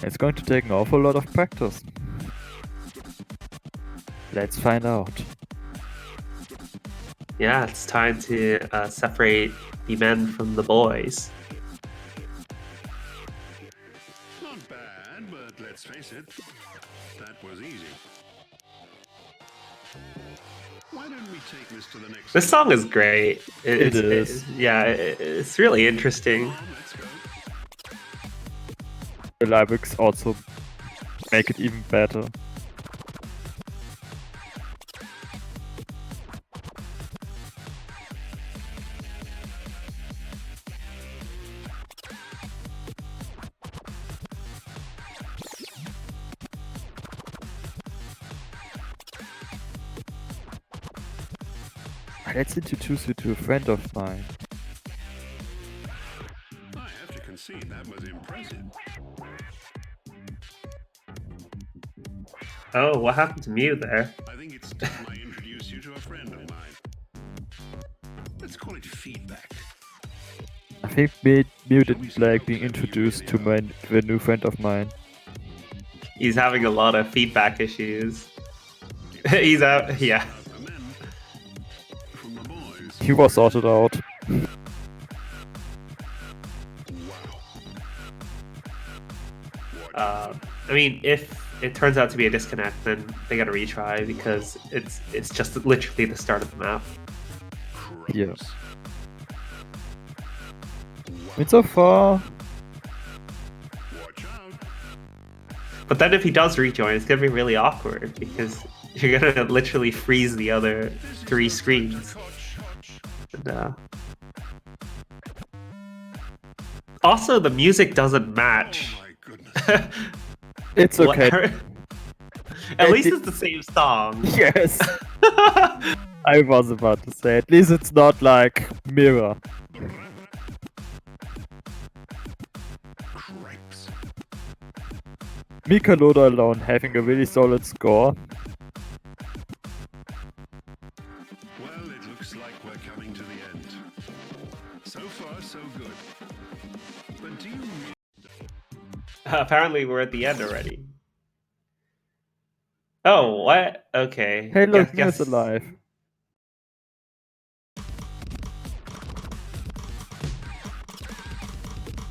S6: It's going to take an awful lot of practice. Let's find out.
S5: Yeah, it's time to separate the men from the boys.
S3: Not bad, but let's face it, that was easy. Why don't we take this to the next?
S5: This song is great.
S6: It is.
S5: It's really interesting.
S3: Let's go.
S6: The lyrics also make it even better. Let's introduce you to a friend of mine.
S3: I have to concede that was impressive.
S5: Oh, what happened to Mew there?
S3: I think it's time I introduce you to a friend of mine. Let's call it feedback.
S6: I think Mew didn't like being introduced to the new friend of mine.
S5: He's having a lot of feedback issues. He's out, yeah.
S3: The men from the boys.
S6: He was sorted out.
S5: I mean, if it turns out to be a disconnect, then they gotta retry because it's just literally the start of the map.
S6: Yeah. I mean, so far,
S3: Watch out.
S5: But then if he does rejoin, it's gonna be really awkward because you're gonna literally freeze the other 3 screens. And, also, the music doesn't match.
S3: Oh my goodness.
S6: it's okay.
S5: At least it's the same song.
S6: Yes. I was about to say, at least it's not like Mirror.
S3: Cripes.
S6: Mika Loda alone having a really solid score.
S3: Well, it looks like we're coming to the end. So far, so good. But do you
S5: Apparently, we're at the end already. Oh, what? Okay.
S6: Hey look,
S5: Guess-
S6: Mew's alive.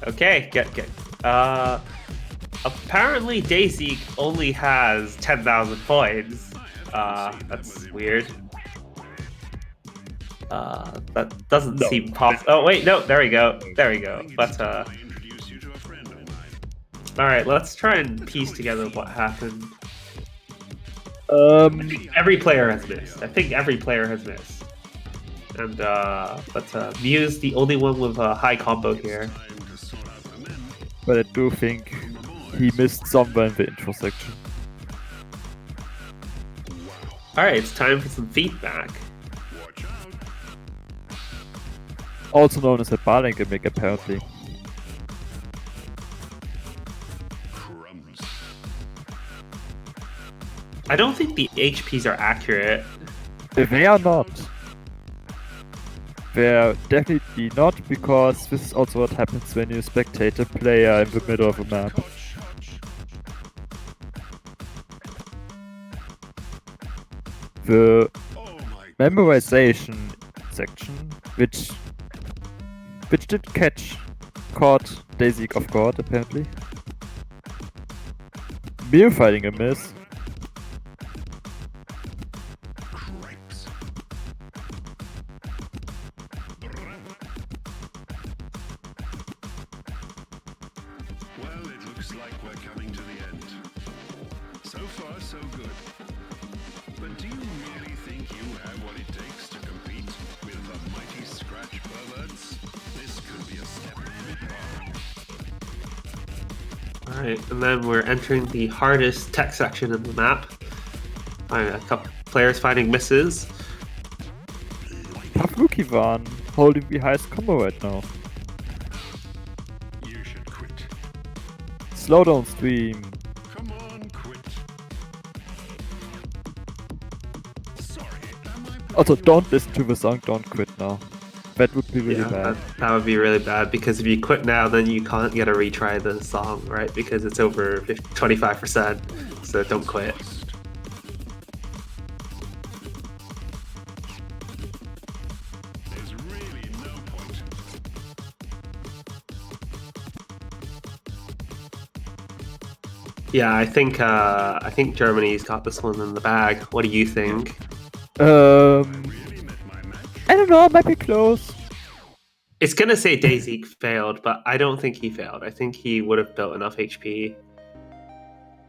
S5: Okay, get. Apparently, Daisy only has 10,000 points. That's weird. That doesn't seem possible. Oh wait, no, there we go. There we go. But
S3: I introduce you to a friend of mine?
S5: all right, let's try and piece together what happened. Every player has missed. I think every player has missed. And but Mew's the only one with a high combo here.
S3: Time to sort out the men
S6: But I do think
S3: from the boys.
S6: he missed somewhere in the intro section.
S5: All right, it's time for some feedback.
S3: Watch out.
S6: Also known as a Barling gimmick, apparently.
S3: Crumbs.
S5: I don't think the HPs are accurate.
S6: They are not. They're definitely not, because this is also what happens when you spectate a player in the middle of a map. The
S3: Oh my
S6: memorization section, which did caught Daisy off guard, apparently. Mew fighting a miss.
S3: cripes. Well, it looks like we're coming to the end. So far, so good. But do you really think you have what it takes to compete with the mighty Scratch perverts? This could be a step too far.
S5: Alright, and then we're entering the hardest tech section of the map. Alright, a couple players finding misses.
S6: Pavlukivan holding the highest combo right now.
S3: You should quit.
S6: Slow down stream.
S3: Come on, quit. Sorry, am I
S6: Also, don't listen to the song, don't quit now. That would be really
S5: Yeah,
S6: bad.
S5: that would be really bad because if you quit now, then you can't get a retry the song, right? Because it's over 25%. So don't quit.
S3: There's really no point.
S5: Yeah, I think Germany's got this one in the bag. What do you think?
S3: Really met my match.
S6: I don't know, might be close.
S5: It's gonna say Daisy failed, but I don't think he failed. I think he would have built enough HP.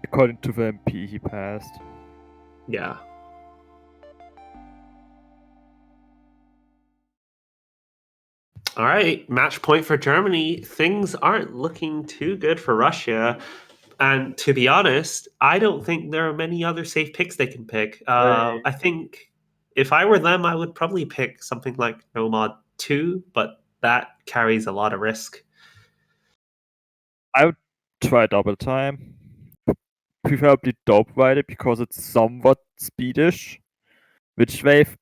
S6: According to the MP, he passed.
S5: Yeah. All right, match point for Germany. Things aren't looking too good for Russia. And to be honest, I don't think there are many other safe picks they can pick. I think if I were them, I would probably pick something like Nomad 2, but that carries a lot of risk.
S6: I would try double time. Preferably dope rider because it's somewhat speedish. Which they've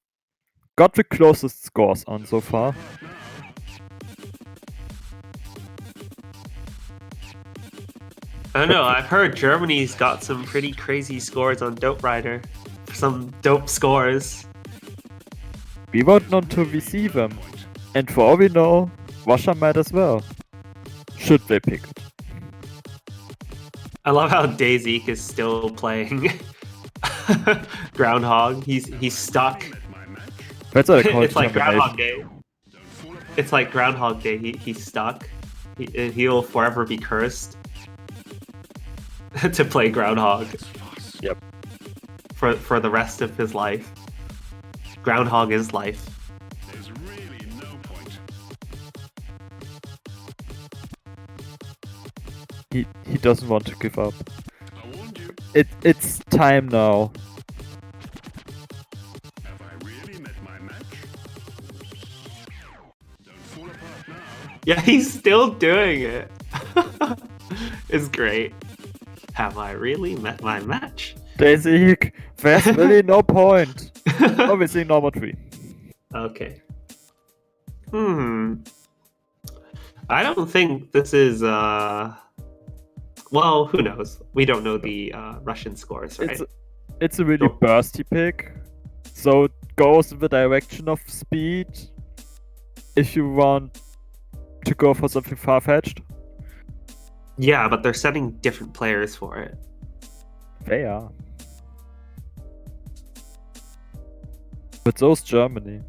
S6: got the closest scores on so far.
S5: I don't know. I've heard Germany's got some pretty crazy scores on Dope Rider. Some dope scores.
S6: We won't know until we see them. And for all we know, Russia might as well. Should they pick it?
S5: I love how Daisy is still playing Groundhog. He's stuck.
S6: That's what I call
S5: It's like Groundhog
S6: determination.
S5: Day. It's like Groundhog Day. He's stuck. He'll forever be cursed to play Groundhog.
S6: Yep.
S5: For the rest of his life. Groundhog is life.
S3: There's really no point.
S6: He doesn't want to give up.
S3: I warned you.
S6: It's time now.
S3: Have I really met my match? Don't fall apart now.
S5: Yeah, he's still doing it. It's great. Have I really met my match?
S6: Daisy, there's really no point. Obviously, number 3.
S5: Okay. I don't think this is well, who knows? We don't know the Russian scores, right?
S6: It's a really bursty pick. So it goes in the direction of speed. If you want to go for something far-fetched.
S5: Yeah, but they're setting different players for it.
S6: They are. But so's Germany.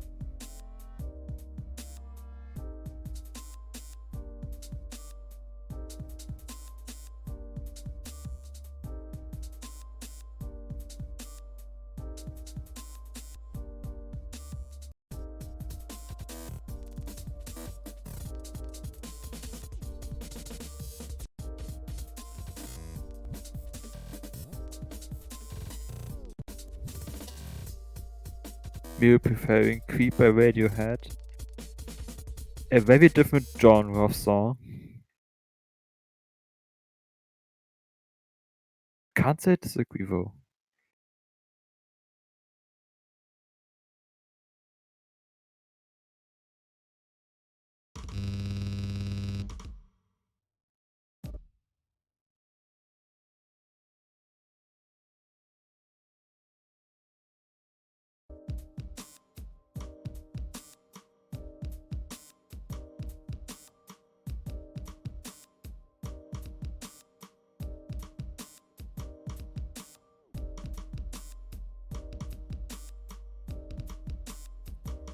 S6: We're preferring Creep by Radiohead. A very different genre of song. Can't say I disagree though.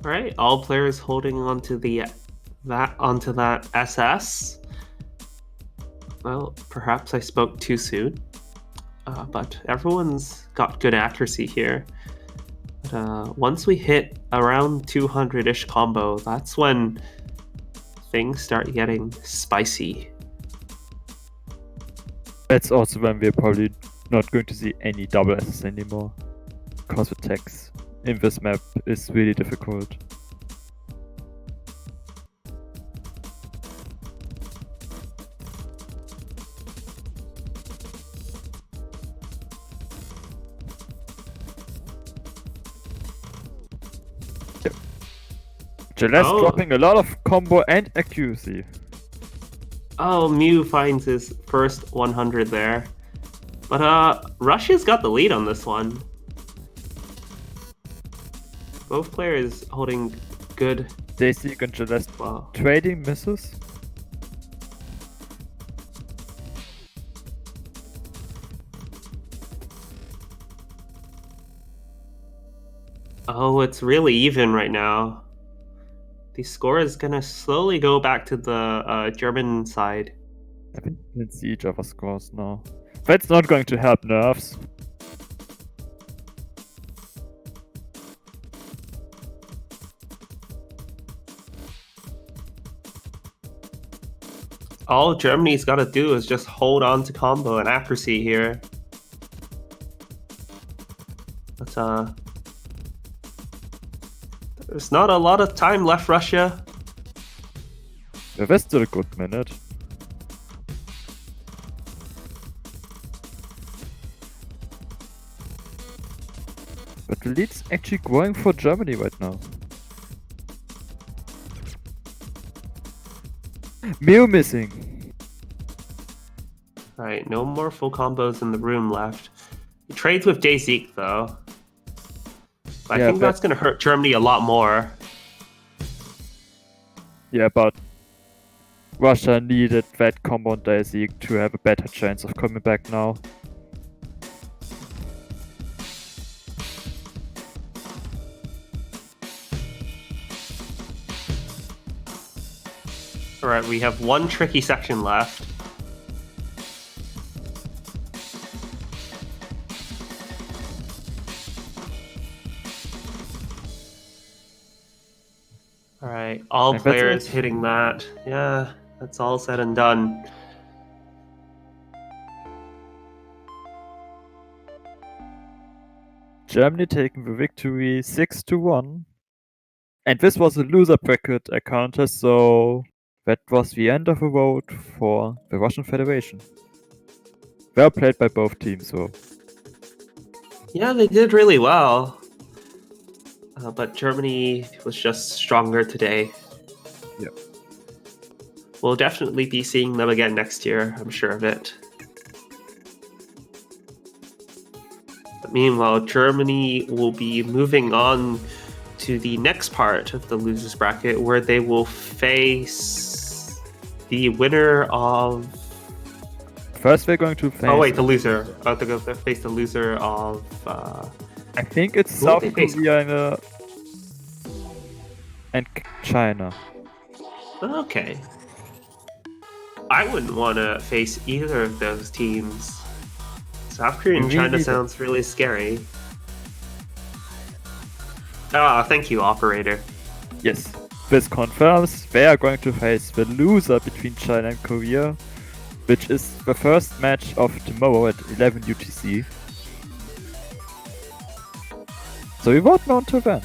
S5: All right, all players holding onto that SS. Well, perhaps I spoke too soon, but everyone's got good accuracy here. But, once we hit around 200-ish combo, that's when things start getting spicy.
S6: That's also when we're probably not going to see any double S's anymore. Because attacks in this map is really difficult. Celeste dropping a lot of combo and accuracy.
S5: Oh, Mew finds his first 100 there. But Russia's got the lead on this one. Both players holding good.
S6: Daisy and Celeste trading misses.
S5: Oh, it's really even right now. The score is gonna slowly go back to the German side.
S6: I think we can see each other's scores now. That's not going to help nerves.
S5: All Germany's got to do is just hold on to combo and accuracy here. But there's not a lot of time left, Russia.
S6: Yeah, that's still a good minute. But the lead's actually growing for Germany right now. Mew missing.
S5: Alright, no more full combos in the room left. He trades with Jayzeek though. I think that's going to hurt Germany a lot more.
S6: Yeah, but Russia needed that combo on Jayzeek to have a better chance of coming back now.
S5: Alright, we have one tricky section left. Alright, all players hitting that. Yeah, that's all said and done.
S6: Germany taking the victory 6-1. And this was a loser bracket encounter, so that was the end of a vote for the Russian Federation. Well played by both teams, though.
S5: Yeah, they did really well. But Germany was just stronger today.
S6: Yep.
S5: We'll definitely be seeing them again next year, I'm sure of it. But meanwhile, Germany will be moving on to the next part of the losers bracket, where they will face the winner of...
S6: First they're going to face...
S5: Oh wait, the loser. They're going to face the loser of...
S6: I think it's South Korea and China.
S5: Okay. I wouldn't want to face either of those teams. South Korea and China sounds really scary. Ah, thank you, operator.
S6: Yes, this confirms they are going to face the loser between China and Korea, which is the first match of tomorrow at 11 UTC. So we won't know until then.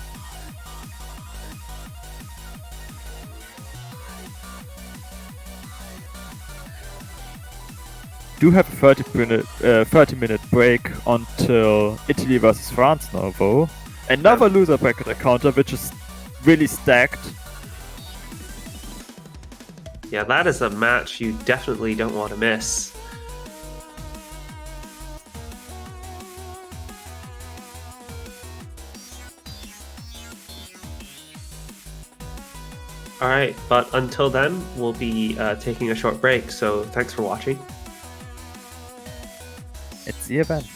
S6: Do have a 30-minute break until Italy versus France now, though. Another loser bracket encounter, which is really stacked.
S5: Yeah, that is a match you definitely don't want to miss. Alright, but until then, we'll be taking a short break, so thanks for watching.
S6: It's the event.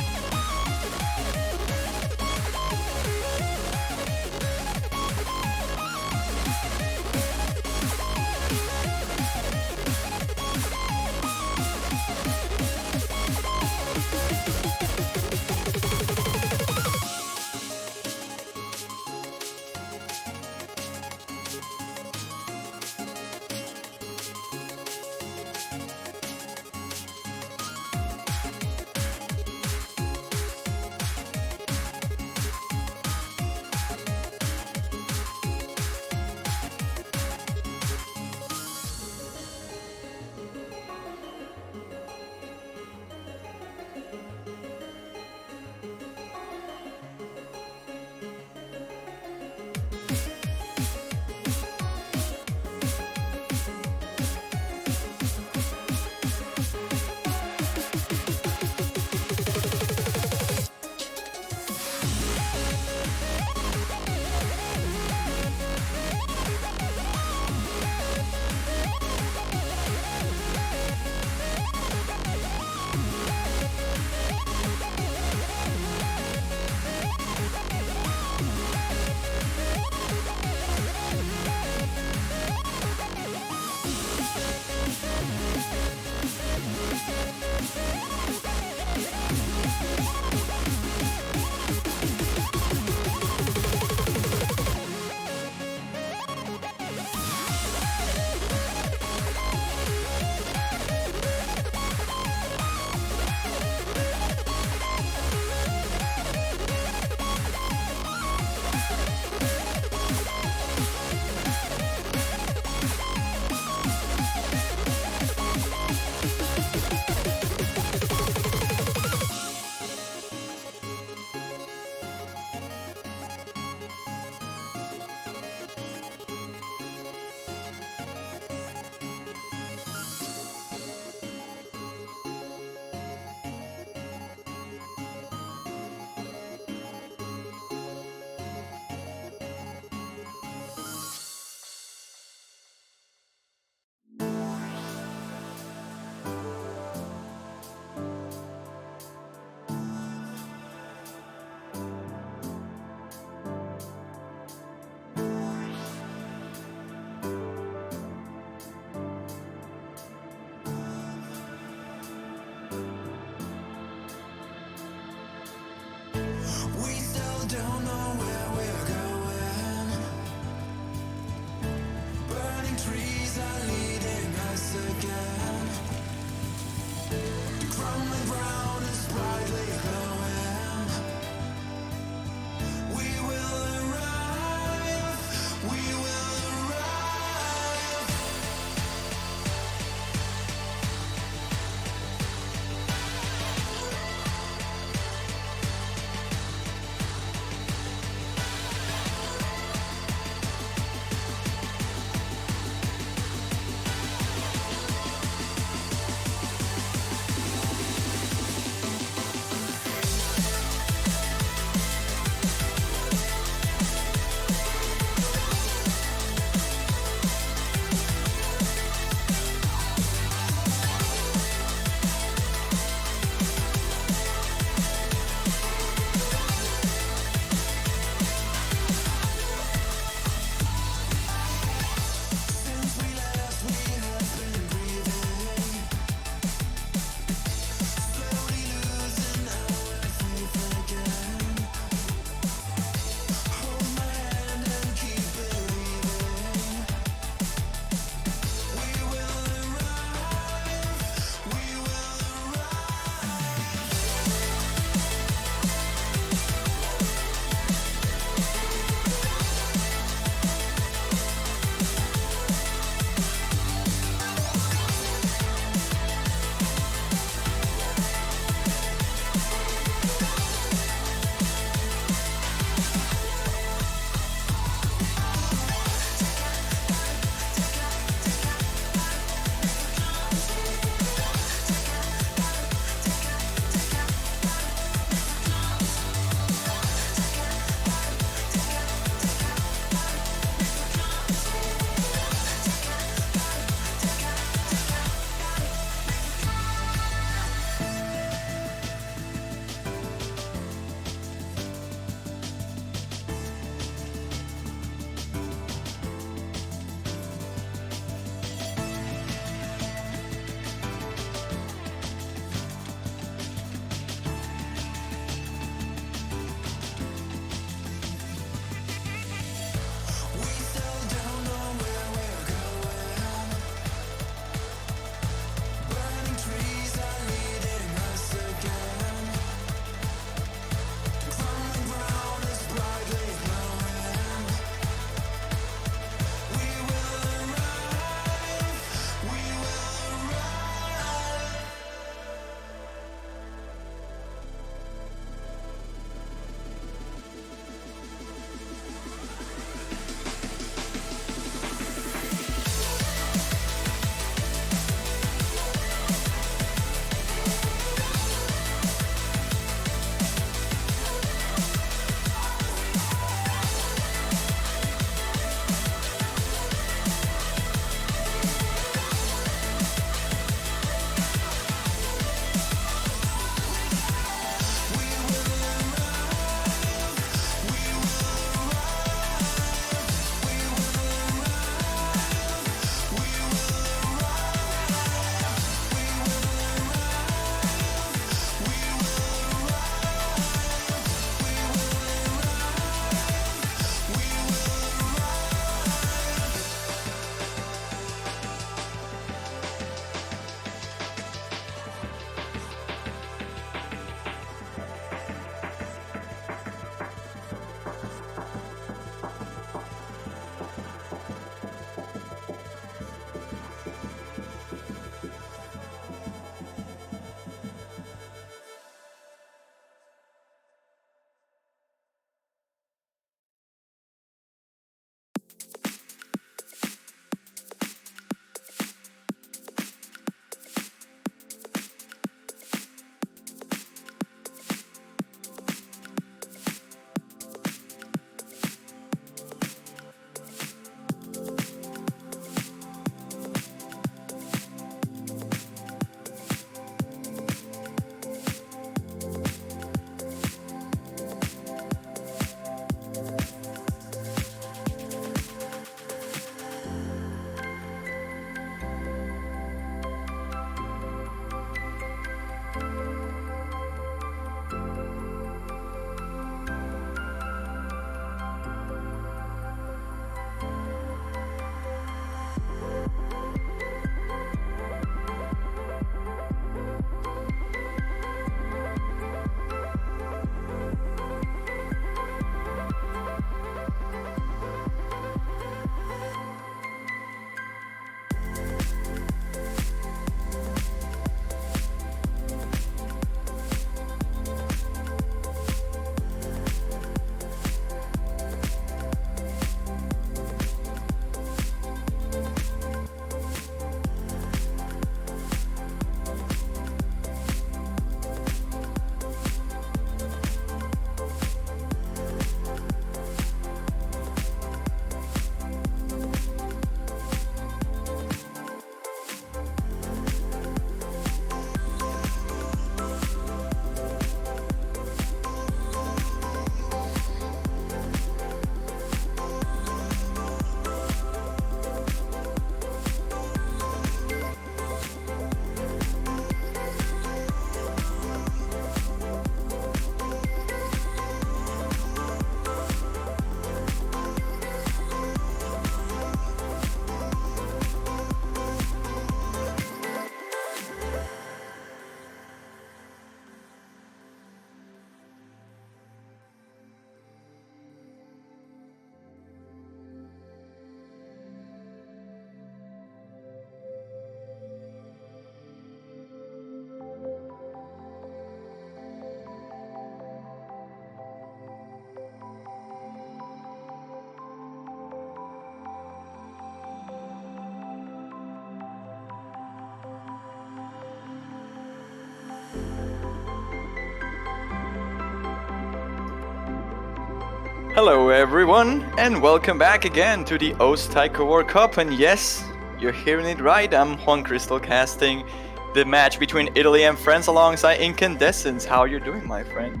S7: Hello everyone, and welcome back again to the Taiko World Cup. And yes, you're hearing it right, I'm Juan Crystal casting the match between Italy and France alongside Incandescence. How are you doing, my friend?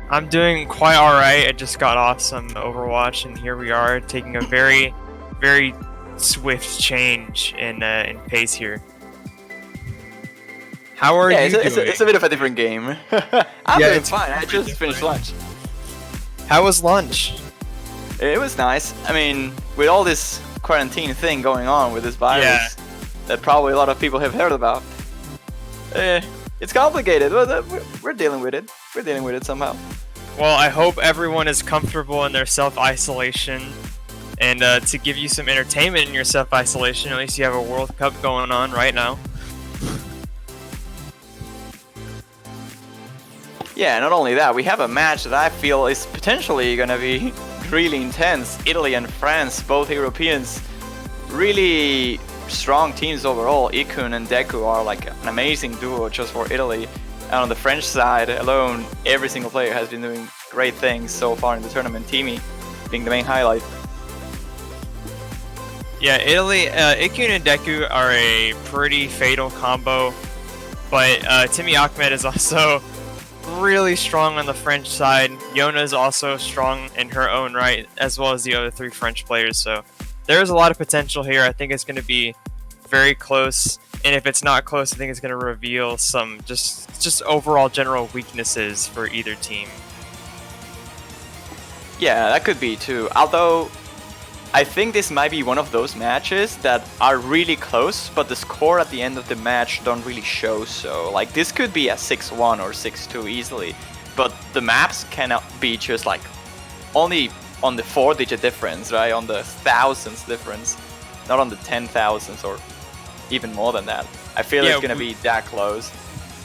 S8: I'm doing quite alright. I just got off some Overwatch, and here we are taking a very, very swift change in pace here. How are you doing?
S7: It's a bit of a different game. I'm doing fine, I just finished lunch.
S8: How was lunch?
S7: It was nice. I mean, with all this quarantine thing going on with this virus that probably a lot of people have heard about, it's complicated, but we're dealing with it. We're dealing with it somehow.
S8: Well, I hope everyone is comfortable in their self-isolation, and to give you some entertainment in your self-isolation, at least you have a World Cup going on right now.
S7: Yeah, not only that, we have a match that I feel is potentially gonna be really intense. Italy and France, both Europeans, really strong teams overall. Ikun and Deku are like an amazing duo just for Italy. And on the French side alone, every single player has been doing great things so far in the tournament. Teamy being the main highlight.
S8: Yeah, Italy, Ikun and Deku are a pretty fatal combo, but Timmy Ahmed is also really strong on the French side. Yona is also strong in her own right, as well as the other three French players. So there's a lot of potential here. I think it's going to be very close, and if it's not close, I think it's going to reveal some just overall general weaknesses for either team.
S7: Yeah, that could be too. Although I think this might be one of those matches that are really close, but the score at the end of the match don't really show so. Like, this could be a 6-1 or 6-2 easily, but the maps cannot be just like only on the 4-digit difference, right? On the thousands difference, not on the 10,000s or even more than that. I feel it's gonna be that close.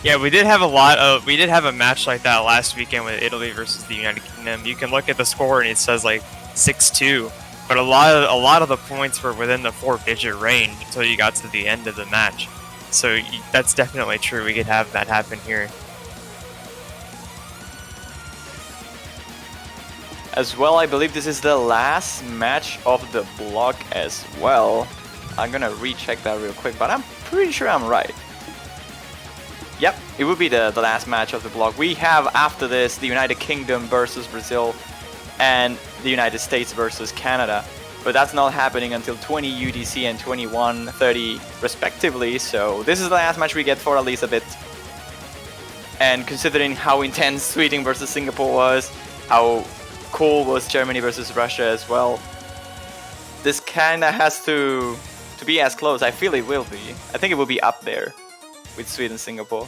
S8: Yeah, we did have a match like that last weekend with Italy versus the United Kingdom. You can look at the score and it says like 6-2. But a lot of the points were within the 4-digit range until you got to the end of the match. So that's definitely true. We could have that happen here.
S7: As well, I believe this is the last match of the block as well. I'm gonna recheck that real quick, but I'm pretty sure I'm right. Yep, it would be the last match of the block. We have after this the United Kingdom versus Brazil and the United States versus Canada, but that's not happening until 20 UTC and 21:30 respectively, so this is the last match we get for at least a bit. And considering how intense Sweden versus Singapore was, how cool was Germany versus Russia as well, this kinda has to be as close. I feel it will be. I think it will be up there with Sweden, Singapore.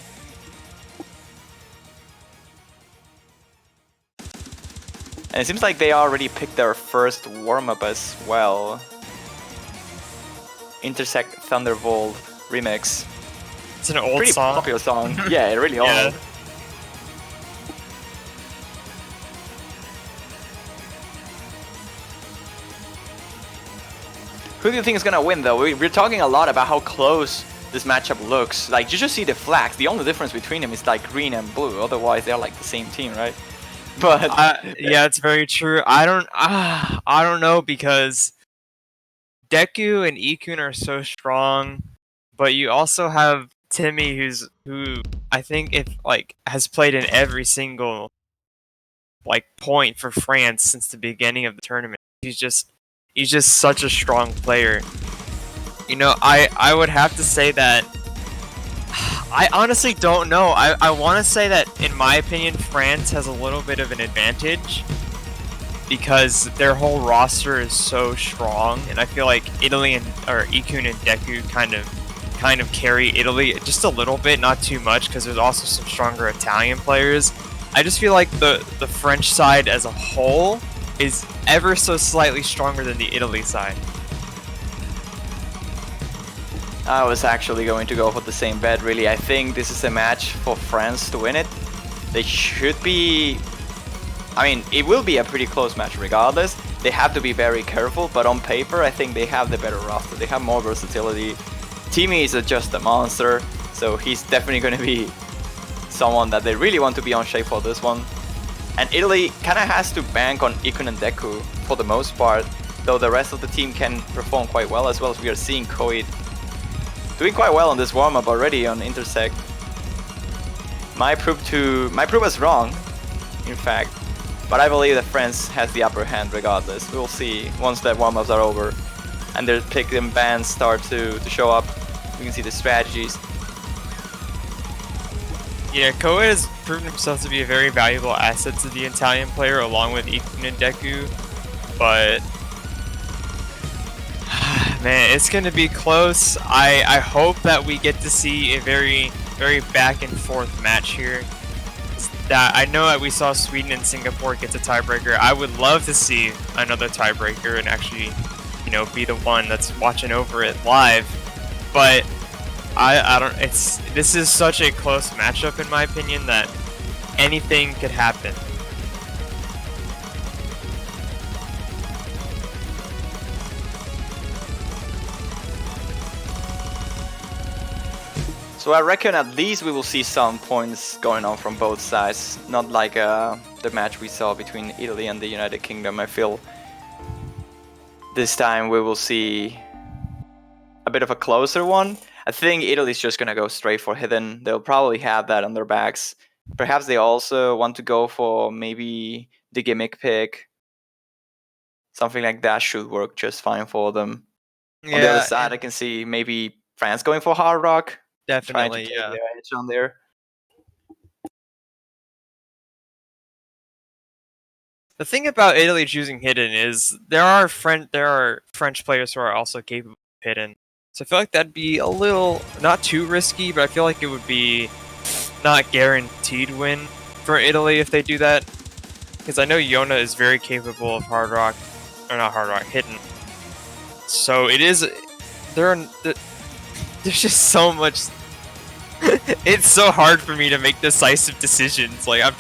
S7: And it seems like they already picked their first warm-up as well. Intersect Thunderbolt remix.
S8: It's an old
S7: Pretty
S8: song.
S7: popular song. Yeah, really old.
S8: Yeah.
S7: Who do you think is gonna win though? We're talking a lot about how close this matchup looks. Like, you just see the flags. The only difference between them is like green and blue. Otherwise, they're like the same team, right? But
S8: yeah, it's very true. I don't know, because Deku and Ikun are so strong, but you also have Timmy, who I think has played in every single point for France since the beginning of the tournament. He's just such a strong player. You know, I would have to say that I honestly don't know. I want to say that, in my opinion, France has a little bit of an advantage because their whole roster is so strong, and I feel like Ikun and Deku kind of carry Italy just a little bit, not too much, because there's also some stronger Italian players. I just feel like the French side as a whole is ever so slightly stronger than the Italy side.
S7: I was actually going to go for the same bet, really. I think this is a match for France to win it. They should be... I mean, it will be a pretty close match regardless. They have to be very careful, but on paper, I think they have the better roster. They have more versatility. Timmy is just a monster, so he's definitely going to be someone that they really want to be on shape for this one. And Italy kind of has to bank on Ikun and Deku for the most part, though the rest of the team can perform quite well as well. As we are seeing Koid doing quite well on this warm-up already on Intersect. Might prove us wrong, in fact, but I believe that France has the upper hand regardless. We'll see once the warm-ups are over and their pick and bans start to show up. We can see the strategies.
S8: Yeah, Koei has proven himself to be a very valuable asset to the Italian player along with Ikun and Deku, but man, it's gonna be close. I hope that we get to see a very back and forth match here. That I know that we saw Sweden and Singapore get the tiebreaker. I would love to see another tiebreaker and actually, you know, be the one that's watching over it live. But I don't. This is such a close matchup in my opinion that anything could happen.
S7: So I reckon at least we will see some points going on from both sides. Not like the match we saw between Italy and the United Kingdom. I feel this time we will see a bit of a closer one. I think Italy's just gonna go straight for hidden. They'll probably have that on their backs. Perhaps they also want to go for maybe the gimmick pick. Something like that should work just fine for them. On the other side, I can see maybe France going for Hard Rock.
S8: Definitely,
S7: trying to take
S8: yeah.
S7: their edge on there.
S8: The thing about Italy choosing hidden is there are French players who are also capable of hidden. So I feel like that'd be a little not too risky, but I feel like it would be not guaranteed win for Italy if they do that. Because I know Yona is very capable of hard rock, or not hard rock, hidden. So it is there's just so much. It's so hard for me to make decisive decisions. Like I'm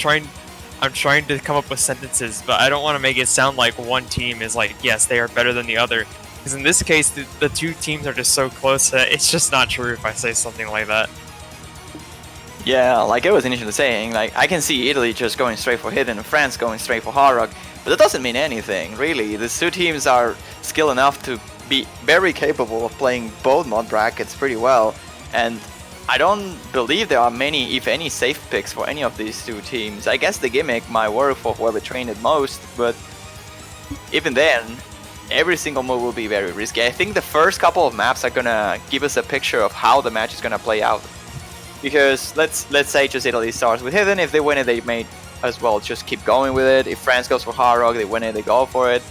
S8: trying to come up with sentences, but I don't want to make it sound like one team is like, yes, they are better than the other. Because in this case, the two teams are just so close that it's just not true if I say something like that.
S7: Yeah, like I was initially saying, like I can see Italy just going straight for hidden and France going straight for hard rock, but that doesn't mean anything, really. These two teams are skilled enough to be very capable of playing both mod brackets pretty well, and I don't believe there are many, if any, safe picks for any of these two teams. I guess the gimmick might work for whoever trained it most, but even then, every single move will be very risky. I think the first couple of maps are gonna give us a picture of how the match is gonna play out. Because let's say just Italy starts with hidden. If they win it, they may as well just keep going with it. If France goes for hard rock, they win it, they go for it.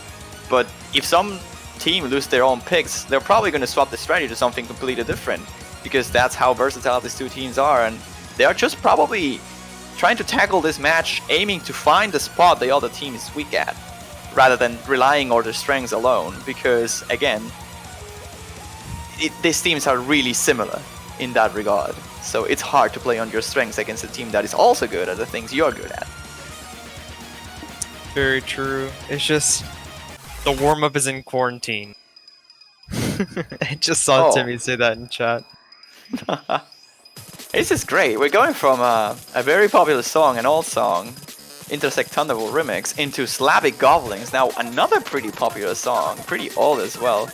S7: But if some team lose their own picks, they're probably gonna swap the strategy to something completely different. Because that's how versatile these two teams are, and they are just probably trying to tackle this match aiming to find the spot the other team is weak at, rather than relying on their strengths alone, because again, these teams are really similar in that regard, so it's hard to play on your strengths against a team that is also good at the things you're good at.
S8: Very true. It's just the warm-up is in quarantine. I just saw Timmy say that in chat.
S7: This is great. We're going from a very popular song, an old song, Intersect Thunderbolt remix, into Slavic Goblins. Now another pretty popular song, pretty old as well.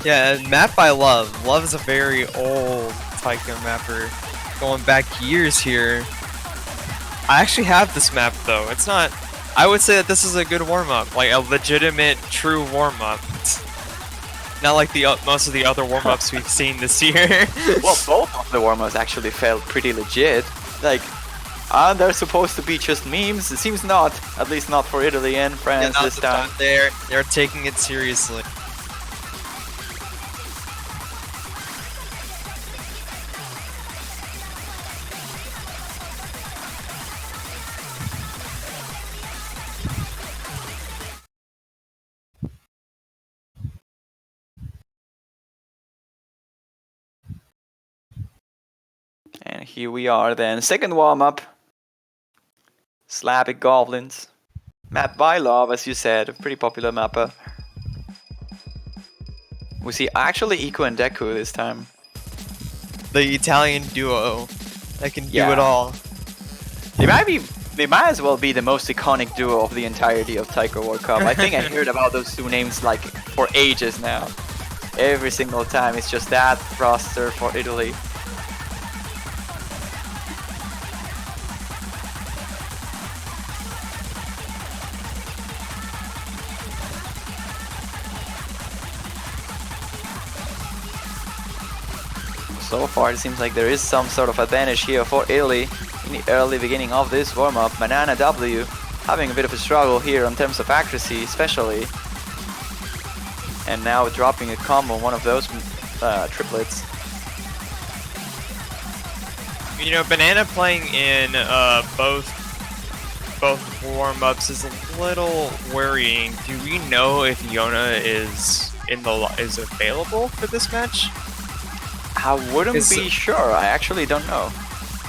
S8: Yeah, and map by Love. Love is a very old taiko mapper, going back years here. I actually have this map though. It's not. I would say that this is a good warm-up, like a legitimate, true warm-up. Not like the most of the other warm-ups we've seen this year.
S7: Well, both of the warm-ups actually felt pretty legit. Like, are they supposed to be just memes? It seems not. At least not for Italy and France this time.
S8: They're taking it seriously.
S7: And here we are then. Second warm-up. Slavic Goblins. Map by Love, as you said. A pretty popular mapper. We see actually Iko and Deku this time.
S8: The Italian duo that can do it all.
S7: They might be They might as well be the most iconic duo of the entirety of Taiko World Cup. I think I heard about those two names like for ages now. Every single time it's just that roster for Italy. So far it seems like there is some sort of advantage here for Italy in the early beginning of this warm-up. Banana W having a bit of a struggle here in terms of accuracy especially. And now dropping a combo, one of those triplets.
S8: You know, Banana playing in both warm-ups is a little worrying. Do we know if Yona is available for this match?
S7: I wouldn't be sure. I actually don't know.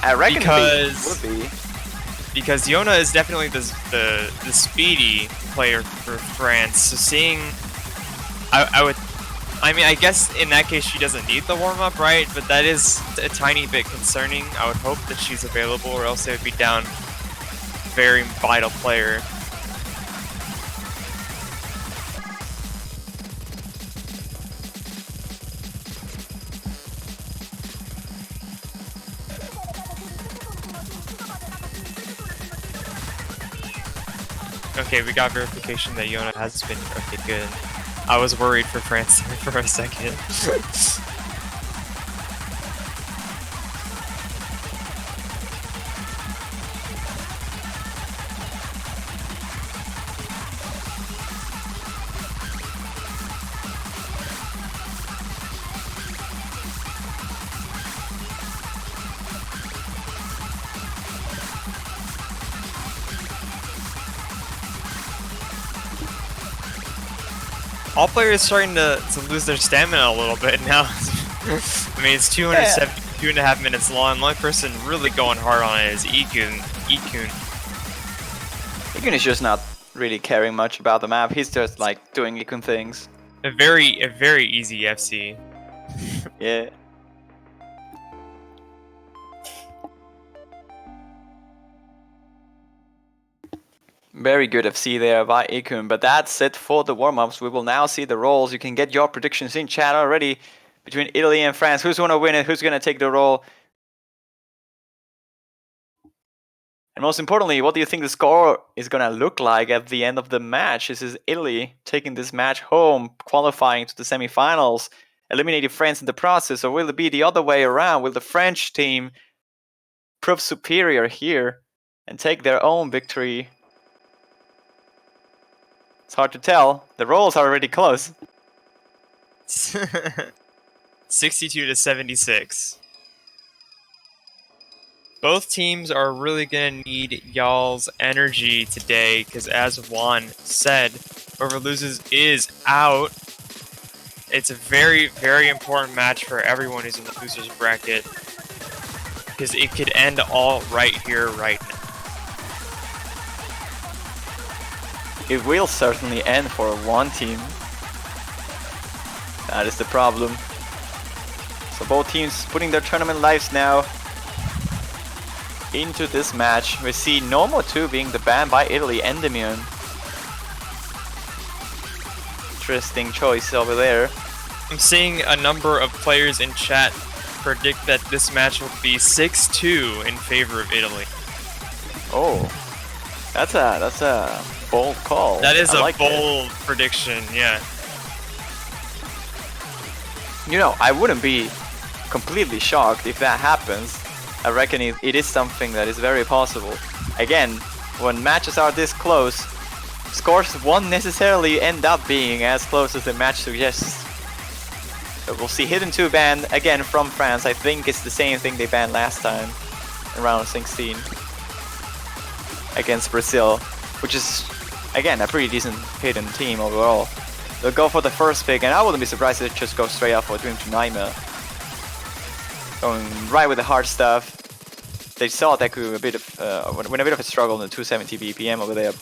S7: I reckon it would be.
S8: Because Yona is definitely the speedy player for France. So seeing, I mean, I guess in that case she doesn't need the warm up, right? But that is a tiny bit concerning. I would hope that she's available, or else they would be down very vital player. Okay, we got verification that Yona has been okay. Good. I was worried for France for a second. All players starting to lose their stamina a little bit now. I mean, it's 2.5 minutes long. The only person really going hard on it is Ikun.
S7: Ikun is just not really caring much about the map. He's just like doing Ikun things.
S8: A very easy FC.
S7: Yeah. Very good FC there by Ikun, but that's it for the warm-ups. We will now see the roles. You can get your predictions in chat already between Italy and France. Who's going to win it? Who's going to take the role? And most importantly, what do you think the score is going to look like at the end of the match? This is Italy taking this match home, qualifying to the semifinals, eliminating France in the process, or will it be the other way around? Will the French team prove superior here and take their own victory? It's hard to tell. The rolls are already close.
S8: 62 to 76. Both teams are really going to need y'all's energy today, because as Juan said, whoever loses is out. It's a very important match for everyone who's in the losers bracket, because it could end all right here, right now.
S7: It will certainly end for one team. That is the problem. So both teams putting their tournament lives now into this match. We see Nomo 2 being the ban by Italy, Endymion. Interesting choice over there.
S8: I'm seeing a number of players in chat predict that this match will be 6-2 in favor of Italy.
S7: Oh, that's a bold call.
S8: That is
S7: a
S8: bold prediction, yeah.
S7: You know, I wouldn't be completely shocked if that happens. I reckon it is something that is very possible. Again, when matches are this close, scores won't necessarily end up being as close as the match suggests. But we'll see Hidden 2 banned again from France. I think it's the same thing they banned last time in round 16 against Brazil, which is, again, a pretty decent Hidden team overall. They'll go for the first pick, and I wouldn't be surprised if they just go straight up for Dream to Naima. Going right with the hard stuff. They saw Deku a bit of a struggle in the 270 BPM over there.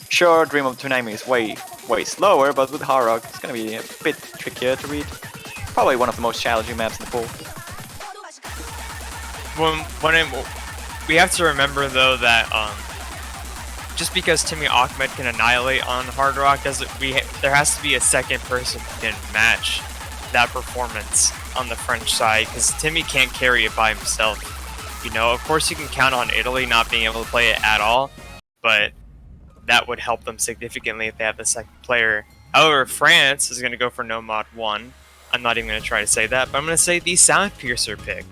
S7: Sure, Dream of Tsunami is way slower, but with Hard Rock, it's gonna be a bit trickier to read. Probably one of the most challenging maps in the pool.
S8: We have to remember though that just because Timmy Ahmed can annihilate on Hard Rock doesn't there has to be a second person who can match that performance on the French side, because Timmy can't carry it by himself. You know, of course you can count on Italy not being able to play it at all, but that would help them significantly if they have the second player. However, France is going to go for no mod 1. I'm not even going to try to say that, but I'm going to say the Sound Piercer pick.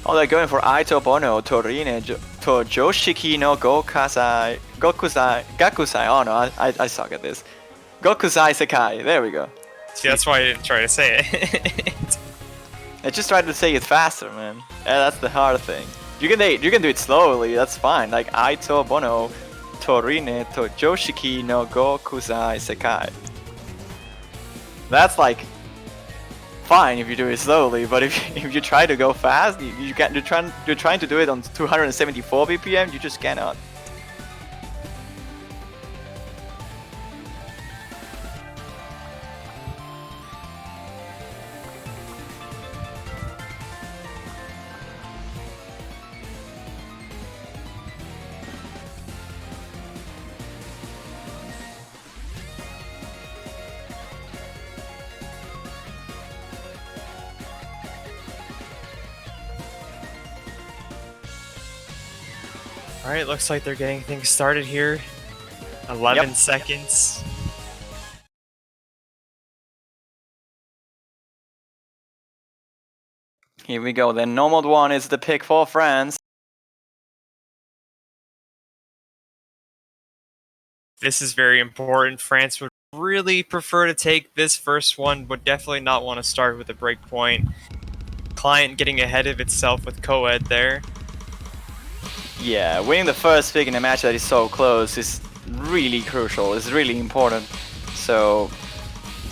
S7: Oh, they're going for Aito Bono, Torine, Joshiki no Gakusai. Oh no, I suck at this. Gokusai Sekai, there we go.
S8: See, that's why I didn't try to say it.
S7: I just tried to say it faster, man. Yeah, that's the hard thing. You can do it slowly, that's fine. Like Aito Bono, Torine, Joshiki no Gokusai Sekai. That's like fine if you do it slowly, but if you try to go fast, you're trying to do it on 274 BPM, you just cannot.
S8: Alright, looks like they're getting things started here. 11
S7: Yep.
S8: seconds.
S7: Here we go, then no mod 1 is the pick for France.
S8: This is very important. France would really prefer to take this first one, would definitely not want to start with a breakpoint. Client getting ahead of itself with co-ed there.
S7: Yeah, winning the first pick in a match that is so close is really crucial, it's really important. So,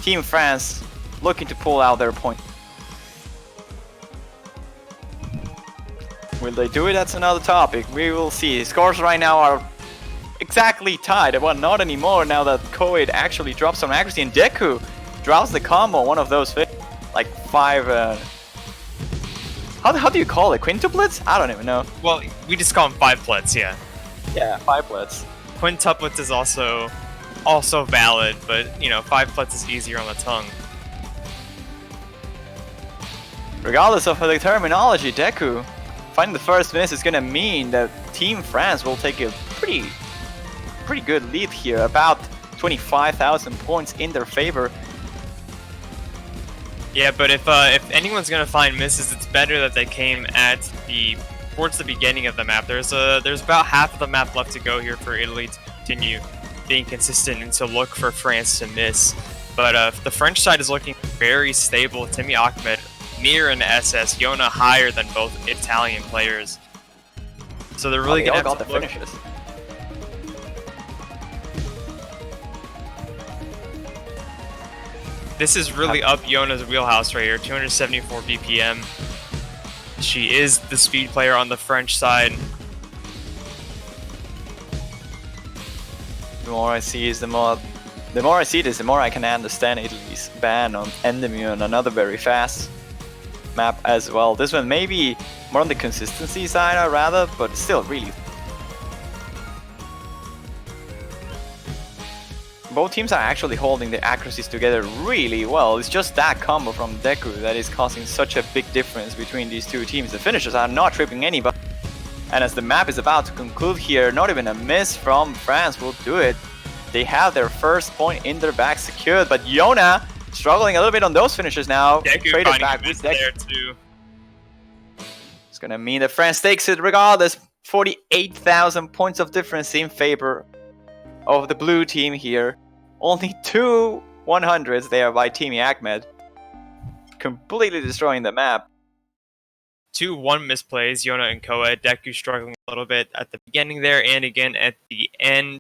S7: Team France looking to pull out their point. Will they do it? That's another topic. We will see. Scores right now are exactly tied. Well, not anymore now that Koid actually drops some accuracy, and Deku drops the combo, one of those like 5... How do you call it? Quintuplets? I don't even know.
S8: Well, we just call them 5-plets, yeah.
S7: Yeah, 5-plets.
S8: Quintuplets is also valid, but you know, 5-plets is easier on the tongue.
S7: Regardless of the terminology, Deku finding the first miss is gonna mean that Team France will take a pretty good lead here, about 25,000 points in their favor.
S8: Yeah, but if anyone's gonna find misses, it's better that they came towards the beginning of the map. There's about half of the map left to go here for Italy to continue being consistent and to look for France to miss. But the French side is looking very stable. Timmy Ahmed near an SS, Yona higher than both Italian players. So they're really gonna have to look.
S7: Finishes.
S8: This is really up Yona's wheelhouse right here, 274 BPM. She is the speed player on the French side.
S7: The more I see this, the more I can understand Italy's ban on Endermy on another very fast map as well. This one maybe more on the consistency side, I'd rather, but still really. Both teams are actually holding the accuracies together really well. It's just that combo from Deku that is causing such a big difference between these two teams. The finishers are not tripping anybody. And as the map is about to conclude here, not even a miss from France will do it. They have their first point in their bag secured, but Yona struggling a little bit on those finishers now.
S8: Deku
S7: Traded
S8: finding
S7: back
S8: a miss
S7: with Deku.
S8: there too.
S7: It's gonna mean that France takes it regardless. 48,000 points of difference in favor of the blue team here. Only 2 100s there by Timmy Ahmed. Completely destroying the map.
S8: 2-1 misplays, Yona and Koa. Deku struggling a little bit at the beginning there and again at the end.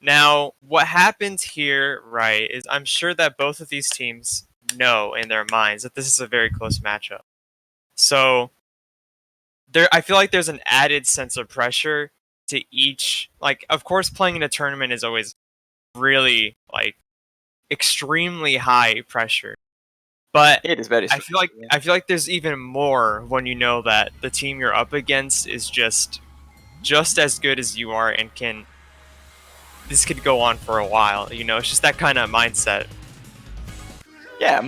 S8: Now, what happens here, right, is I'm sure that both of these teams know in their minds that this is a very close matchup. So, I feel like there's an added sense of pressure to each. Like, of course, playing in a tournament is always really, like, extremely high pressure. But
S7: It is very
S8: I feel like there's even more when you know that the team you're up against is just just as good as you are and can. This could go on for a while. You know, it's just that kind of mindset.
S7: Yeah,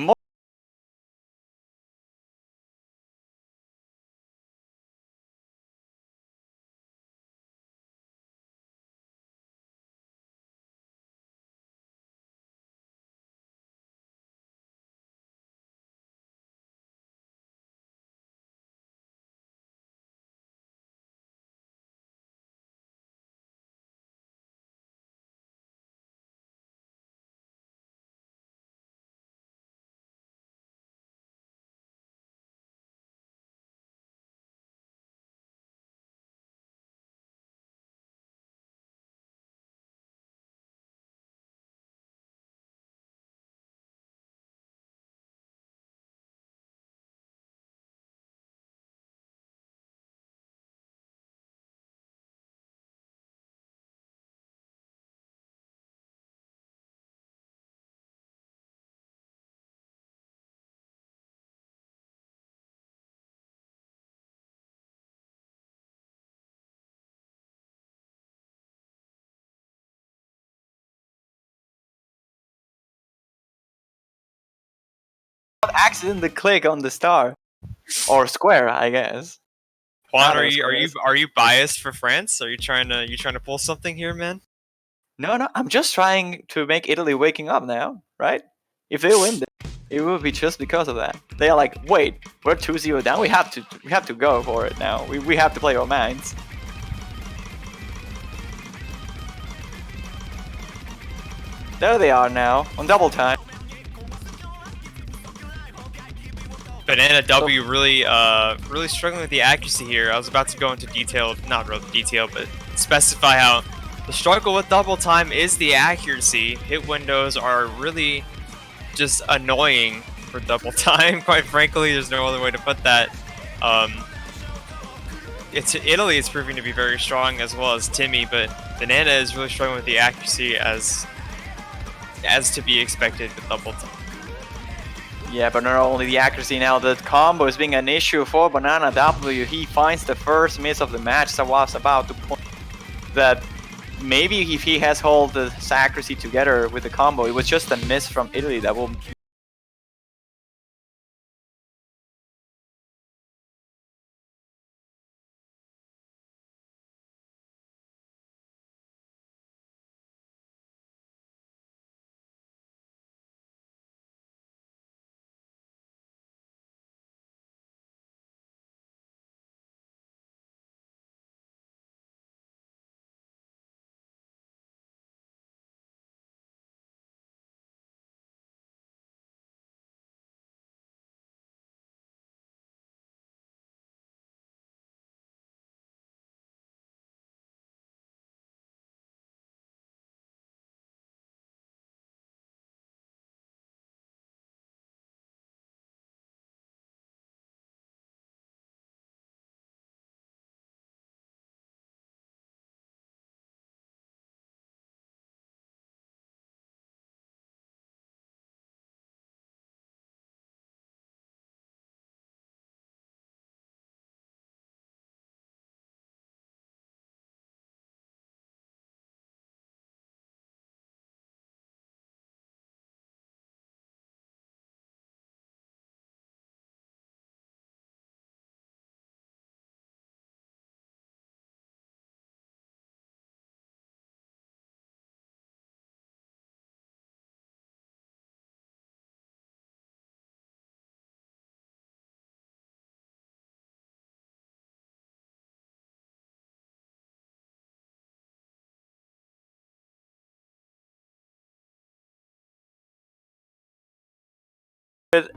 S7: accidentally click on the star or square, I guess.
S8: Juan,
S7: Not
S8: are
S7: on
S8: you
S7: squares.
S8: biased for France? Are you trying to pull something here, man?
S7: No, I'm just trying to make Italy waking up now, right? If they win this, it will be just because of that. They are like, wait, we're 2-0 down. We have to go for it now. We have to play our minds. There they are now on double time.
S8: Banana W really struggling with the accuracy here. I was about to go into detail, not real detail, but specify how the struggle with double time is the accuracy. Hit windows are really just annoying for double time. Quite frankly, there's no other way to put that. Italy is proving to be very strong as well as Timmy, but Banana is really struggling with the accuracy as to be expected with double time.
S7: Yeah, but not only the accuracy now, the combo is being an issue for Banana W. He finds the first miss of the match, so I was about to point that maybe if he has hold the accuracy together with the combo, it was just a miss from Italy that will.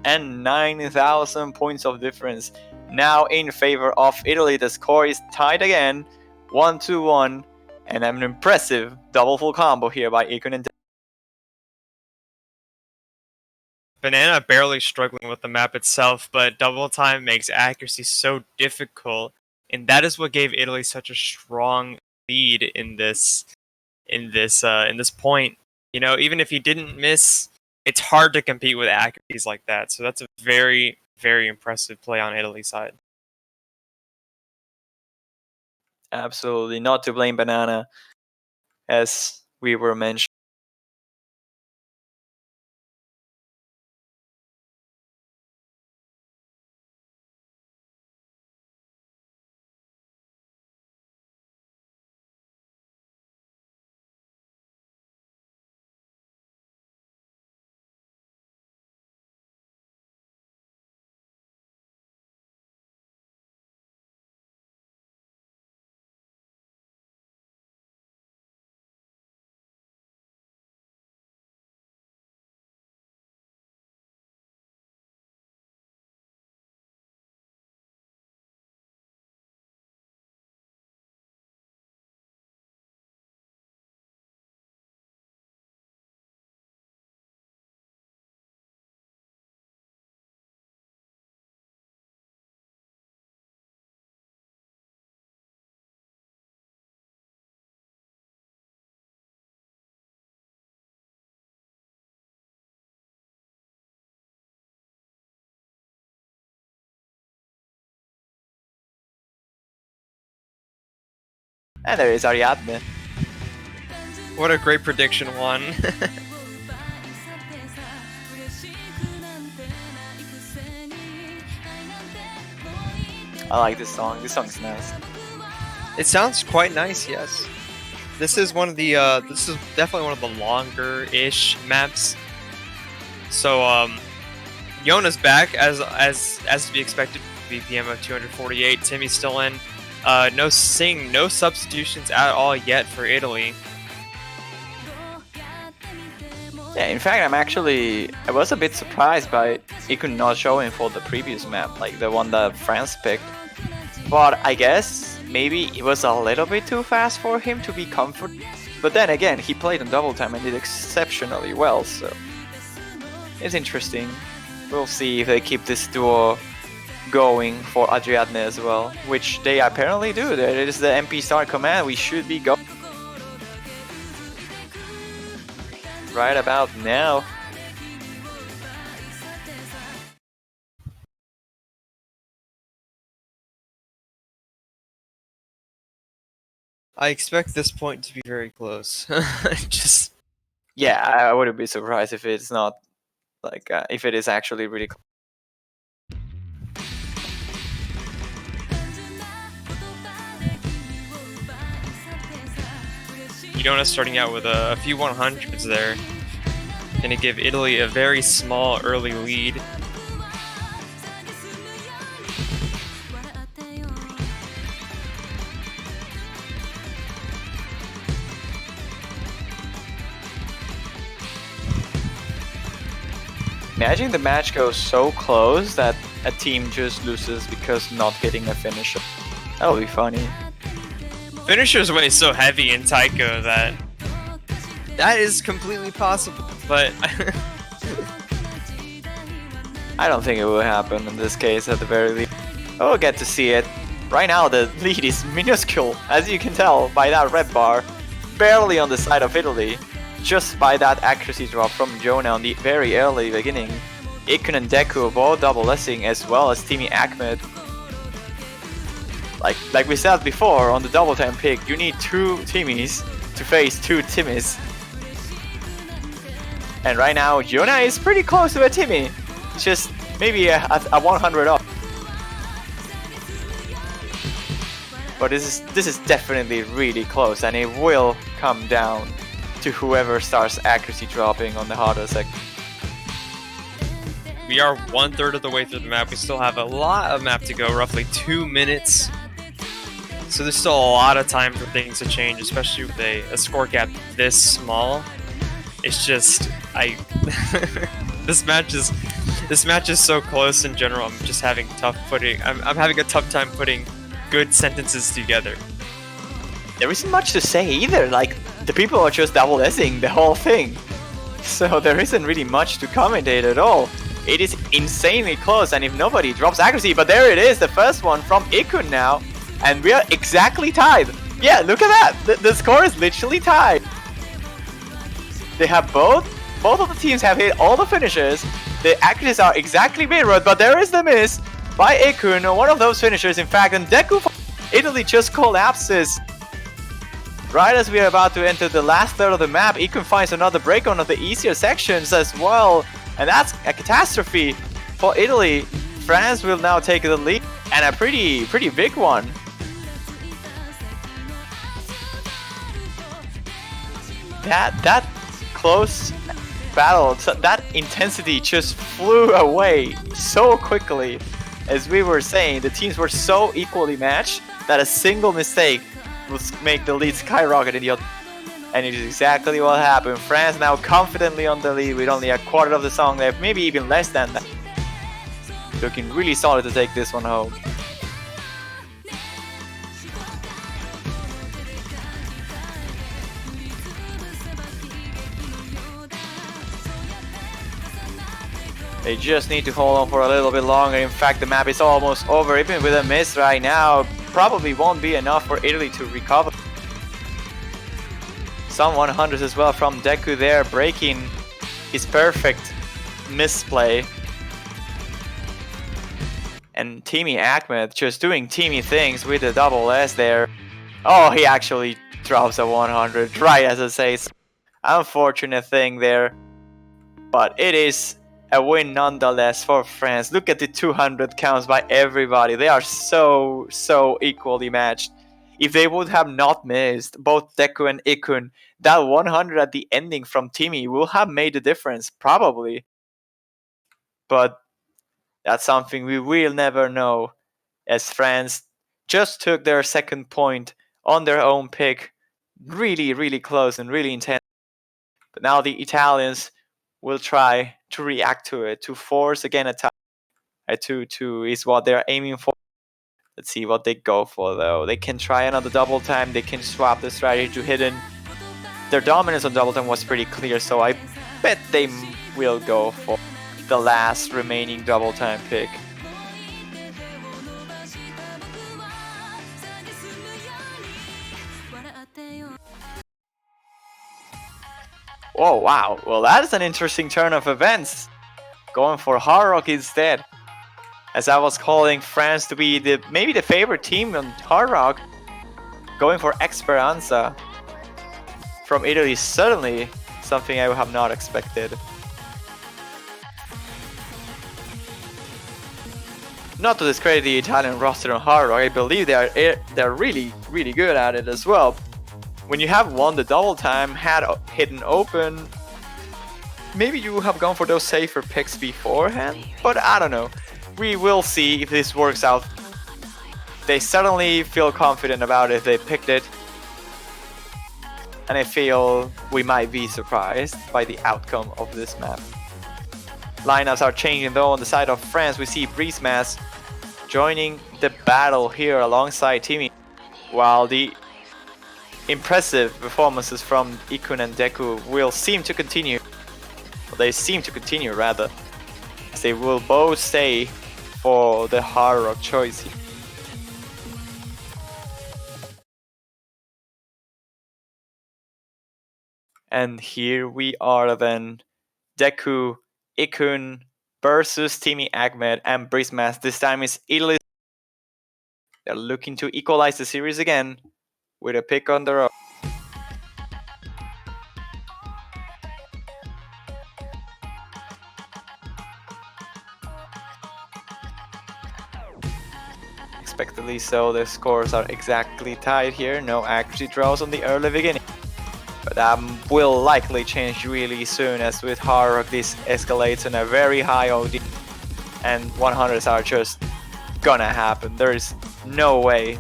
S7: And 9,000 points of difference now in favor of Italy. The score is tied again, 1-1, and an impressive double full combo here by Ikun and
S8: Banana barely struggling with the map itself, but double time makes accuracy so difficult, and that is what gave Italy such a strong lead in this point. You know, even if he didn't miss, it's hard to compete with accuracies like that. So that's a very, very impressive play on Italy's side.
S7: Absolutely not to blame Banana, as we were mentioning. And there is Ariadne.
S8: What a great prediction one.
S7: I like this song. This song's nice.
S8: It sounds quite nice, yes. This is one of the this is definitely one of the longer-ish maps. So Yona's back as to be expected. BPM of 248. Timmy's still in. No sing, no substitutions at all yet for Italy.
S7: Yeah, in fact, I was a bit surprised by Ikun not showing for the previous map, like the one that France picked. But I guess maybe it was a little bit too fast for him to be comfortable. But then again, he played on double time and did exceptionally well, so it's interesting. We'll see if they keep this duo going for Ariadne as well, which they apparently do. That is the MP star command. We should be going right about now.
S8: I expect this point to be very close. Just
S7: Yeah, I wouldn't be surprised if it's not like if it is actually really close.
S8: Yona starting out with a few 100s there. Gonna give Italy a very small early lead.
S7: Imagine the match goes so close that a team just loses because not hitting a finisher. That would be funny.
S8: Finisher's weight is so heavy in Taiko that is completely possible, but
S7: I don't think it will happen in this case at the very least. We'll get to see it. Right now the lead is minuscule, as you can tell by that red bar. Barely on the side of Italy. Just by that accuracy drop from Jonah on the very early beginning. Ikun and Deku both double S-ing, as well as Timmy Ahmed. Like we said before on the double time pick, you need 2 Timmys to face 2 Timmys. And right now Jonah is pretty close to a Timmy. It's just maybe a 100 off. But this is definitely really close, and it will come down to whoever starts accuracy dropping on the harder section.
S8: we are 1/3 of the way through the map. We still have a lot of map to go, roughly 2 minutes. So there's still a lot of time for things to change, especially with a score gap this small. It's just this match is so close in general. I'm just having I'm having a tough time putting good sentences together.
S7: There isn't much to say either, like the people are just double S-ing the whole thing. So there isn't really much to commentate at all. It is insanely close, and if nobody drops accuracy, but there it is, the first one from Ikun now. And we are exactly tied. Yeah, look at that. The score is literally tied. They have both of the teams have hit all the finishers. The accuracies are exactly mirrored, but there is the miss by Ikun, one of those finishers in fact, and Deku Italy just collapses. Right as we are about to enter the last third of the map, Ikun finds another break on one of the easier sections as well. And that's a catastrophe for Italy. France will now take the lead, and a pretty big one. That close battle, that intensity just flew away so quickly. As we were saying, the teams were so equally matched that a single mistake will make the lead skyrocket in the other. And it is exactly what happened. France now confidently on the lead with only a quarter of the song left, maybe even less than that. Looking really solid to take this one home. They just need to hold on for a little bit longer. In fact, the map is almost over. Even with a miss right now, probably won't be enough for Italy to recover. Some 100s as well from Deku there, breaking his perfect misplay. And Timmy Ahmed just doing Timmy things with the double S there. Oh, he actually drops a 100 right as I say. Unfortunate thing there. But it is a win nonetheless for France. Look at the 200 counts by everybody. They are so equally matched. If they would have not missed, both Deku and Ikun, that 100 at the ending from Timmy will have made the difference, probably. But that's something we will never know, as France just took their second point on their own pick. Really close and really intense. But now the Italians will try to react to it, to force again a tie. A 2-2 is what they're aiming for. Let's see what they go for though. They can try another double time. They can swap the strategy to hidden. Their dominance on double time was pretty clear, so I bet they will go for the last remaining double time pick. Oh wow, well that is an interesting turn of events. Going for Hard Rock instead. As I was calling France to be maybe the favorite team on Hard Rock, going for Esperanza from Italy is certainly something I would have not expected. Not to discredit the Italian roster on Hard Rock, I believe they're really good at it as well. When you have won the double time, had hidden open, maybe you have gone for those safer picks beforehand, but I don't know. We will see if this works out. They certainly feel confident about it. They picked it. And I feel we might be surprised by the outcome of this map. Lineups are changing though. On the side of France, we see Breezemass joining the battle here alongside Timmy. While the impressive performances from Ikun and Deku will seem to continue. Well, they seem to continue rather. As they will both stay for the Hard Rock choice here. And here we are then. Deku, Ikun versus Timmy Ahmed and Breezemass. This time is Italy. They're looking to equalize the series again with a pick on their own. Expectedly so, the scores are exactly tied here. No accuracy draws on the early beginning. But that will likely change really soon, as with Hard Rock this escalates in a very high OD. And 100s are just gonna happen. There is no way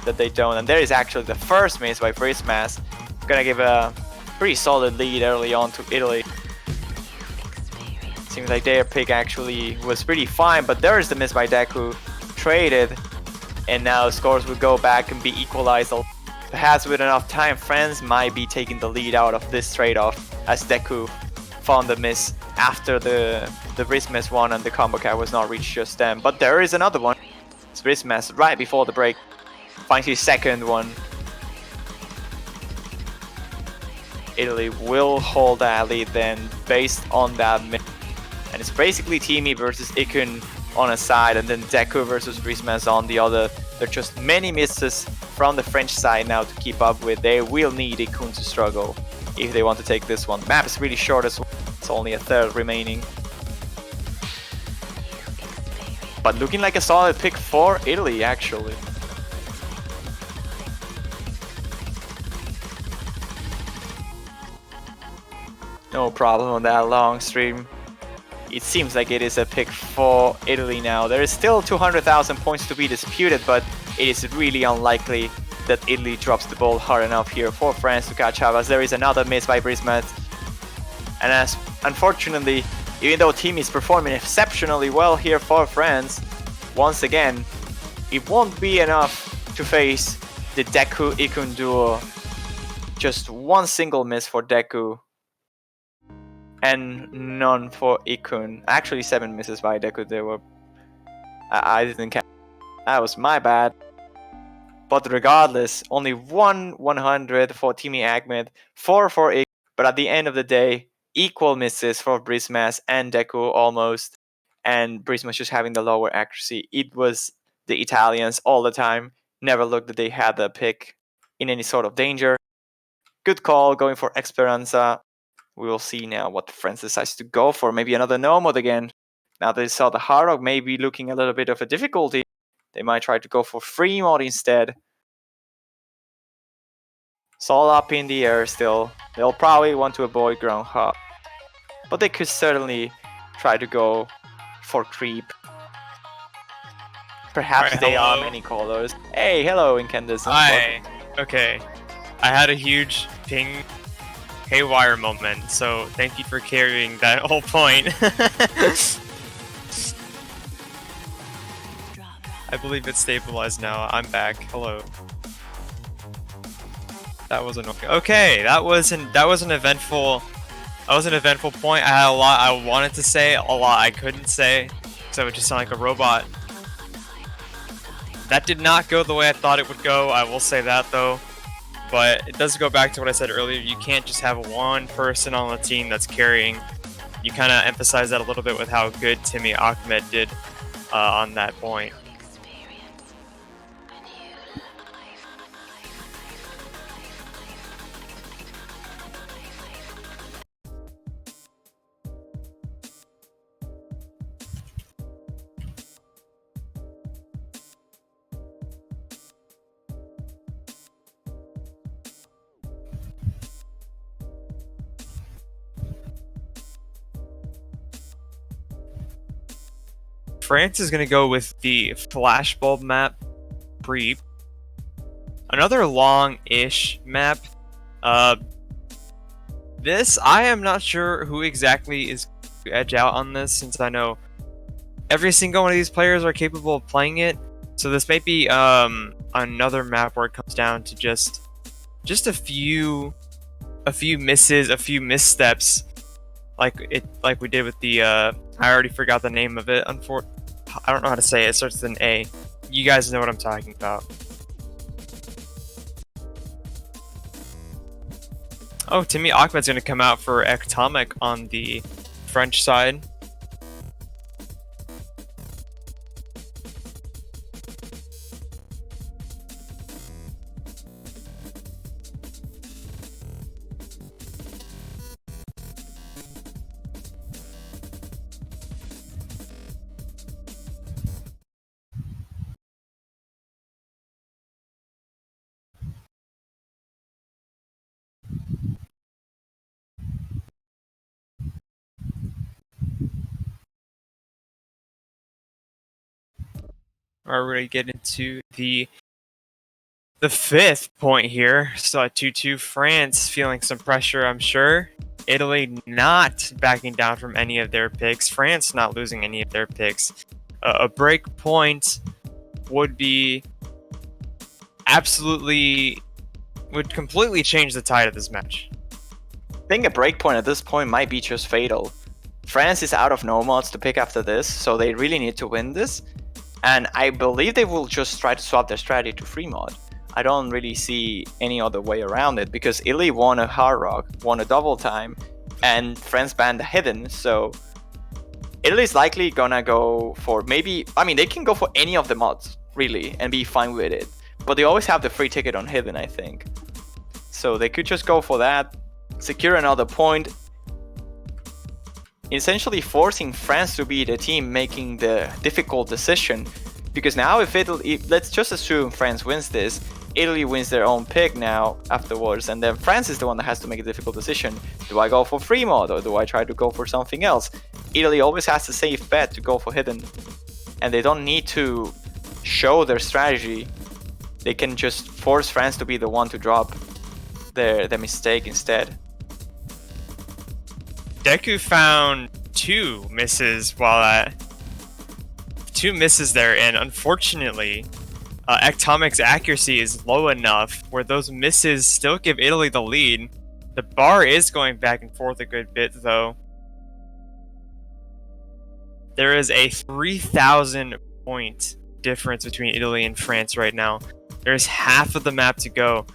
S7: that they don't. And there is actually the first miss by Breezemass. Gonna give a pretty solid lead early on to Italy. Seems like their pick actually was pretty fine, but there is the miss by Deku. Traded. And now scores will go back and be equalized. Perhaps with enough time, France might be taking the lead out of this trade-off, as Deku found the miss after the Breezemass one and the combo cap was not reached just then. But there is another one. It's Breezemass right before the break finds his second one. Italy will hold that lead then based on that miss. And it's basically Timmy versus Ikun on a side, and then Deku versus Breezemass on the other. There are just many misses from the French side now to keep up with. They will need Ikun to struggle if they want to take this one. Map is really short as well. It's only a third remaining. But looking like a solid pick for Italy, actually. No problem on that long stream. It seems like it is a pick for Italy now. There is still 200,000 points to be disputed, but it is really unlikely that Italy drops the ball hard enough here for France to catch up, as there is another miss by Brismat. And as unfortunately, even though team is performing exceptionally well here for France, once again, it won't be enough to face the Deku-Ikun duo. Just one single miss for Deku, and none for Ikun. Actually, 7 misses by Deku. They were... I didn't count. That was my bad. But regardless, only 100 for Timi Ahmed, 4 for Ikun. But at the end of the day, equal misses for Brismas and Deku almost. And Brismas just having the lower accuracy. It was the Italians all the time. Never looked that they had the pick in any sort of danger. Good call, going for Esperanza. We will see now what France decides to go for. Maybe another no mode again. Now they saw the hard rock maybe looking a little bit of a difficulty. They might try to go for free mode instead. It's all up in the air still. They'll probably want to avoid ground hop. But they could certainly try to go for creep. Perhaps
S8: Right,
S7: they are
S8: hello.
S7: many colors. Hey, hello, Incandescent.
S8: Hi. Okay. I had a huge ping haywire moment, so thank you for carrying that whole point. I believe it's stabilized now. I'm back. Hello. That was annoying. Okay, that was an eventful point. I had a lot I wanted to say, a lot I couldn't say, so it would just sound like a robot. That did not go the way I thought it would go, I will say that though. But it does go back to what I said earlier, you can't just have one person on the team that's carrying. You kind of emphasize that a little bit with how good Timi Ahmed did on that point. France is going to go with the flashbulb map, Preep. Another long-ish map. This, I am not sure who exactly is to edge out on this, since I know every single one of these players are capable of playing it. So this may be another map where it comes down to just a few misses, a few missteps, like we did with the I already forgot the name of it. I don't know how to say it. It starts with an A. You guys know what I'm talking about. Oh, Timi Ahmed's going to come out for Ectomic on the French side. Alright, we're going to get into the fifth point here. So at 2-2, France feeling some pressure, I'm sure. Italy not backing down from any of their picks. France not losing any of their picks. A break point would be would completely change the tide of this match.
S7: I think a breakpoint at this point might be just fatal. France is out of no mods to pick after this, so they really need to win this. And I believe they will just try to swap their strategy to free mod. I don't really see any other way around it, because Italy won a hard rock, won a double time, and France banned the hidden, so Italy's likely gonna go for maybe, I mean, they can go for any of the mods. really, and be fine with it. But they always have the free ticket on Hidden, I think. So they could just go for that, secure another point, essentially forcing France to be the team making the difficult decision. Because now if Italy, let's just assume France wins this, Italy wins their own pick now afterwards, and then France is the one that has to make a difficult decision. Do I go for free mod or do I try to go for something else? Italy always has the safe bet to go for Hidden, and they don't need to show their strategy. They can just force France to be the one to drop their mistake instead.
S8: Deku found two misses there, and unfortunately, Ectomic's accuracy is low enough where those misses still give Italy the lead. The bar is going back and forth a good bit, though. There is a 3,000 point difference between Italy and France right now. There's half of the map to go.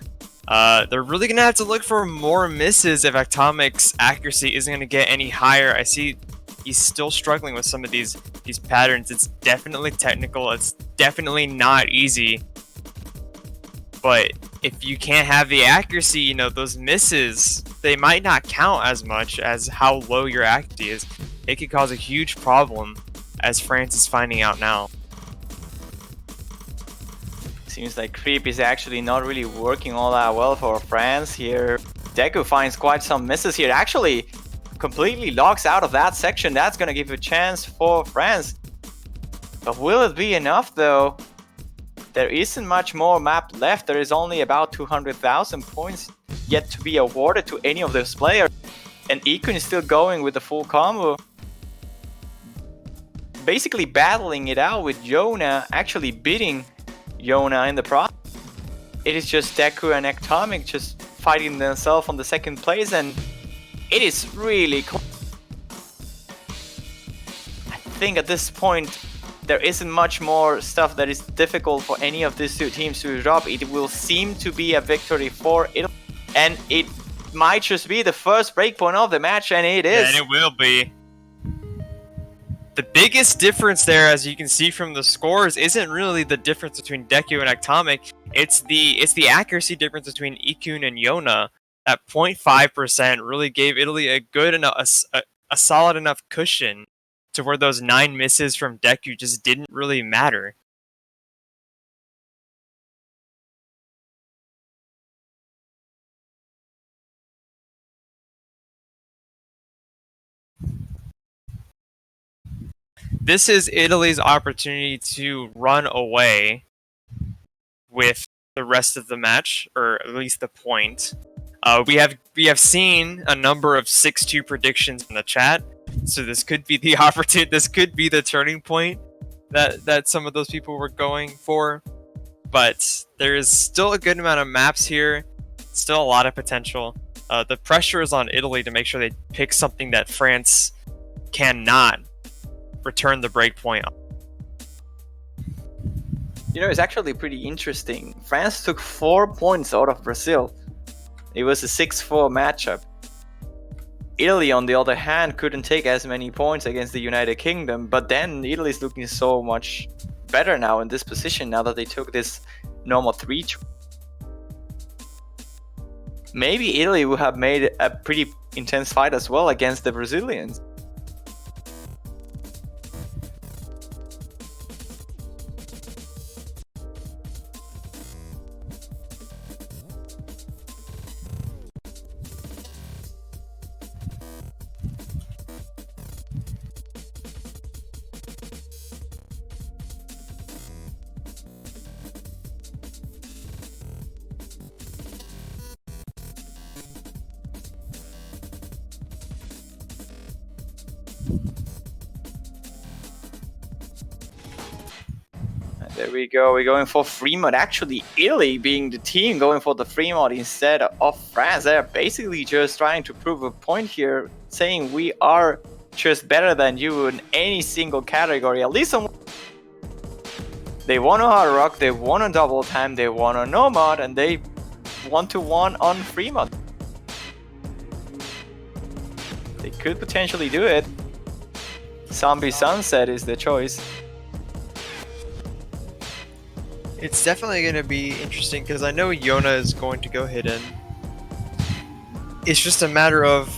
S8: They're really going to have to look for more misses if Ectomic's accuracy isn't going to get any higher. I see he's still struggling with some of these patterns. It's definitely technical. It's definitely not easy. But if you can't have the accuracy, you know, those misses, they might not count as much as how low your accuracy is. It could cause a huge problem, as France is finding out now.
S7: Seems like Creep is actually not really working all that well for France here. Deku finds quite some misses here. Actually, completely locks out of that section. That's gonna give a chance for France. But will it be enough though? There isn't much more map left. There is only about 200,000 points yet to be awarded to any of those players. And Ikun is still going with the full combo. Basically battling it out with Yona, actually beating Yona in the process. It is just Deku and Ectomic just fighting themselves on the second place, and it is really cool. I think at this point there isn't much more stuff that is difficult for any of these two teams to drop. It will seem to be a victory for Italy, and it might just be the first breakpoint of the match, and it is.
S8: Yeah, and it will be. The biggest difference there, as you can see from the scores, isn't really the difference between Deku and Ectomic. It's the accuracy difference between Ikun and Yona. That 0.5% really gave Italy a good enough, a solid enough cushion to where those 9 misses from Deku just didn't really matter. This is Italy's opportunity to run away with the rest of the match, or at least the point. We have seen a number of 6-2 predictions in the chat, so this could be the opportunity. This could be the turning point that some of those people were going for. But there is still a good amount of maps here, still a lot of potential. The pressure is on Italy to make sure they pick something that France cannot return the breakpoint.
S7: You know, it's actually pretty interesting. France took 4 points out of Brazil. It was a 6-4 matchup. Italy, on the other hand, couldn't take as many points against the United Kingdom, but then Italy's looking so much better now in this position, now that they took this normal 3. Maybe Italy would have made a pretty intense fight as well against the Brazilians. There we go, we're going for free mod. Actually, Italy being the team going for the free mod instead of France. They're basically just trying to prove a point here, saying we are just better than you in any single category. At least on... They won on hard rock, they won on double time, they won on no mod, and they 1-1 on free mod. They could potentially do it. Zombie Sunset is the choice.
S8: It's definitely going to be interesting because I know Yona is going to go hidden. It's just a matter of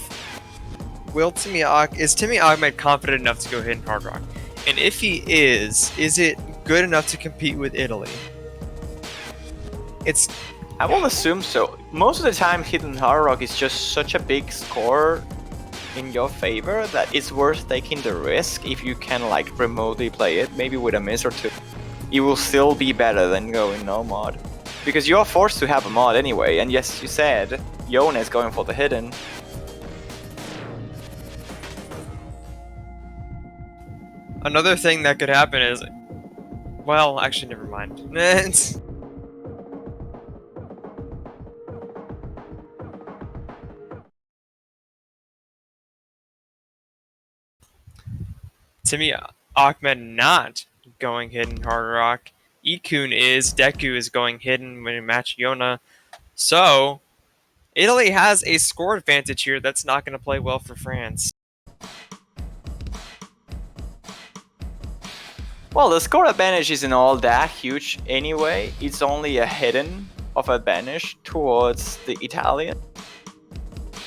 S8: is Timmy Ahmed confident enough to go hidden Hard Rock? And if he is it good enough to compete with Italy?
S7: I will assume so. Most of the time, hidden Hard Rock is just such a big score in your favor that it's worth taking the risk if you can like remotely play it, maybe with a miss or two. It will still be better than going no mod. Because you're forced to have a mod anyway, and yes, you said, Yona is going for the hidden.
S8: Another thing that could happen is... Well, actually, never mind. Timmy Ahmed not going hidden Hard Rock. Ikun is, Deku is going hidden when you match Yona. So, Italy has a score advantage here that's not going to play well for France.
S7: Well, the score advantage isn't all that huge anyway. It's only a hidden of advantage towards the Italian.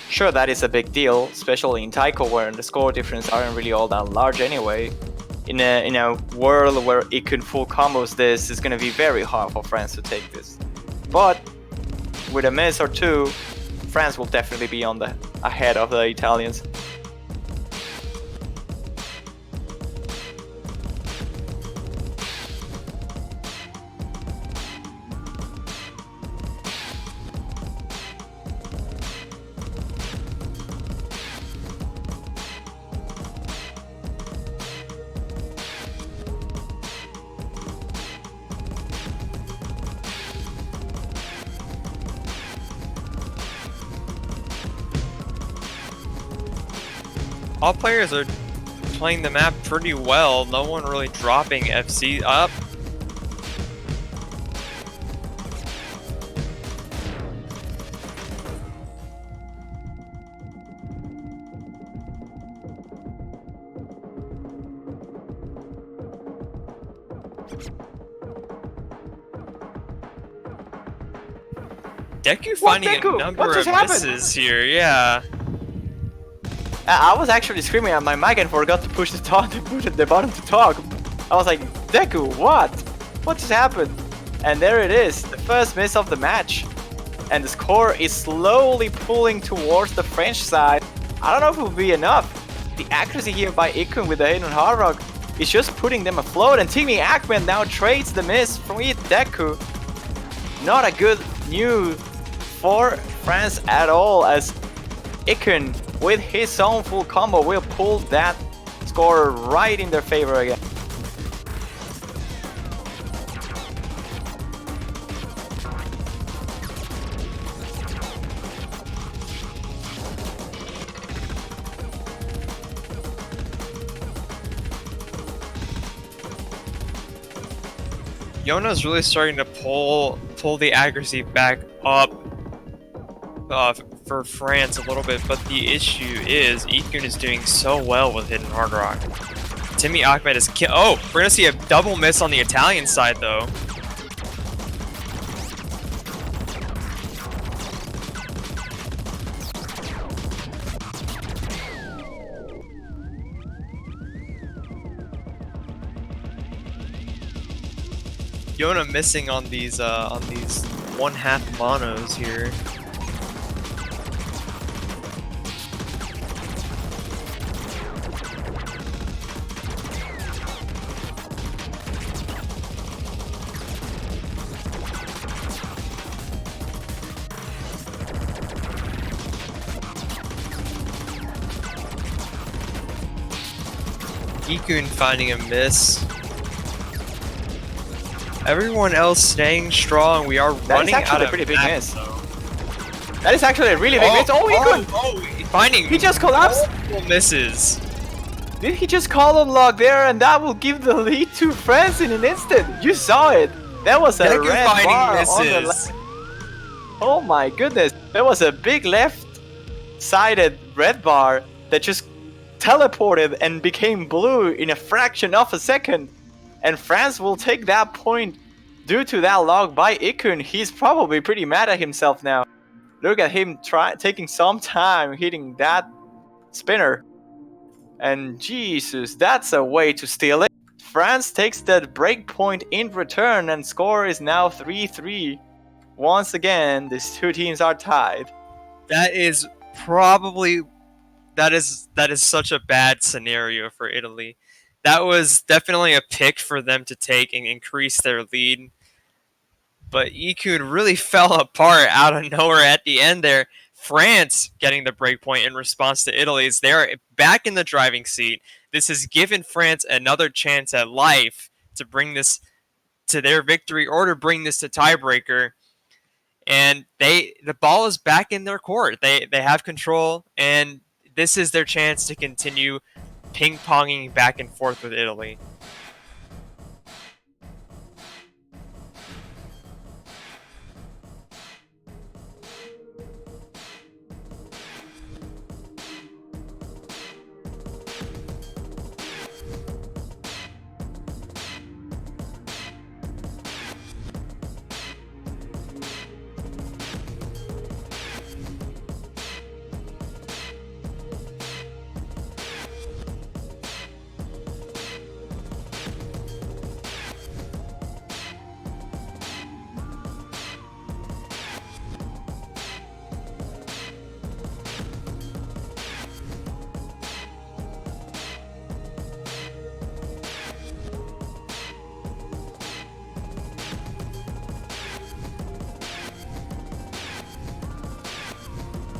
S7: Sure, that is a big deal, especially in taiko where the score difference aren't really all that large anyway. In a world where it can full combos this, it's gonna be very hard for France to take this. But with a miss or two, France will definitely be on the ahead of the Italians.
S8: All players are playing the map pretty well. No one really dropping FC up. Deku finding
S7: Deku?
S8: a number
S7: What
S8: of
S7: just happened?
S8: misses here, yeah.
S7: I was actually screaming at my mic and forgot to push the button to talk. I was like, Deku, what? What just happened? And there it is, the first miss of the match. And the score is slowly pulling towards the French side. I don't know if it will be enough. The accuracy here by Ikun with the hidden Hard Rock is just putting them afloat, and Timmy Ahmed now trades the miss with Deku. Not a good news for France at all, as Ikun with his own full combo will pull that score right in their favor again.
S8: Yona's really starting to pull the accuracy back up for France a little bit, but the issue is Ikun is doing so well with hidden Hard Rock. Timmy Ahmed is oh, we're gonna see a double miss on the Italian side though. Yona missing on these 1/2 monos here. Ikun finding a miss. Everyone else staying strong. We are running out of
S7: pretty big
S8: map,
S7: miss.
S8: though.
S7: That is actually a really big miss. Oh,
S8: Finding
S7: he just collapsed.
S8: multiple misses.
S7: Did he just column lock there, and that will give the lead to France in an instant? You saw it. That was a
S8: Deku
S7: red
S8: finding
S7: bar on the
S8: misses.
S7: Oh my goodness. There was a big left-sided red bar that just teleported and became blue in a fraction of a second. And France will take that point due to that log by Ikun, he's probably pretty mad at himself now. Look at him taking some time hitting that spinner. And Jesus, that's a way to steal it. France takes that break point in return and score is now 3-3. Once again, these two teams are tied.
S8: That is probably that is such a bad scenario for Italy. That was definitely a pick for them to take and increase their lead. But Ikun really fell apart out of nowhere at the end there. France getting the break point in response to Italy's. They're back in the driving seat. This has given France another chance at life to bring this to their victory or to bring this to tiebreaker. And the ball is back in their court. They have control, and this is their chance to continue ping-ponging back and forth with Italy.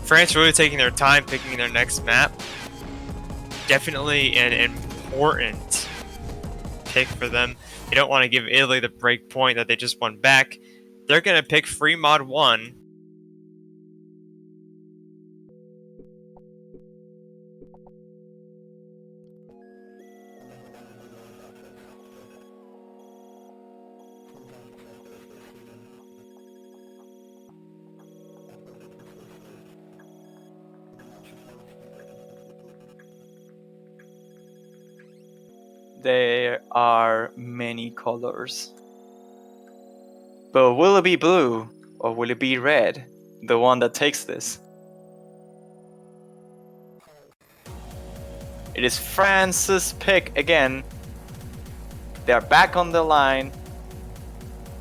S8: France really taking their time picking their next map. Definitely an important pick for them. They don't want to give Italy the break point that they just won back. They're going to pick free mod 1.
S7: There are many colors. But will it be blue or will it be red? The one that takes this. It is France's pick again. They're back on the line.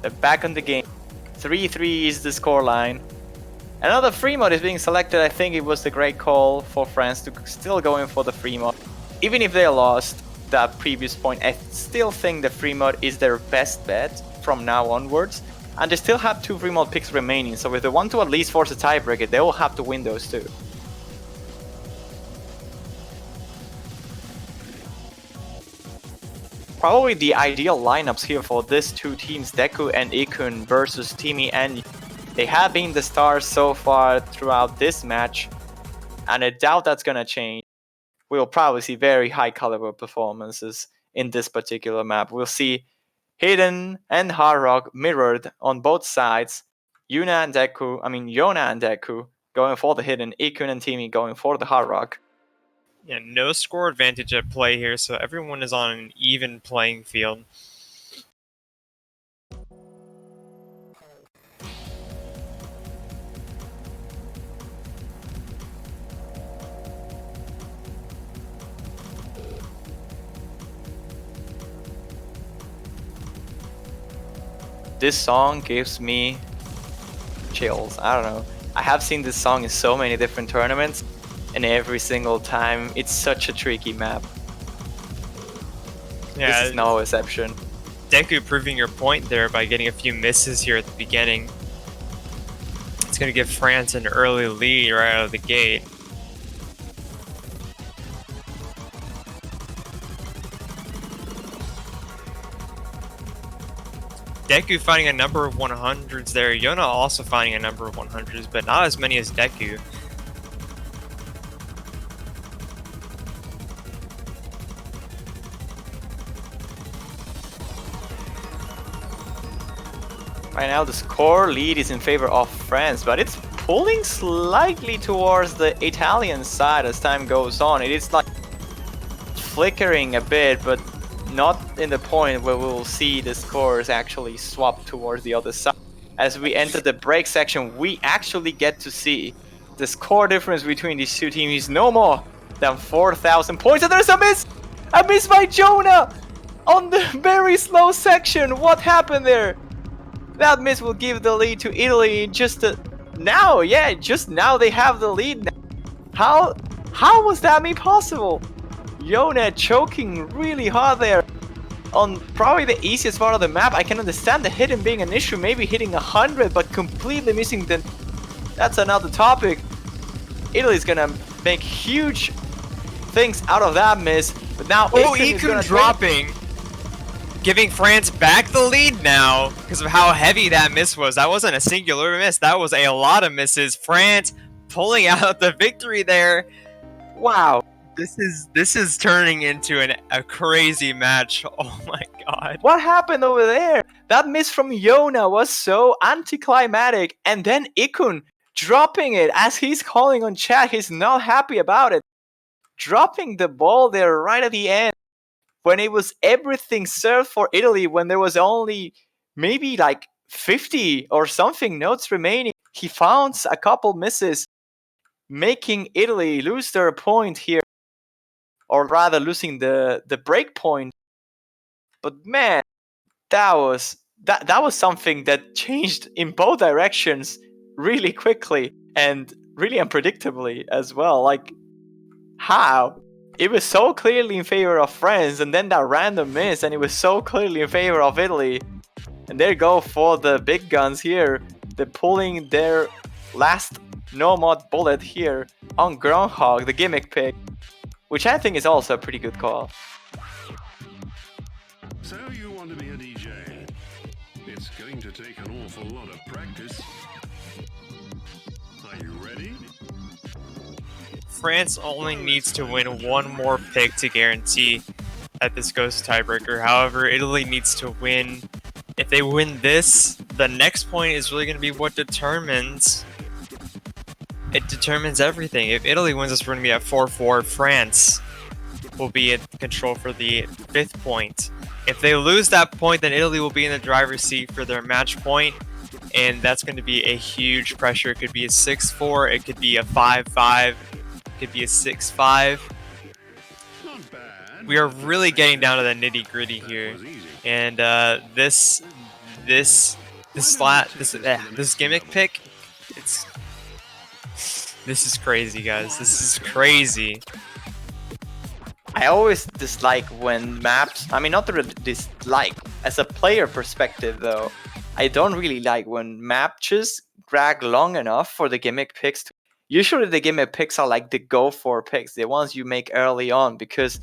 S7: They're back on the game. 3-3 is the scoreline. Another free mod is being selected. I think it was the great call for France to still go in for the free mod. Even if they lost that previous point, I still think the free mod is their best bet from now onwards. And they still have 2 free mod picks remaining, so if they want to at least force a tiebreaker, they will have to win those 2. Probably the ideal lineups here for these 2 teams, Deku and Ikun versus Timmy and they have been the stars so far throughout this match, and I doubt that's gonna change. We'll probably see very high caliber performances in this particular map. We'll see Hidden and Hard Rock mirrored on both sides. Yona and Deku going for the Hidden, Ikun and Timmy going for the Hard Rock.
S8: Yeah, no score advantage at play here, so everyone is on an even playing field.
S7: This song gives me chills. I don't know. I have seen this song in so many different tournaments, and every single time it's such a tricky map.
S8: Yeah,
S7: this is no exception.
S8: Deku proving your point there by getting a few misses here at the beginning. It's going to give France an early lead right out of the gate. Deku finding a number of 100s there. Yona also finding a number of 100s, but not as many as Deku.
S7: Right now the score lead is in favor of France, but it's pulling slightly towards the Italian side as time goes on. It is like flickering a bit, but not in the point where we'll see the scores actually swap towards the other side. As we enter the break section, we actually get to see the score difference between these two teams is no more than 4,000 points. And there's a miss! A miss by Jonah on the very slow section. What happened there? That miss will give the lead to Italy in just now. Yeah, just now they have the lead now. How was that possible? Jonah choking really hard there on probably the easiest part of the map. I can understand the hitting being an issue, maybe hitting 100, but completely missing the... That's another topic. Italy's gonna make huge things out of that miss, but now
S8: Ikun dropping, giving France back the lead now because of how heavy that miss was. That wasn't a singular miss, that was a lot of misses. France pulling out the victory there. Wow. This is turning into a crazy match. Oh my god.
S7: What happened over there? That miss from Yona was so anticlimactic, and then Ikun dropping it as he's calling on chat. He's not happy about it. Dropping the ball there right at the end when it was everything served for Italy, when there was only maybe like 50 or something notes remaining. He found a couple misses, making Italy lose their point here. Or rather losing the break point. But man, that was something that changed in both directions really quickly and really unpredictably as well. Like, how? It was so clearly in favor of France, and then that random miss, and it was so clearly in favor of Italy. And there go for the big guns here. They're pulling their last no-mod bullet here on Groundhog, the gimmick pick. Which I think is also a pretty good call.
S3: So you want to be a DJ? It's going to take an awful lot of practice. Are you ready?
S8: France only needs to win one more pick to guarantee that this goes to tiebreaker. However, Italy needs to win. If they win this, the next point is really going to be what determines... It determines everything. If Italy wins this, we're going to be at 4-4. France will be in control for the 5th point. If they lose that point, then Italy will be in the driver's seat for their match point, and that's going to be a huge pressure. It could be a 6-4, it could be a 5-5, it could be a 6-5. We are really getting down to the nitty-gritty here, and this gimmick pick, this is crazy, guys. This is crazy.
S7: I always dislike when maps... I mean, not really dislike. As a player perspective, though, I don't really like when matches drag long enough for the gimmick picks. Usually the gimmick picks are like the go-for picks, the ones you make early on, because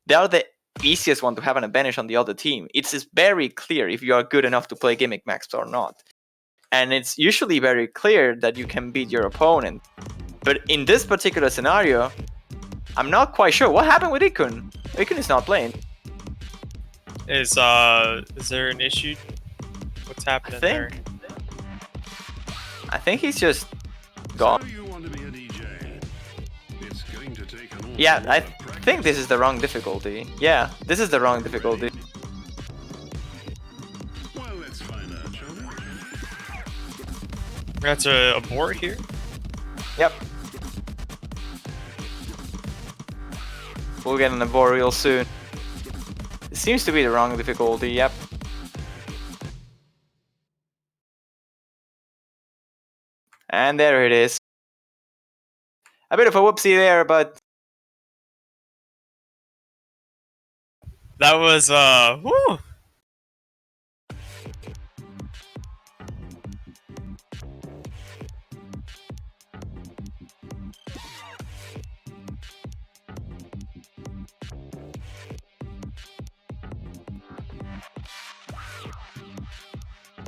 S7: they are the easiest one to have an advantage on the other team. It's just very clear if you are good enough to play gimmick maps or not. And it's usually very clear that you can beat your opponent. But in this particular scenario, I'm not quite sure. What happened with Ikun? Ikun is not playing.
S8: Is there an issue? What's happening there?
S7: I think he's just gone.
S3: So you want to be a DJ? It's going to take an awful
S7: Yeah,
S3: lot
S7: I
S3: of practice.
S7: think this is the wrong difficulty. Yeah, this is the wrong difficulty.
S3: Well, let's find out, shall we?
S8: We're going to abort here.
S7: Yep. We'll get an abort real soon. It seems to be the wrong difficulty, yep. And there it is. A bit of a whoopsie there, but...
S8: That was, whew.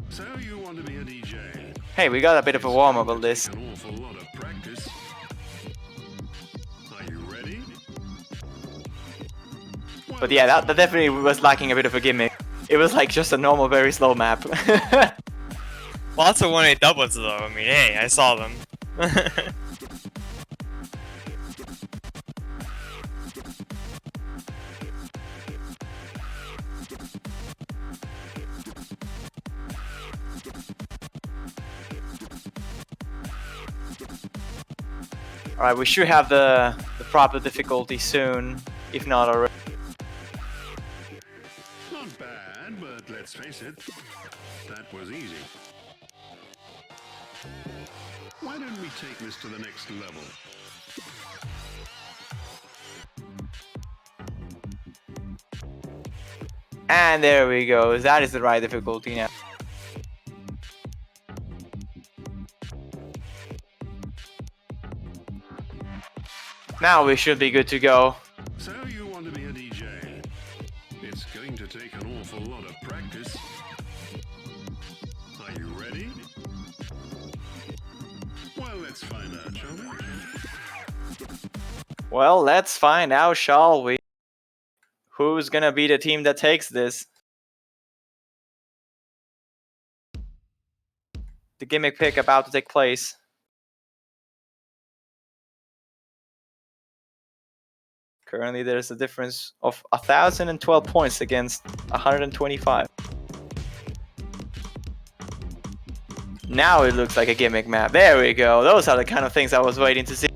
S3: So you want to be a DJ?
S7: Hey, we got a bit of a warm-up on this.
S3: An awful lot of practice. Are you ready?
S7: But yeah, that definitely was lacking a bit of a gimmick. It was like just a normal, very slow map.
S8: Lots of 1-8 doublets though. I mean, hey, I saw them.
S7: Alright, we should have the proper difficulty soon, if not already.
S3: Not bad, but let's face it, that was easy. Why don't we take this to the next level?
S7: And there we go. That is the right difficulty now. Now we should be good to go.
S3: So you want to be a DJ? It's going to take an awful lot of practice. Are you ready? Well, let's find out, shall we?
S7: Well, let's find out, shall we? Who's gonna be the team that takes this? The gimmick pick about to take place. Currently, there's a difference of 1,012 points against 125. Now it looks like a gimmick map. There we go. Those are the kind of things I was waiting to see.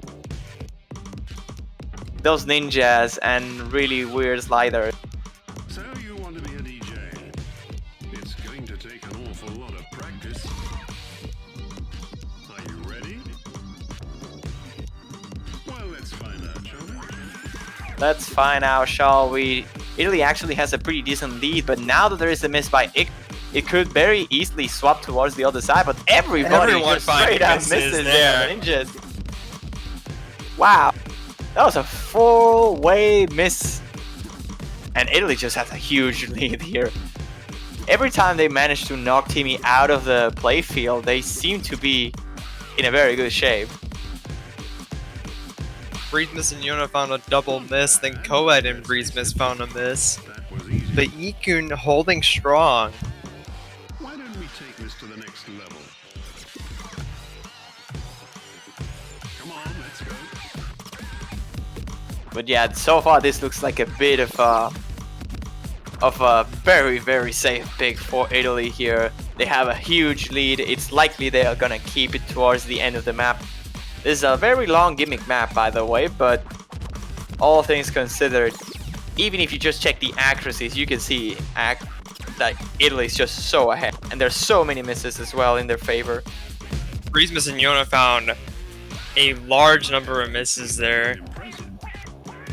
S7: Those ninjas and really weird sliders.
S3: So you want to be a DJ? It's going to take an awful lot of practice. Are you ready? Well, let's find out, shall we?
S7: Let's find out, shall we? Italy actually has a pretty decent lead, but now that there is a miss by it could very easily swap towards the other side, but everybody just straight up misses there. Ninjas. Wow. That was a full-way miss. And Italy just has a huge lead here. Every time they manage to knock Timmy out of the playfield, they seem to be in a very good shape.
S8: Breezemiss and Yona found a double miss, then Coed and Breezemiss found a miss.
S3: That was easy.
S8: But Ikun holding strong.
S3: Why don't we take this to the next level? Come on, let's go.
S7: But yeah, so far this looks like a bit of a very, very safe pick for Italy here. They have a huge lead. It's likely they are gonna keep it towards the end of the map. This is a very long gimmick map, by the way, but all things considered, even if you just check the accuracies, you can see that Italy's just so ahead. And there's so many misses as well in their favor.
S8: Breezemiss and Yona found a large number of misses there.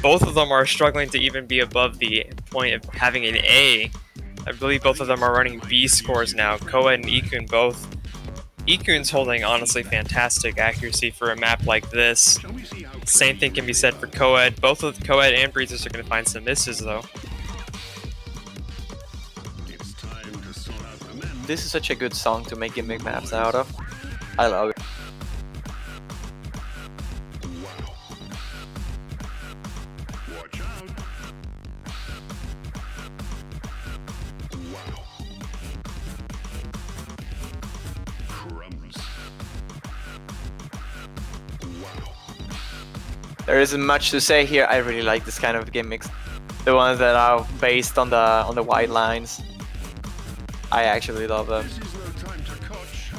S8: Both of them are struggling to even be above the point of having an A. I believe both of them are running B scores now. Coed and Ikun both. Ikun's holding honestly fantastic accuracy for a map like this. Same thing can be said for Coed. Both of Coed and Breezes are going to find some misses though.
S3: It's time to sort out the men.
S7: This is such a good song to make gimmick maps out of. I love it.
S3: Wow. Watch out. Wow. Crumbs. Wow.
S7: There isn't much to say here. I really like this kind of gimmicks. The ones that are based on the white lines. I actually love them.
S3: This is no time to coach.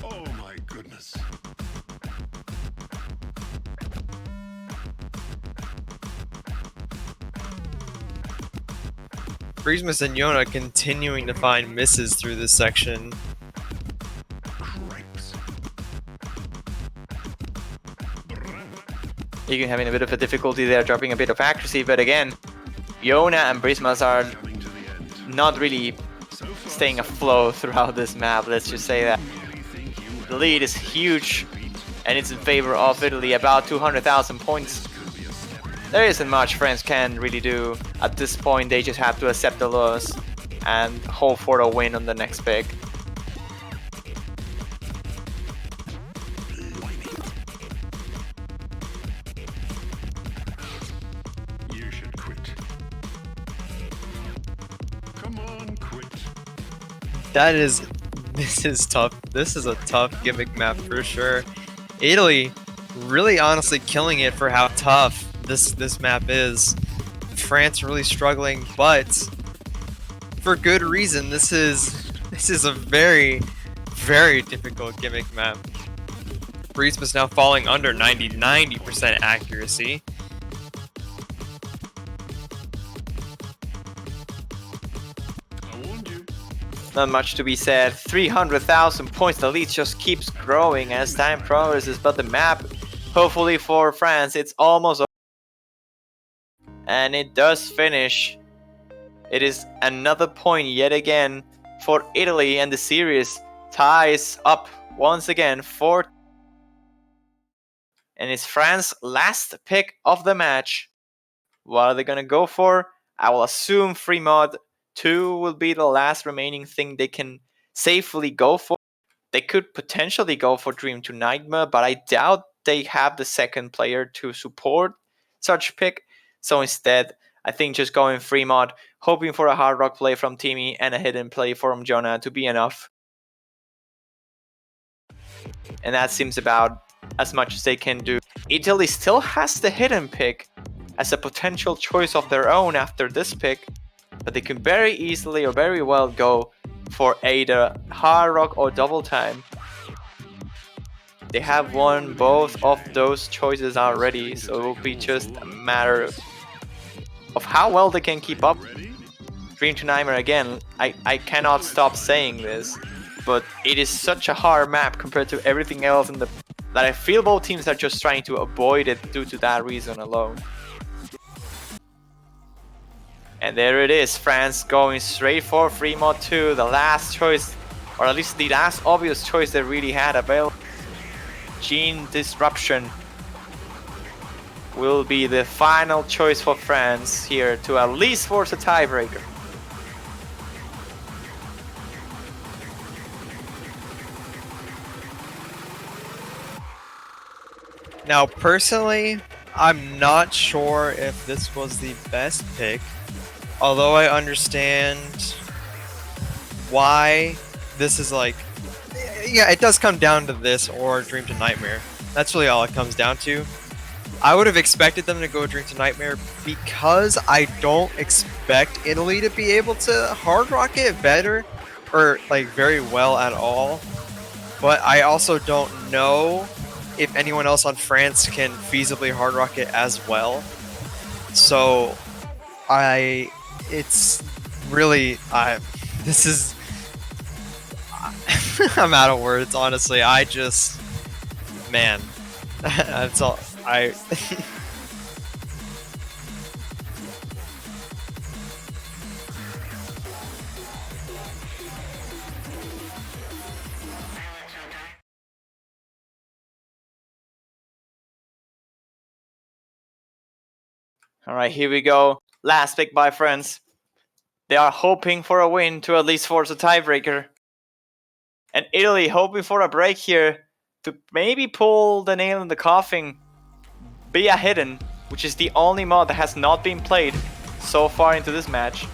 S3: Oh my goodness.
S8: Breezemiss and Yona continuing to find misses through this section.
S3: Cripes.
S7: Ikun having a bit of a difficulty there, dropping a bit of accuracy, but again, Yona and Breezemiss are
S3: Coming to the end.
S7: not really
S3: So far,
S7: staying afloat throughout this map, let's just say that.
S3: really think you
S7: The
S3: have
S7: lead is huge,
S3: beat.
S7: and it's in favor of Italy, about 200,000 points.
S3: Could be a step.
S7: There isn't much France can really do. At this point, they just have to accept the loss and hope for a win on the next pick.
S3: You should quit. Come on, quit.
S8: This is tough. This is a tough gimmick map for sure. Italy really honestly killing it for how tough this map is. France really struggling, but for good reason. This is This is a very, very difficult gimmick map. Breezema's now falling under 90% accuracy.
S3: I warned you.
S7: Not much to be said. 300,000 points. The lead just keeps growing as time progresses, but the map, hopefully for France, it's almost over. And it does finish. It is another point yet again for Italy, and the series ties up once again for. And it's France's last pick of the match. What are they gonna go for? I will assume free mod 2 will be the last remaining thing they can safely go for. They could potentially go for Dream to Nightmare, but I doubt they have the second player to support such pick. So instead, I think just going free mod, hoping for a hard rock play from Timmy and a hidden play from Jonah to be enough. And that seems about as much as they can do. Italy still has the hidden pick as a potential choice of their own after this pick, but they can very easily or very well go for either hard rock or double time. They have won both of those choices already, so it will be just a matter of how well they can keep up.
S3: Ready?
S7: Dream to Nightmare again, I cannot stop saying this, but it is such a hard map compared to everything else in the that I feel both teams are just trying to avoid it due to that reason alone. And there it is, France going straight for free mod 2, the last choice, or at least the last obvious choice they really had available. Gene Disruption will be the final choice for France here to at least force a tiebreaker.
S8: Now, personally, I'm not sure if this was the best pick, although I understand why this is like, yeah, it does come down to this or Dream to Nightmare. That's really all it comes down to. I would have expected them to go Dream to Nightmare because I don't expect Italy to be able to hard rock it better or like very well at all. But I also don't know if anyone else on France can feasibly hard rock it as well. So it's really, this is, I'm out of words, honestly. I just, man, that's all,
S7: Alright, here we go. Last pick by France. They are hoping for a win to at least force a tiebreaker. And Italy hoping for a break here to maybe pull the nail in the coffin via hidden, which is the only mod that has not been played so far into this match.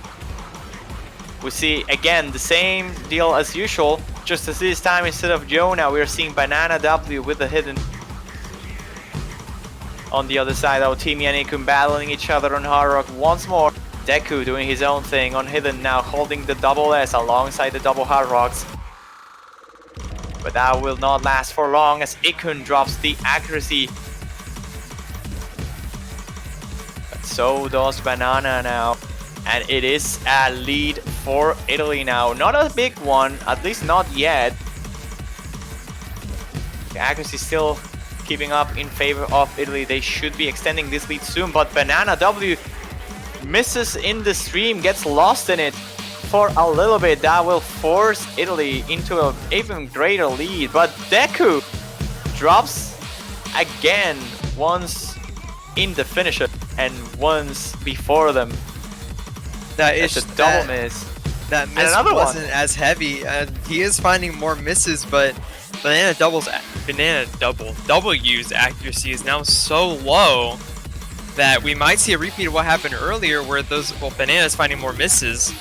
S7: We see again the same deal as usual, just as this time instead of Jonah we are seeing Banana W with the hidden. On the other side, our Timmy and Ikun battling each other on hard rock once more. Deku doing his own thing on hidden now, holding the double S alongside the double hard rocks. But that will not last for long as Ikun drops the accuracy. But so does Banana now. And it is a lead for Italy now. Not a big one, at least not yet. The accuracy still keeping up in favor of Italy. They should be extending this lead soon, but Banana W misses in the stream, gets lost in it for a little bit. That will force Italy into an even greater lead, but Deku drops again, once in the finisher and once before them.
S8: that is
S7: That's a double miss.
S8: That miss
S7: another
S8: wasn't as heavy. He is finding more misses, but Banana W's accuracy is now so low that we might see a repeat of what happened earlier, where Banana's finding more misses.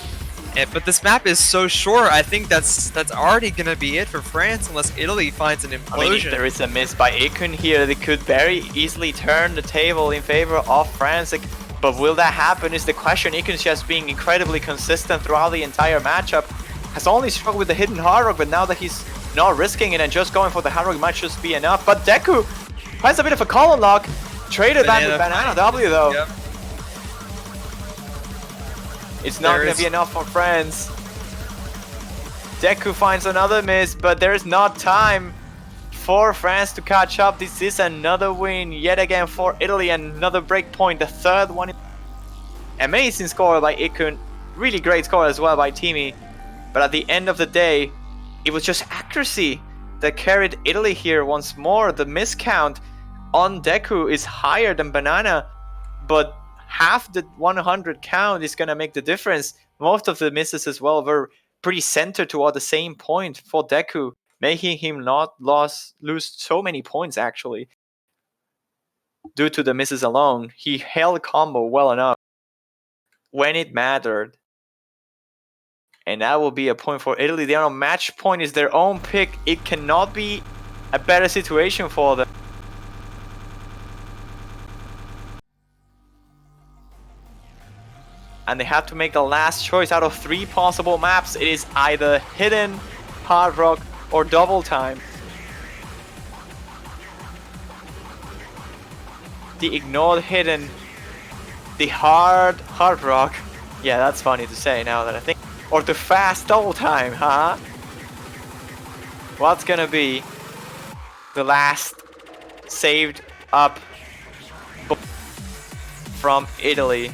S8: But this map is so short. I think that's already gonna be it for France, unless Italy finds an implosion.
S7: I mean, if there is a miss by Ikun here, they could very easily turn the table in favor of France. But will that happen is the question. Ikun's just being incredibly consistent throughout the entire matchup. has only struggled with the hidden hard rock, but now that he's not risking it and just going for the hard rock might just be enough. But Deku finds a bit of a column lock. Traded that with Banana W though.
S8: Yep.
S7: It's not going to be enough for friends. Deku finds another miss, but there's not time for France to catch up. This is another win yet again for Italy, another break point, the third one. Amazing score by Ikun, really great score as well by Timmy. But at the end of the day, it was just accuracy that carried Italy here once more. The miscount on Deku is higher than Banana, but half the 100 count is going to make the difference. Most of the misses as well were pretty centered toward the same point for Deku, making him not lose so many points actually. Due to the misses alone, he held combo well enough when it mattered. And that will be a point for Italy. They are on match point, is their own pick. It cannot be a better situation for them. And they have to make the last choice out of 3 possible maps. It is either hidden, hard rock, or double time. The ignored hidden, the hard rock. Yeah, that's funny to say now that I think. Or the fast double time, huh? What's gonna be the last saved up from Italy?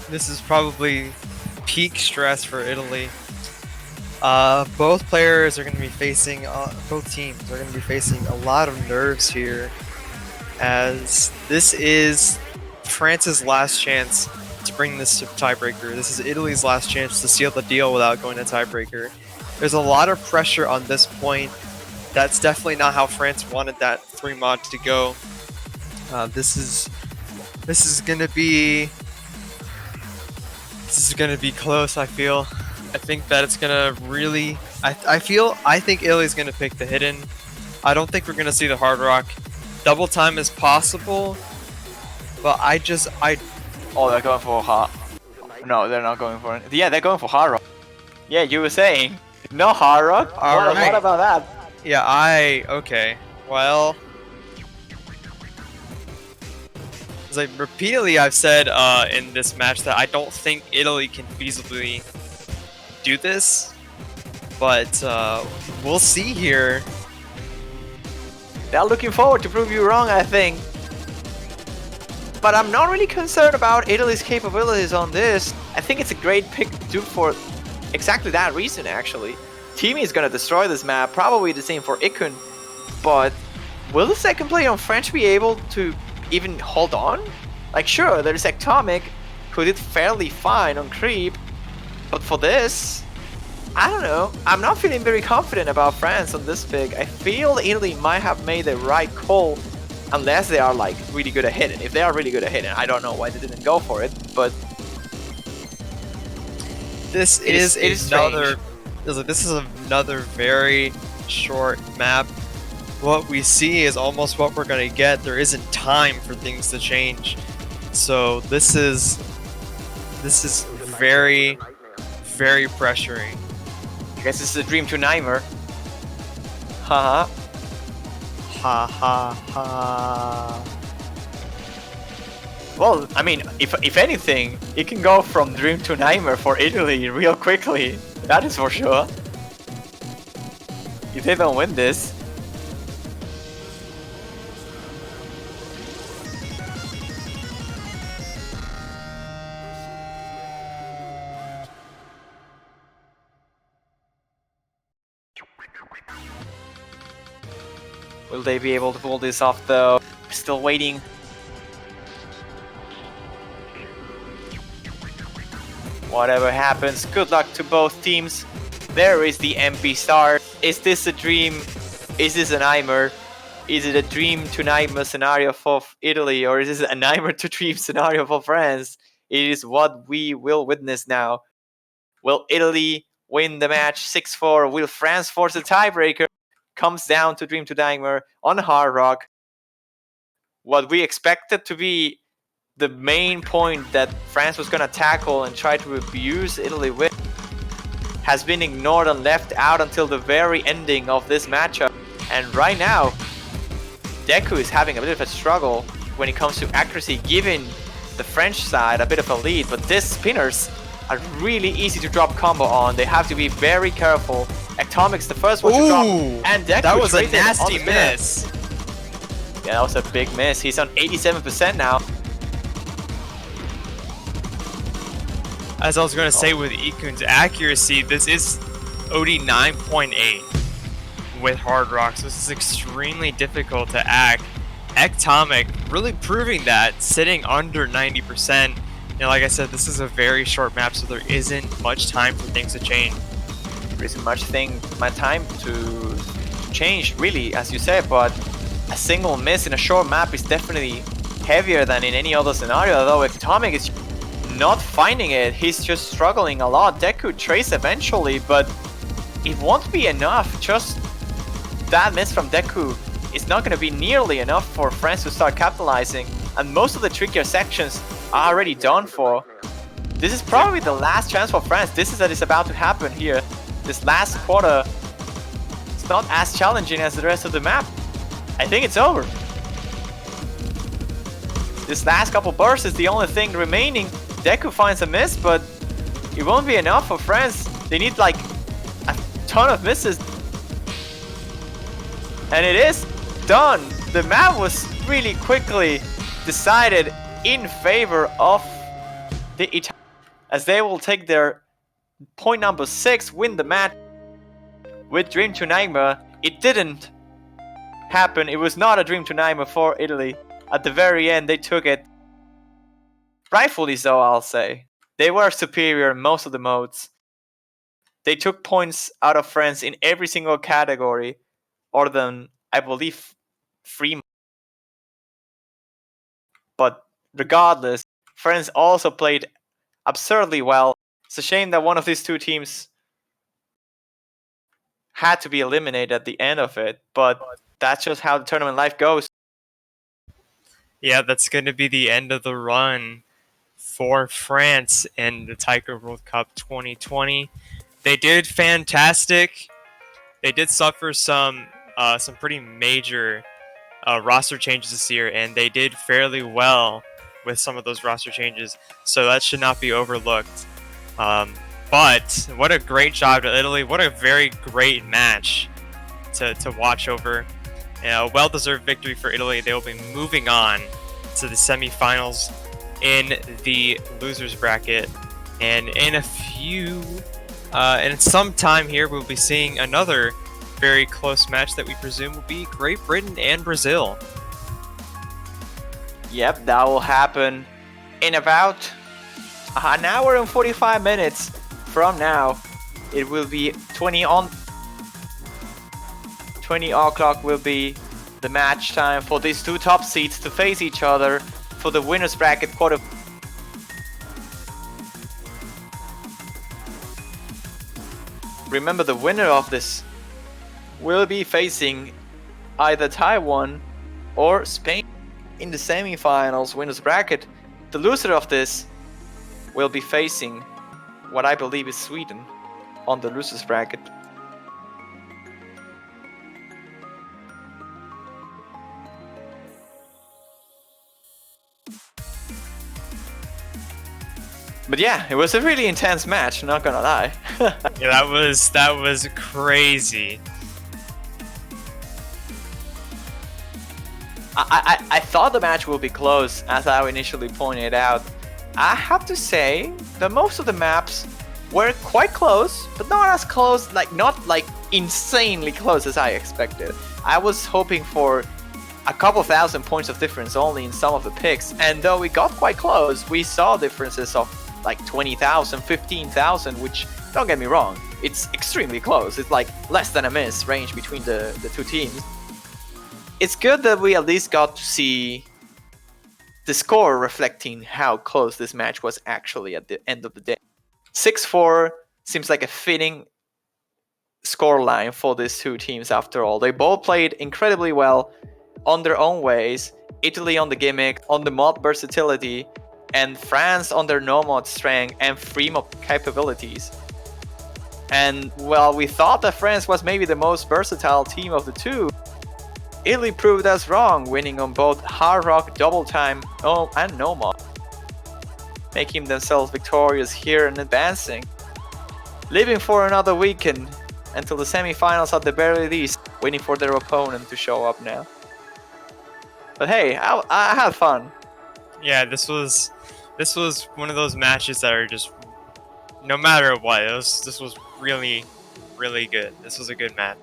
S8: This is probably peak stress for Italy. Both players are going to be facing, both teams are going to be facing a lot of nerves here, as this is France's last chance to bring this to tiebreaker. This is Italy's last chance to seal the deal without going to tiebreaker. There's a lot of pressure on this point. That's definitely not how France wanted that 3 mod to go. This is gonna be close. I think that it's gonna really. I think Italy's gonna pick the hidden. I don't think we're gonna see the hard rock. Double time is possible, but
S7: Oh, they're going for hard. No, they're not going for it. Yeah, they're going for hard rock. Yeah, you were saying no hard rock. What about that?
S8: Yeah, okay. Well, it's like repeatedly I've said in this match that I don't think Italy can feasibly do this, but we'll see here.
S7: They're looking forward to prove you wrong, I think. But I'm not really concerned about Italy's capabilities on this. I think it's a great pick to do for exactly that reason, actually. Timmy is gonna destroy this map, probably the same for Ikun. But will the second play on French be able to even hold on? Like, sure, there's Ectomic, who did fairly fine on Creep. But for this, I don't know. I'm not feeling very confident about France on this pick. I feel Italy might have made the right call, unless they are like really good at hitting. If they are really good at hitting, I don't know why they didn't go for it. But
S8: this is another very short map. What we see is almost what we're gonna get. There isn't time for things to change. So this is very, very pressuring.
S7: I guess this is a dream to nightmare. Haha.
S8: Ha ha ha.
S7: Well, I mean, if anything, it can go from dream to nightmare for Italy real quickly. That is for sure. If they don't win this. Will they be able to pull this off though? Still waiting. Whatever happens, good luck to both teams. There is the MP star. Is this a dream? Is this a nightmare? Is it a dream to nightmare scenario for Italy, or is this a nightmare to dream scenario for France? It is what we will witness now. Will Italy win the match 6-4? Will France force a tiebreaker? Comes down to dream to nightmare on hard rock. What we expected to be the main point that France was gonna tackle and try to abuse Italy with has been ignored and left out until the very ending of this matchup. And right now, Deku is having a bit of a struggle when it comes to accuracy, giving the French side a bit of a lead, but these spinners are really easy to drop combo on. They have to be very careful. Ectomic's the first one to drop, and Deku
S8: that was a
S7: traded on
S8: nasty
S7: the spinner.
S8: miss.
S7: Yeah, that was a big miss. He's on 87% now.
S8: As I was going to say with Ikun's accuracy, this is OD 9.8 with Hard Rock, so this is extremely difficult to act. Ectomic really proving that, sitting under 90%. You know, like I said, this is a very short map, so there isn't much time for things to change.
S7: There isn't much time to change, really, as you said, but a single miss in a short map is definitely heavier than in any other scenario, although Ectomic is not finding it. He's just struggling a lot. Deku trace eventually, but it won't be enough. Just that miss from Deku is not going to be nearly enough for France to start capitalizing, and most of the trickier sections are already done for. This is probably the last chance for France. This is what is about to happen here. This last quarter, it's not as challenging as the rest of the map. I think it's over. This last couple bursts is the only thing remaining. Deku finds a miss, but it won't be enough for France. They need like a ton of misses. And it is done. The map was really quickly decided in favor of the Italians, as they will take their point number 6, win the match with Dream to Nightmare. It didn't happen. It was not a Dream to Nightmare for Italy. At the very end, they took it. Rightfully so, I'll say. They were superior in most of the modes. They took points out of France in every single category, other than, I believe, 3. But regardless, France also played absurdly well. It's a shame that one of these two teams had to be eliminated at the end of it, but that's just how the tournament life goes.
S8: Yeah, that's going to be the end of the run for France in the Taiko World Cup 2020. They did fantastic. They did suffer some pretty major roster changes this year, and they did fairly well with some of those roster changes, so that should not be overlooked. But what a great job to Italy. What a very great match to watch over. A well-deserved victory for Italy. They will be moving on to the semifinals in the losers bracket, and in some time here we'll be seeing another very close match that we presume will be Great Britain and Brazil.
S7: Yep, that will happen in about an hour and 45 minutes from now. It will be 20 o'clock will be the match time for these two top seeds to face each other for the winners bracket quarter. Remember, the winner of this will be facing either Taiwan or Spain in the semi-finals winners bracket. The loser of this will be facing what I believe is Sweden on the losers bracket. But yeah, it was a really intense match, not gonna lie.
S8: Yeah, that was crazy.
S7: I thought the match will be close, as I initially pointed out. I have to say that most of the maps were quite close, but not as close, not like insanely close as I expected. I was hoping for a couple thousand points of difference only in some of the picks, and though we got quite close, we saw differences of like 20,000, 15,000, which, don't get me wrong, it's extremely close. It's like less than a miss range between the two teams. It's good that we at least got to see the score reflecting how close this match was actually at the end of the day. 6-4 seems like a fitting scoreline for these two teams after all. They both played incredibly well on their own ways, Italy on the gimmick, on the mod versatility, and France on their no mod strength and free mod capabilities. And while we thought that France was maybe the most versatile team of the two, Italy proved us wrong, winning on both Hard Rock, Double Time, and no mod, making themselves victorious here and advancing, living for another weekend until the semi-finals at the very least, waiting for their opponent to show up now. But hey, I had fun.
S8: Yeah, this was one of those matches that are just, no matter what, this was really, really good. This was a good match.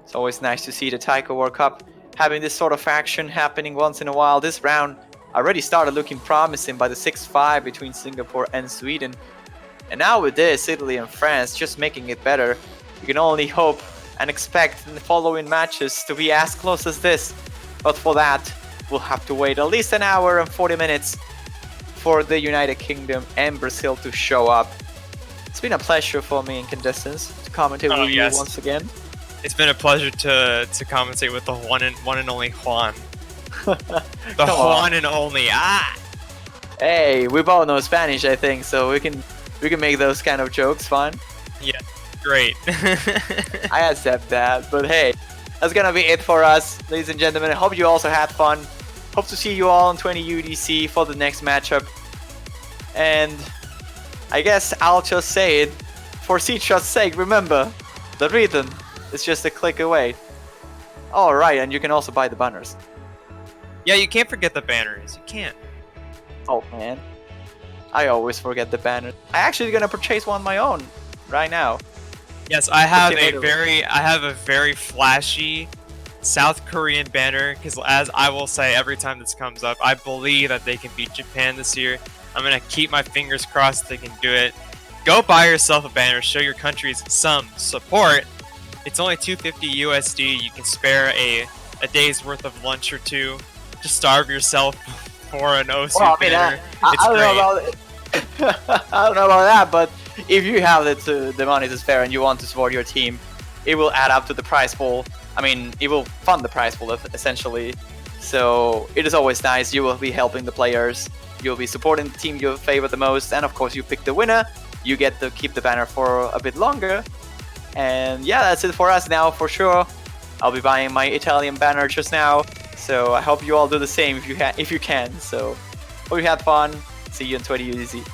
S7: It's always nice to see the Taiko World Cup having this sort of action happening once in a while. This round already started looking promising by the 6-5 between Singapore and Sweden. And now with this, Italy and France just making it better. You can only hope and expect in the following matches to be as close as this. But for that, we'll have to wait at least an hour and 40 minutes for the United Kingdom and Brazil to show up. It's been a pleasure for me, Incandescence, to commentate with you once again.
S8: It's been a pleasure to commentate with the one and only Juan. The Juan and only.
S7: Hey, we both know Spanish, I think, so we can make those kind of jokes fun.
S8: Yeah, great.
S7: I accept that, but hey, that's gonna be it for us, ladies and gentlemen. I hope you also had fun. Hope to see you all on 20 UDC for the next matchup. And I guess I'll just say it, for Seashot's sake, remember, the rhythm is just a click away. Alright, and you can also buy the banners.
S8: Yeah, you can't forget the banners. You can't.
S7: Oh man, I always forget the banners. I actually gonna purchase one of my own right now.
S8: Yes, I have a very flashy South Korean banner, because as I will say every time this comes up, I believe that they can beat Japan this year. I'm gonna keep my fingers crossed they can do it. Go buy yourself a banner, show your countries some support. It's only $250 USD. You can spare a day's worth of lunch or two. Just starve yourself for an OSU banner.
S7: I don't know about it. I don't know about that, but if you have the money to spare and you want to support your team, it will add up to the prize pool. I mean, it will fund the prize pool essentially. So it is always nice. You will be helping the players. You'll be supporting the team you favor the most, and of course, you pick the winner. You get to keep the banner for a bit longer. And yeah, that's it for us now for sure. I'll be buying my Italian banner just now. So I hope you all do the same if you can. So hope you had fun. See you in 20 UDC.